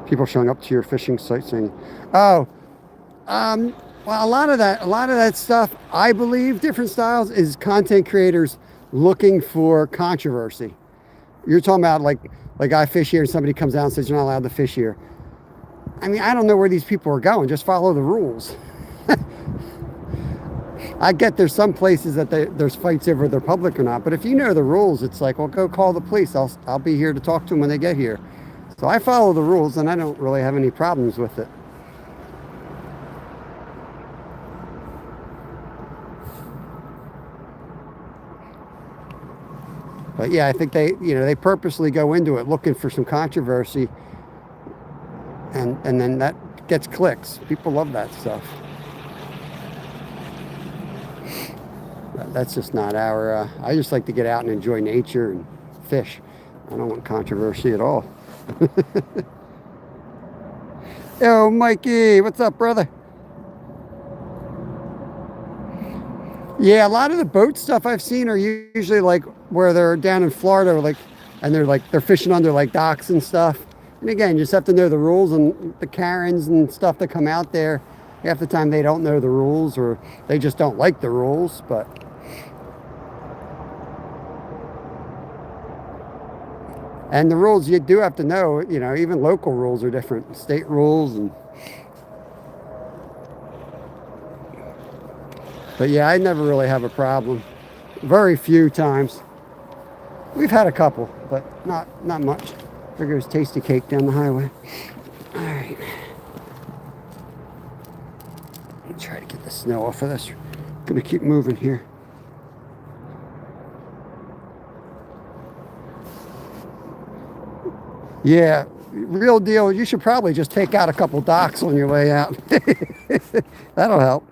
People showing up to your fishing site saying, "Oh, well, a lot of that stuff, I believe, different styles, is content creators looking for controversy." You're talking about like I fish here and somebody comes out and says you're not allowed to fish here. I mean, I don't know where these people are going. Just follow the rules. I get there's some places that there's fights over they're public or not, but if you know the rules, it's like, well, go call the police. I'll be here to talk to them when they get here. So I follow the rules, and I don't really have any problems with it. But yeah, I think they purposely go into it looking for some controversy, and then that gets clicks. People love that stuff. That's just not our. I just like to get out and enjoy nature and fish. I don't want controversy at all. Yo, Mikey, what's up, brother? Yeah, a lot of the boat stuff I've seen are usually like where they're down in Florida, or and they're fishing under like docks and stuff. And again, you just have to know the rules, and the Karens and stuff that come out there, half the time they don't know the rules, or they just don't like the rules. But and the rules you do have to know, even local rules are different, state rules. But yeah, I never really have a problem. Very few times. We've had a couple, but not much. There goes Tasty Cake down the highway. All right. Let me try to get the snow off of this. Gonna keep moving here. Yeah, real deal. You should probably just take out a couple docks on your way out. That'll help.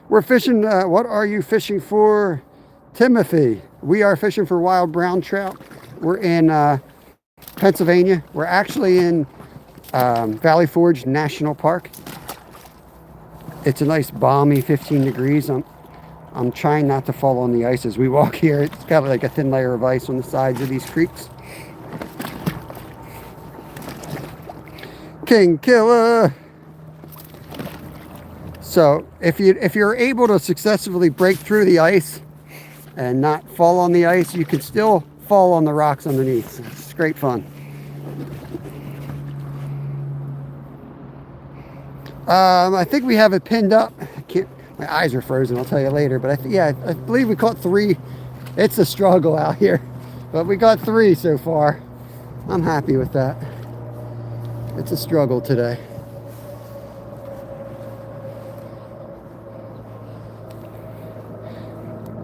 We're fishing. What are you fishing for, Timothy? We are fishing for wild brown trout. We're in Pennsylvania. We're actually in Valley Forge National Park. It's a nice balmy 15 degrees. I'm trying not to fall on the ice as we walk here. It's got like a thin layer of ice on the sides of these creeks. King Killer. So if you're able to successfully break through the ice and not fall on the ice, you can still fall on the rocks underneath. It's great fun. I think we have it pinned up. My eyes are frozen, I'll tell you later. But I believe we caught 3. It's a struggle out here, but we got 3 so far. I'm happy with that. It's a struggle today.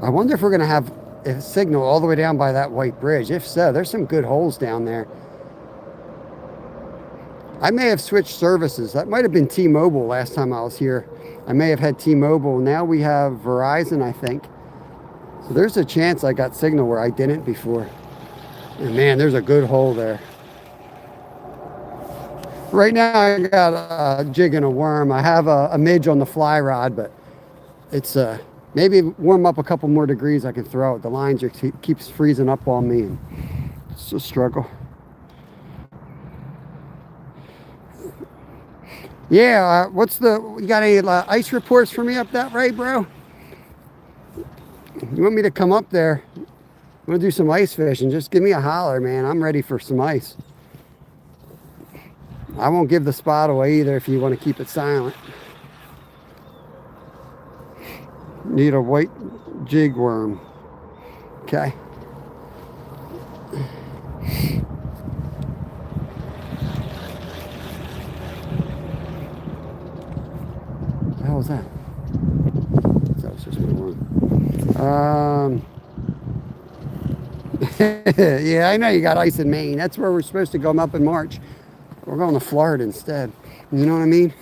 I wonder if we're going to have a signal all the way down by that white bridge. If so, there's some good holes down there. I may have switched services. That might have been T-Mobile last time I was here. I may have had T-Mobile. Now we have Verizon, I think. So there's a chance I got signal where I didn't before. And man, there's a good hole there. Right now I got a jig and a worm. I have a midge on the fly rod, but it's maybe warm up a couple more degrees I can throw it. The line just keeps freezing up on me, and it's a struggle. Yeah, you got any ice reports for me up that way, bro? You want me to come up there? I'm gonna do some ice fishing. Just give me a holler, man. I'm ready for some ice. I won't give the spot away either if you want to keep it silent. Need a white jig worm. Okay. What the hell was that? That was just my worm. Yeah, I know you got ice in Maine. That's where we're supposed to go up in March. We're going to Florida instead. You know what I mean?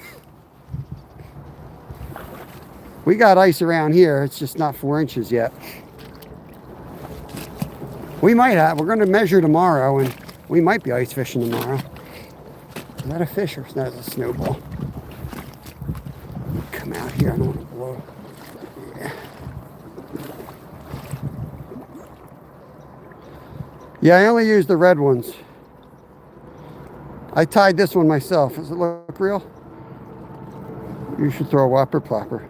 We got ice around here. It's just not 4 inches yet. We might have. We're going to measure tomorrow, and we might be ice fishing tomorrow. Is that a fish or is that a snowball? Come out here. I don't want to blow. Yeah. Yeah, I only use the red ones. I tied this one myself. Does it look real? You should throw a whopper plopper.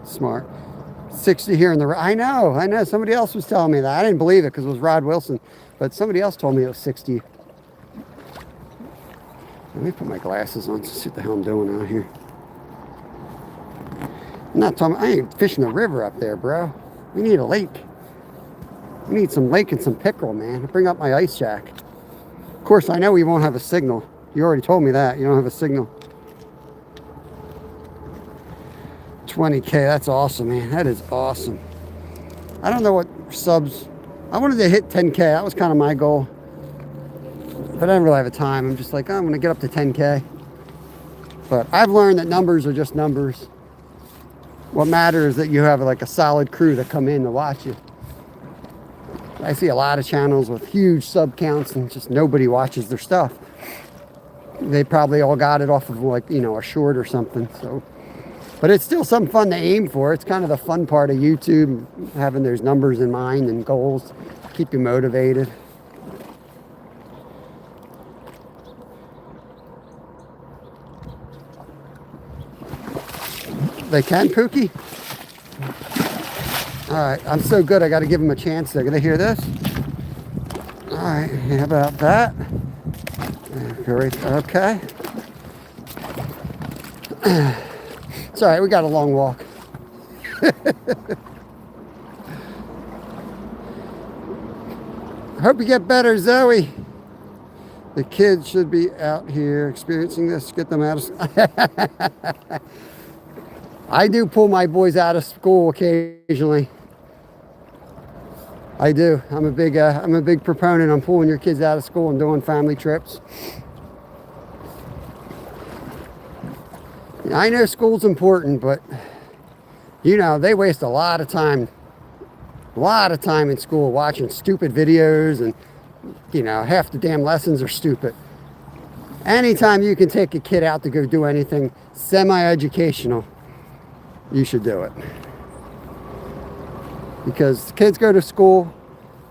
Smart. 60 here in the... I know. Somebody else was telling me that. I didn't believe it because it was Rod Wilson. But somebody else told me it was 60. Let me put my glasses on to see what the hell I'm doing out here. I'm not talking... I ain't fishing the river up there, bro. We need a lake. We need some lake and some pickerel, man. Bring up my ice jack. Of course, I know we won't have a signal. You already told me that. You don't have a signal. 20K, that's awesome, man. That is awesome. I don't know what subs... I wanted to hit 10K. That was kind of my goal. But I didn't really have a time. I'm just like, I'm going to get up to 10K. But I've learned that numbers are just numbers. What matters is that you have like a solid crew that come in to watch you. I see a lot of channels with huge sub counts and just nobody watches their stuff. They probably all got it off of like, you know, a short or something. So, but it's still something fun to aim for. It's kind of the fun part of YouTube, having those numbers in mind and goals, keep you motivated. They can, Pookie? All right, I'm so good, I got to give them a chance. They're going to hear this. All right, how about that? Great, okay. It's all right, we got a long walk. I hope you get better, Zoe. The kids should be out here experiencing this. Get them out of... I do pull my boys out of school occasionally. I do. I'm a big proponent on pulling your kids out of school and doing family trips. I know school's important, but you know, they waste a lot of time in school watching stupid videos, and you know, half the damn lessons are stupid. Anytime you can take a kid out to go do anything semi-educational, you should do it. Because kids go to school,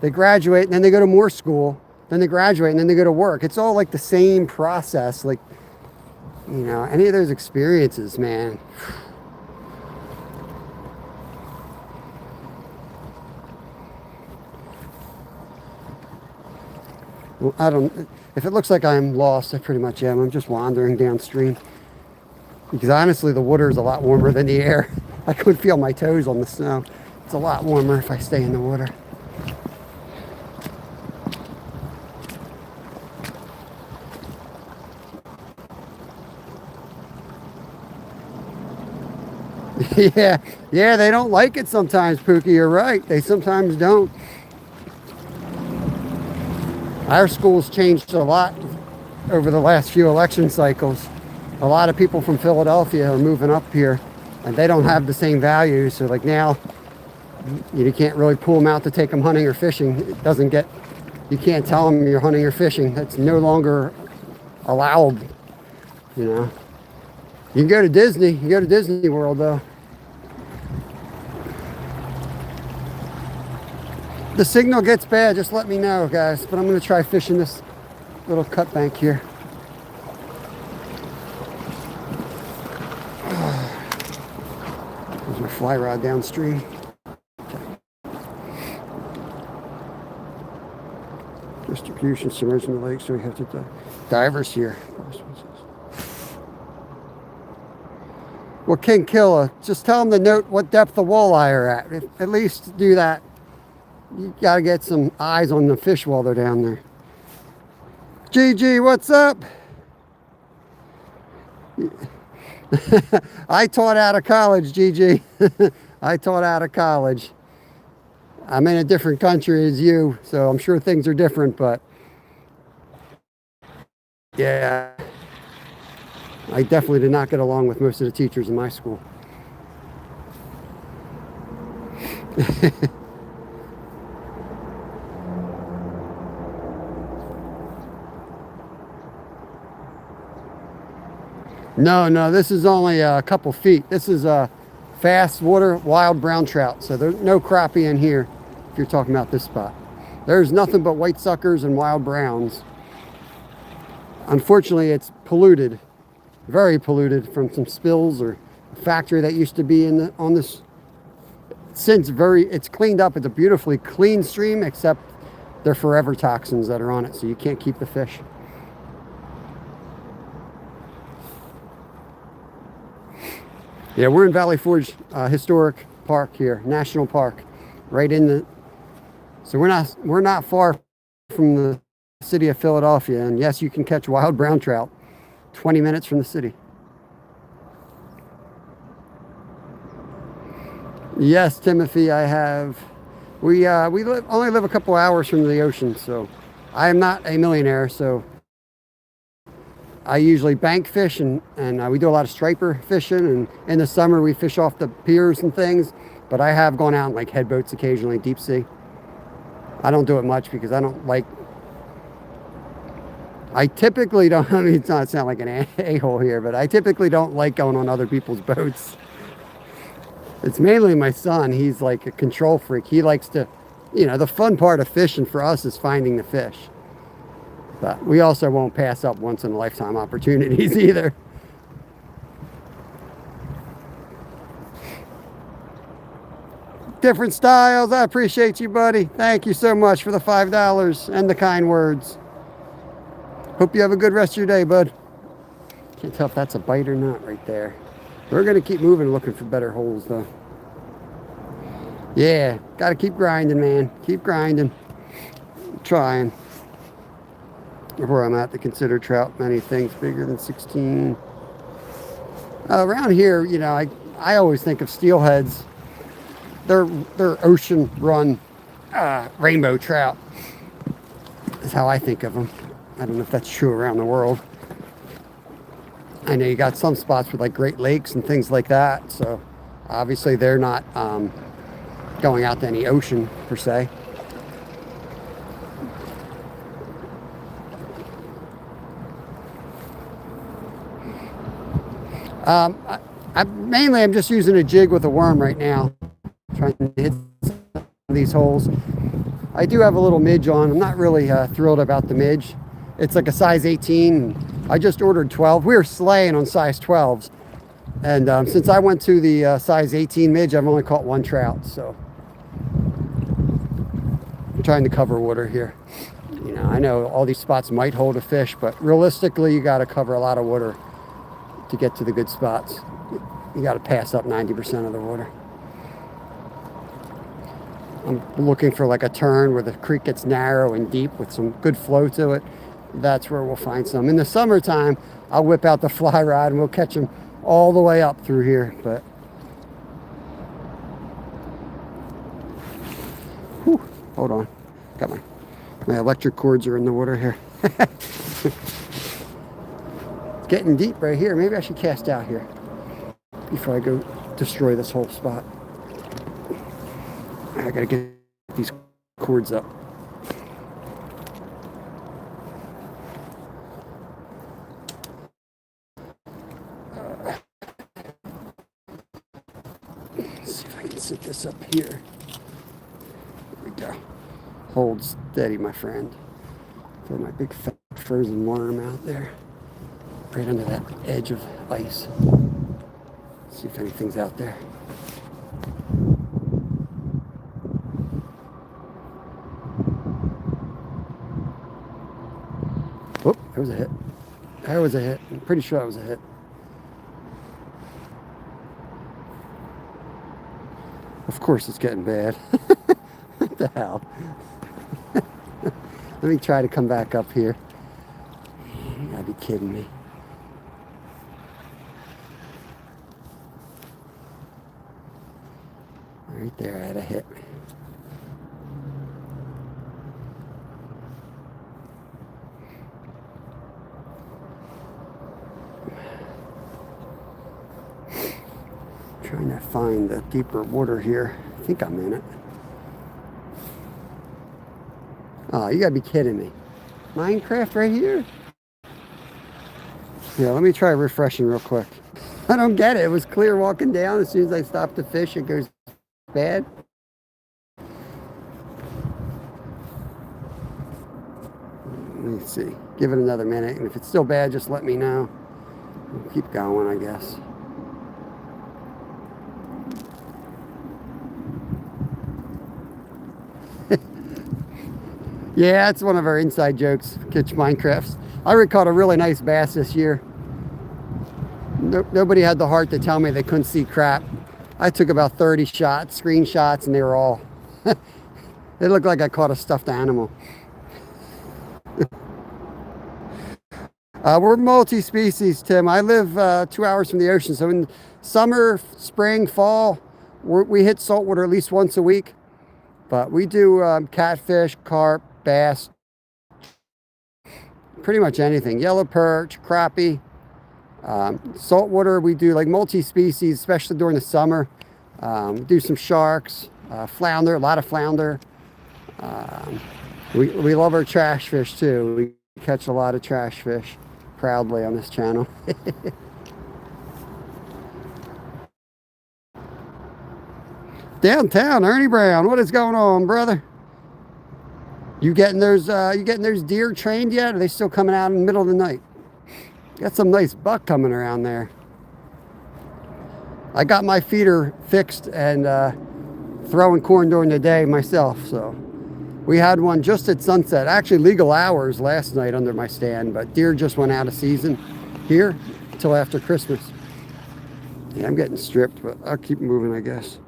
they graduate, and then they go to more school, then they graduate, and then they go to work. It's all like the same process. Like, you know, any of those experiences, man. Well, I don't, if it looks like I'm lost, I pretty much am. I'm just wandering downstream. Because honestly, the water is a lot warmer than the air. I could feel my toes on the snow. It's a lot warmer if I stay in the water. Yeah, they don't like it sometimes, Pookie. You're right. They sometimes don't. Our school's changed a lot over the last few election cycles. A lot of people from Philadelphia are moving up here, and they don't have the same values. So like now, You can't really pull them out to take them hunting or fishing. It doesn't get, you can't tell them you're hunting or fishing. That's no longer allowed, you know. You can go to Disney. You go to Disney World, though. The signal gets bad, just let me know, guys. But I'm going to try fishing this little cut bank here. There's my fly rod downstream. Distribution submerged in the lake, so we have to divers here. Well, King Killer, just tell them to note what depth the walleye are at. At least do that. You gotta get some eyes on the fish while they're down there. GG, what's up? I taught out of college, GG. I taught out of college. I'm in a different country as you, so I'm sure things are different, but yeah, I definitely did not get along with most of the teachers in my school. No, this is only a couple feet. This is a fast water wild brown trout, so there's no crappie in here if you're talking about this spot. There's nothing but white suckers and wild browns. Unfortunately, it's polluted, very polluted from some spills or a factory that used to be on this. Since it's cleaned up. It's a beautifully clean stream, except they're forever toxins that are on it, so you can't keep the fish. Yeah, we're in Valley Forge Historic Park here, National Park, right in the. So we're not far from the city of Philadelphia, and yes, you can catch wild brown trout 20 minutes from the city. Yes, Timothy, I have. We only live a couple hours from the ocean, so I am not a millionaire. So I usually bank fish, and we do a lot of striper fishing, and in the summer we fish off the piers and things. But I have gone out in like head boats occasionally, deep sea. I don't do it much because I don't like. I typically don't. I mean, it's not sound like an a-hole here, but I typically don't like going on other people's boats. It's mainly my son. He's like a control freak. He likes to, the fun part of fishing for us is finding the fish. But we also won't pass up once in a lifetime opportunities either. Different styles. I appreciate you, buddy. Thank you so much for the $5 and the kind words. Hope you have a good rest of your day, bud. Can't tell if that's a bite or not right there. We're going to keep moving, looking for better holes, though. Yeah, got to keep grinding, man. Keep grinding. I'm trying. Where I'm at to consider trout many things bigger than 16. Around here, I always think of steelheads. They're ocean run rainbow trout. That's how I think of them. I don't know if that's true around the world. I know you got some spots with like Great Lakes and things like that. So obviously they're not going out to any ocean per se. I'm just using a jig with a worm right now, trying to hit some of these holes. I do have a little midge on. I'm not really thrilled about the midge. It's like a size 18. I just ordered 12. We were slaying on size 12s. And since I went to the size 18 midge, I've only caught one trout. So I'm trying to cover water here. I know all these spots might hold a fish, but realistically, you got to cover a lot of water to get to the good spots. You got to pass up 90% of the water. I'm looking for like a turn where the creek gets narrow and deep with some good flow to it. That's where we'll find some. In the summertime, I'll whip out the fly rod and we'll catch them all the way up through here. But whew, hold on, got my electric cords are in the water here. It's getting deep right here. Maybe I should cast out here before I go destroy this whole spot. I gotta get these cords up. Let's see if I can sit this up here. There we go. Hold steady, my friend. Throw my big fat frozen worm out there. Right under that edge of ice. See if anything's out there. Oh, there was a hit. There was a hit. I'm pretty sure that was a hit. Of course it's getting bad. What the hell? Let me try to come back up here. You gotta be kidding me. Right there, I had a hit. Trying to find the deeper water here. I think I'm in it. Oh, you gotta be kidding me. Minecraft right here? Yeah, let me try refreshing real quick. I don't get it. It was clear walking down. As soon as I stop to fish, it goes bad. Let me see. Give it another minute. And if it's still bad, just let me know. We'll keep going, I guess. Yeah, it's one of our inside jokes, Kitch Minecrafts. I caught a really nice bass this year. Nobody had the heart to tell me they couldn't see crap. I took about 30 shots, screenshots, and they were all... They looked like I caught a stuffed animal. We're multi-species, Tim. I live 2 hours from the ocean, so in summer, spring, fall, we hit saltwater at least once a week. But we do catfish, carp, bass, pretty much anything. Yellow perch, crappie, saltwater. We do like multi-species, especially during the summer. We do some sharks, flounder, a lot of flounder. We love our trash fish too. We catch a lot of trash fish proudly on this channel. Downtown, Ernie Brown, what is going on, brother? You getting those deer trained yet? Or are they still coming out in the middle of the night? Got some nice buck coming around there. I got my feeder fixed and throwing corn during the day myself, so we had one just at sunset. Actually legal hours last night under my stand, but deer just went out of season here until after Christmas. Yeah, I'm getting stripped, but I'll keep moving, I guess.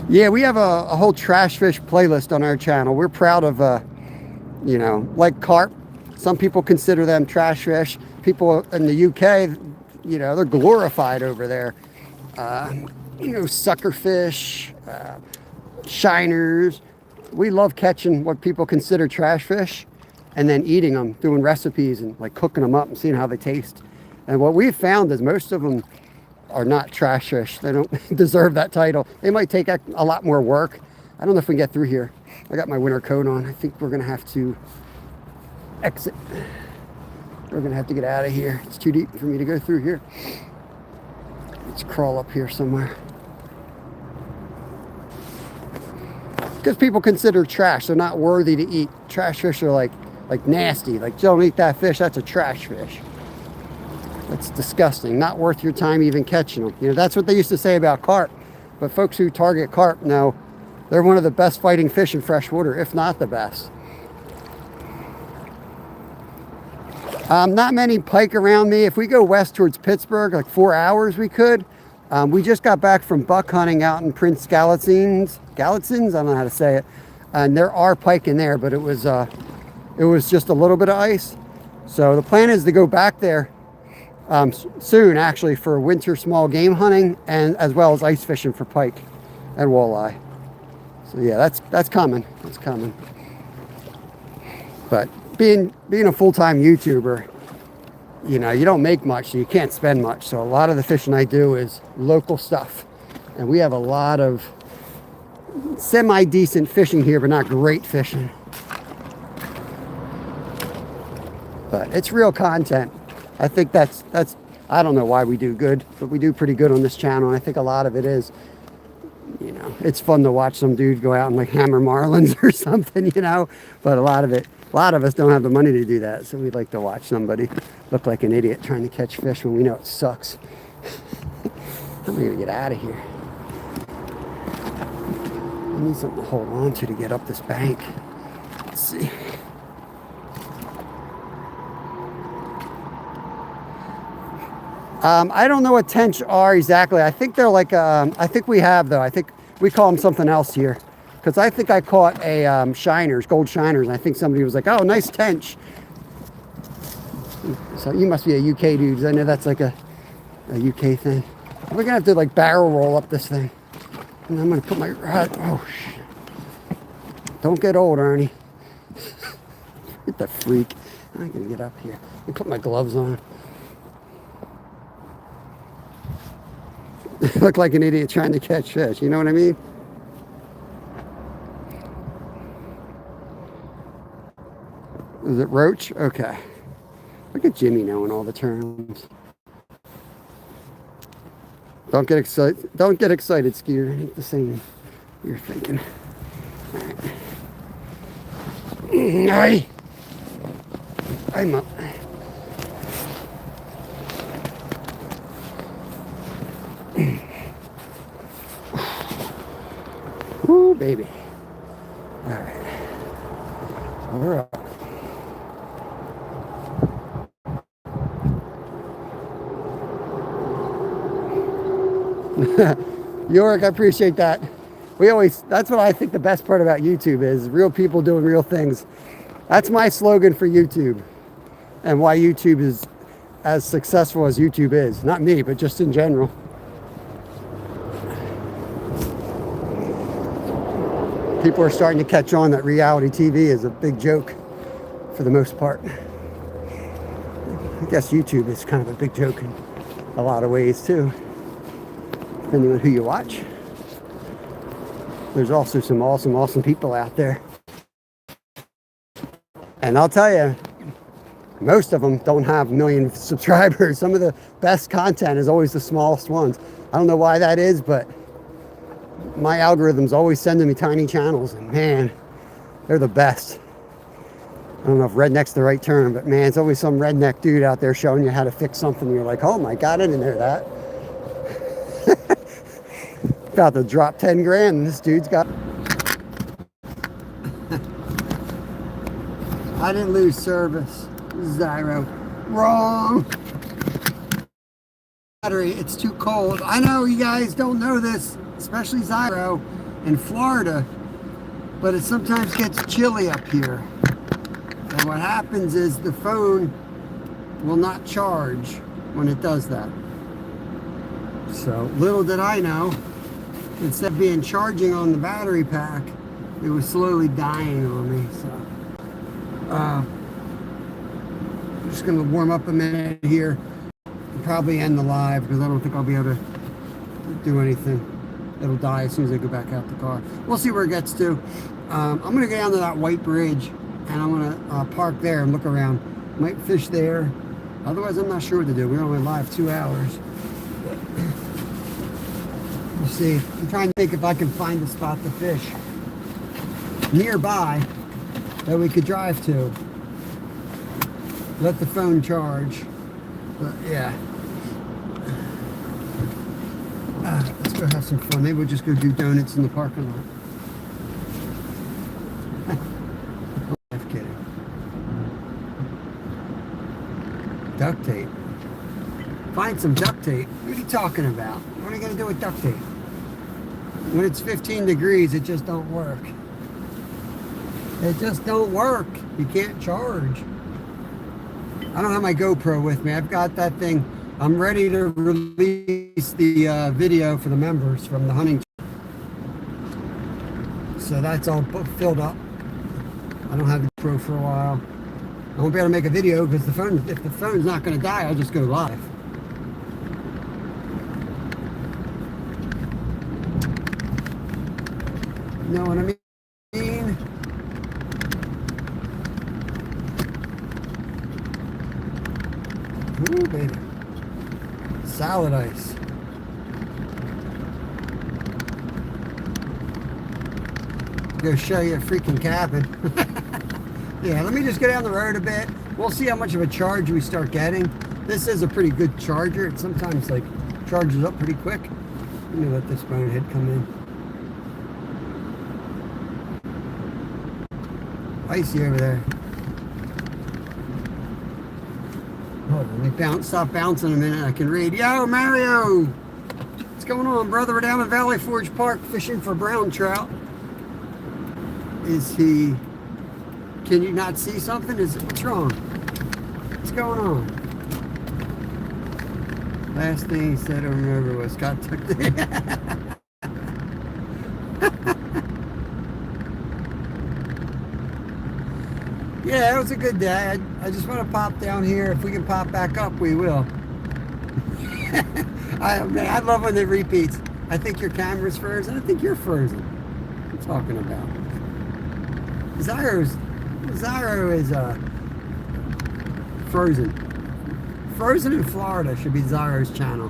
Yeah, we have a whole trash fish playlist on our channel. We're proud of, you know, like carp. Some people consider them trash fish. People in the UK, you know, they're glorified over there. You know, suckerfish, shiners. We love catching what people consider trash fish and then eating them, doing recipes and like cooking them up and seeing how they taste. And what we've found is most of them are not trash fish. They don't deserve that title. They might take a lot more work. I don't know if we can get through here. I got my winter coat on. I think we're gonna have to exit. We're gonna have to get out of here. It's too deep for me to go through here. Let's crawl up here somewhere. Because people consider trash, they're not worthy to eat. Trash fish are like nasty. Like, don't eat that fish, that's a trash fish. That's disgusting. Not worth your time even catching them. You know, that's what they used to say about carp. But folks who target carp know they're one of the best fighting fish in freshwater, if not the best. Not many pike around me. If we go west towards Pittsburgh, like 4 hours we could. We just got back from buck hunting out in Prince Galitzins. Galitzins? I don't know how to say it. And there are pike in there, but it was just a little bit of ice. So the plan is to go back there soon, actually, for winter small game hunting and as well as ice fishing for pike and walleye. So yeah, that's coming. That's coming. But being a full-time YouTuber, you know, you don't make much, so you can't spend much. So a lot of the fishing I do is local stuff. And we have a lot of semi-decent fishing here, but not great fishing. But it's real content. I think that's I don't know why we do good, but we do pretty good on this channel. And I think a lot of it is, you know, it's fun to watch some dude go out and like hammer marlins or something, you know. But a lot of us don't have the money to do that, so we'd like to watch somebody look like an idiot trying to catch fish when we know it sucks. I'm gonna get out of here. I need something to hold on to get up this bank. Let's see. I don't know what tench are exactly. I think they're like, I think we have though. I think we call them something else here. Because I think I caught a shiners, gold shiners, and I think somebody was like, oh, nice tench. So you must be a UK dude, because I know that's like a UK thing. We're gonna have to like barrel roll up this thing. And I'm gonna put my rod, oh shit. Don't get old, Ernie. Get the freak. I'm gonna get up here and put my gloves on. Look like an idiot trying to catch fish, you know what I mean? Is it roach? Okay. Look at Jimmy knowing all the terms. Don't get excited. Don't get excited, Skier. Ain't the same you're thinking. All right. I'm up. Woo, baby. All right. We're up. York, I appreciate that. That's what I think the best part about YouTube is, real people doing real things. That's my slogan for YouTube, and why YouTube is as successful as YouTube is. Not me, but just in general. People are starting to catch on that reality TV is a big joke for the most part. I guess YouTube is kind of a big joke in a lot of ways too, depending on who you watch. There's also some awesome people out there. And I'll tell you, most of them don't have a million subscribers. Some of the best content is always the smallest ones. I don't know why that is, but my algorithm's always sending me tiny channels, and man, they're the best. I don't know if redneck's the right term, but man, it's always some redneck dude out there showing you how to fix something. You're like, oh my God, I didn't know that. About to drop 10 grand, and this dude's got... I didn't lose service. Zyro. Wrong. Battery, it's too cold. I know you guys don't know this, especially Zyro in Florida, but it sometimes gets chilly up here. And what happens is the phone will not charge when it does that. So little did I know, instead of being charging on the battery pack, it was slowly dying on me. So I'm just gonna warm up a minute here and probably end the live, because I don't think I'll be able to do anything. It'll die as soon as I go back out the car. We'll see where it gets to. I'm gonna go down to that white bridge, and I'm gonna park there and look around. Might fish there. Otherwise, I'm not sure what to do. We're only live 2 hours. We'll see. I'm trying to think if I can find a spot to fish nearby that we could drive to. Let the phone charge. But yeah. Let's go have some fun. Maybe we'll just go do donuts in the parking lot. I'm kidding. Duct tape. Find some duct tape. What are you talking about? What are you going to do with duct tape? When it's 15 degrees, it just don't work. It just don't work. You can't charge. I don't have my GoPro with me. I've got that thing. I'm ready to release the video for the members from the hunting. So that's all filled up. I don't have the GoPro for a while. I won't be able to make a video because if the phone's not going to die, I'll just go live. You know what I mean? Ooh, baby. Salad ice. Go show you a freaking cabin. Yeah, let me just go down the road a bit. We'll see how much of a charge we start getting. This is a pretty good charger. It sometimes like charges up pretty quick. Let me let this bonehead come in. Icy over there. Hold on, let me stop bouncing a minute. I can read. Yo, Mario! What's going on, brother? We're down at Valley Forge Park fishing for brown trout. Is he... Can you not see something? What's wrong? What's going on? Last thing he said I remember was got tucked in. Yeah, it was a good day. I just want to pop down here. If we can pop back up, we will. I love when it repeats. I think your camera's frozen. I think you're frozen. What are you talking about? Zyro is frozen. Frozen in Florida should be Zyro's channel.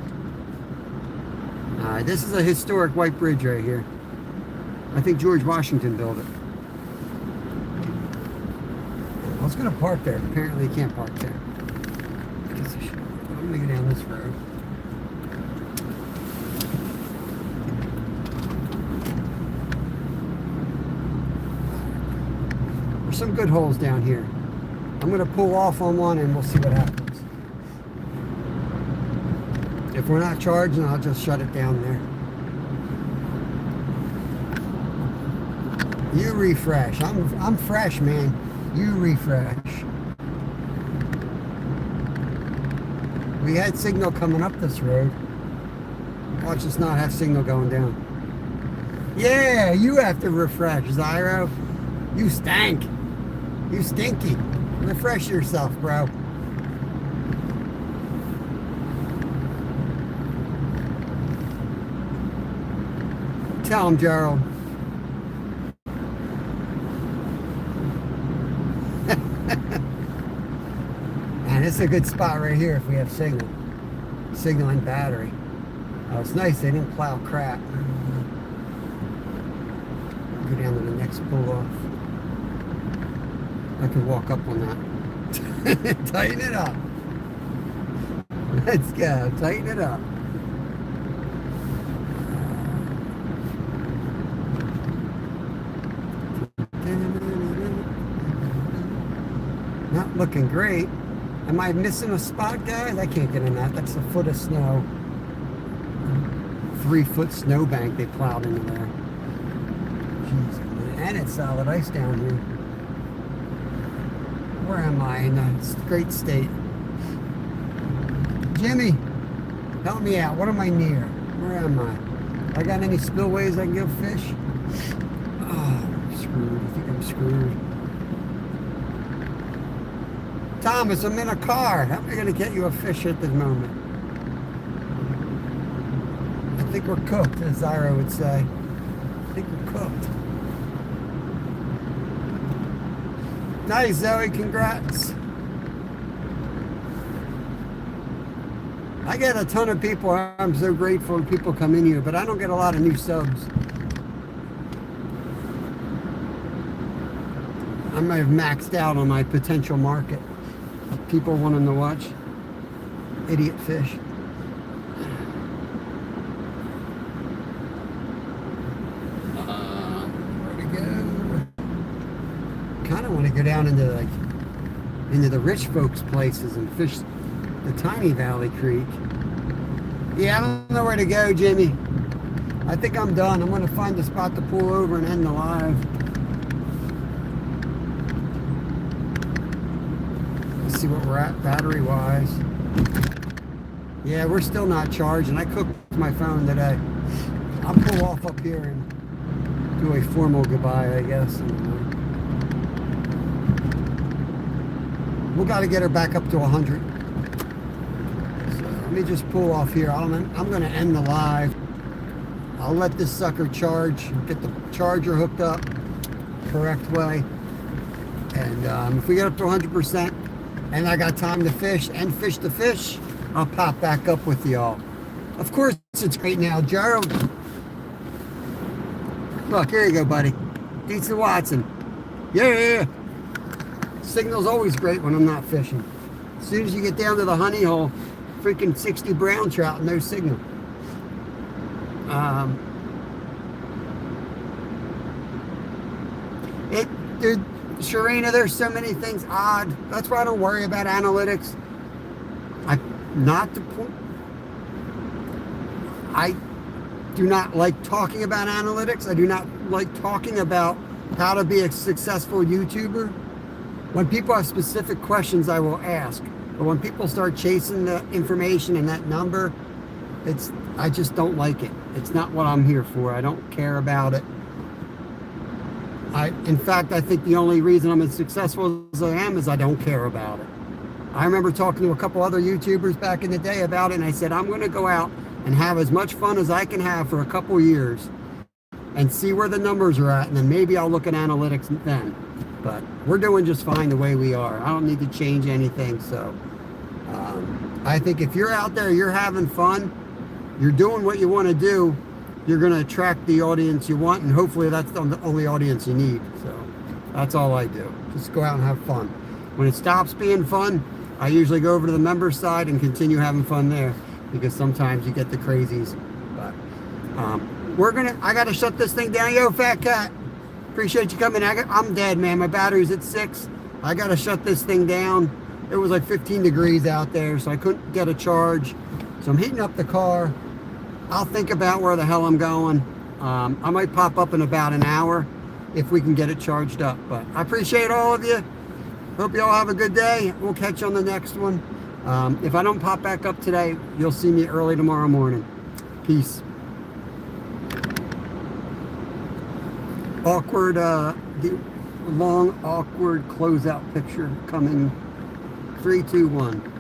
Alright, this is a historic white bridge right here. I think George Washington built it. I was going to park there. Apparently you can't park there. I'm going to go down this road. There's some good holes down here. I'm going to pull off on one and we'll see what happens. If we're not charging, I'll just shut it down there. You refresh. I'm fresh, man. You refresh. We had signal coming up this road. Watch us not have signal going down. Yeah, you have to refresh, Zyro. You stank. You stinky. Refresh yourself, bro. Tell him, Gerald. And it's a good spot right here if we have signal. Signal and battery. Oh, it's nice they didn't plow crap. Go down to the next pull off. I can walk up on that. Tighten it up. Let's go. Tighten it up. Not looking great. Am I missing a spot, guys? I can't get in that. That's a foot of snow. 3-foot snowbank they plowed into there. Jeez, and it's solid ice down here. Where am I? In a great state. Jimmy, help me out. What am I near? Where am I? I got any spillways I can give fish? Oh, I'm screwed. I think I'm screwed. Thomas, I'm in a car. How am I going to get you a fish at this moment? I think we're cooked, as Zyro would say. I think we're cooked. Nice, Zoe. Congrats. I get a ton of people. I'm so grateful when people come in here, but I don't get a lot of new subs. I might have maxed out on my potential market. People wanting to watch idiot fish. Where to go? Kind of want to go down into the rich folks' places and fish the tiny Valley Creek. Yeah, I don't know where to go, Jimmy. I think I'm done. I'm going to find a spot to pull over and end the live. See what we're at battery wise. Yeah, we're still not charging. I cooked my phone today. I'll pull off up here and do a formal goodbye, I guess. we got to get her back up to 100. So let me just pull off here. I'm going to end the live. I'll let this sucker charge, get the charger hooked up correct way. And if we get up to 100% and I got time to fish and fish the fish, I'll pop back up with y'all. Of course, it's great now. Gerald, look, here you go, buddy. Dietz and Watson. Yeah. Signal's always great when I'm not fishing. As soon as you get down to the honey hole, freaking 60 brown trout, no signal. Dude, Sharina, there's so many things odd. That's why I don't worry about analytics. I do not like talking about analytics. I do not like talking about how to be a successful YouTuber. When people have specific questions, I will ask. But when people start chasing the information and that number, I just don't like it. It's not what I'm here for. I don't care about it. In fact, I think the only reason I'm as successful as I am is I don't care about it. I remember talking to a couple other YouTubers back in the day about it, and I said, I'm going to go out and have as much fun as I can have for a couple years and see where the numbers are at, and then maybe I'll look at analytics then. But we're doing just fine the way we are. I don't need to change anything. So I think if you're out there, you're having fun, you're doing what you want to do, you're going to attract the audience you want, and hopefully that's the only audience you need. So that's all I do. Just go out and have fun. When it stops being fun, I usually go over to the member side and continue having fun there, because sometimes you get the crazies. But I got to shut this thing down. Yo, Fat Cat, appreciate you coming. I'm dead, man. My battery's at 6. I got to shut this thing down. It was like 15 degrees out there, so I couldn't get a charge. So I'm heating up the car. I'll think about where the hell I'm going. I might pop up in about an hour if we can get it charged up. But I appreciate all of you. Hope you all have a good day. We'll catch you on the next one. If I don't pop back up today, you'll see me early tomorrow morning. Peace. Awkward, the long, awkward closeout picture coming. 3, 2, 1.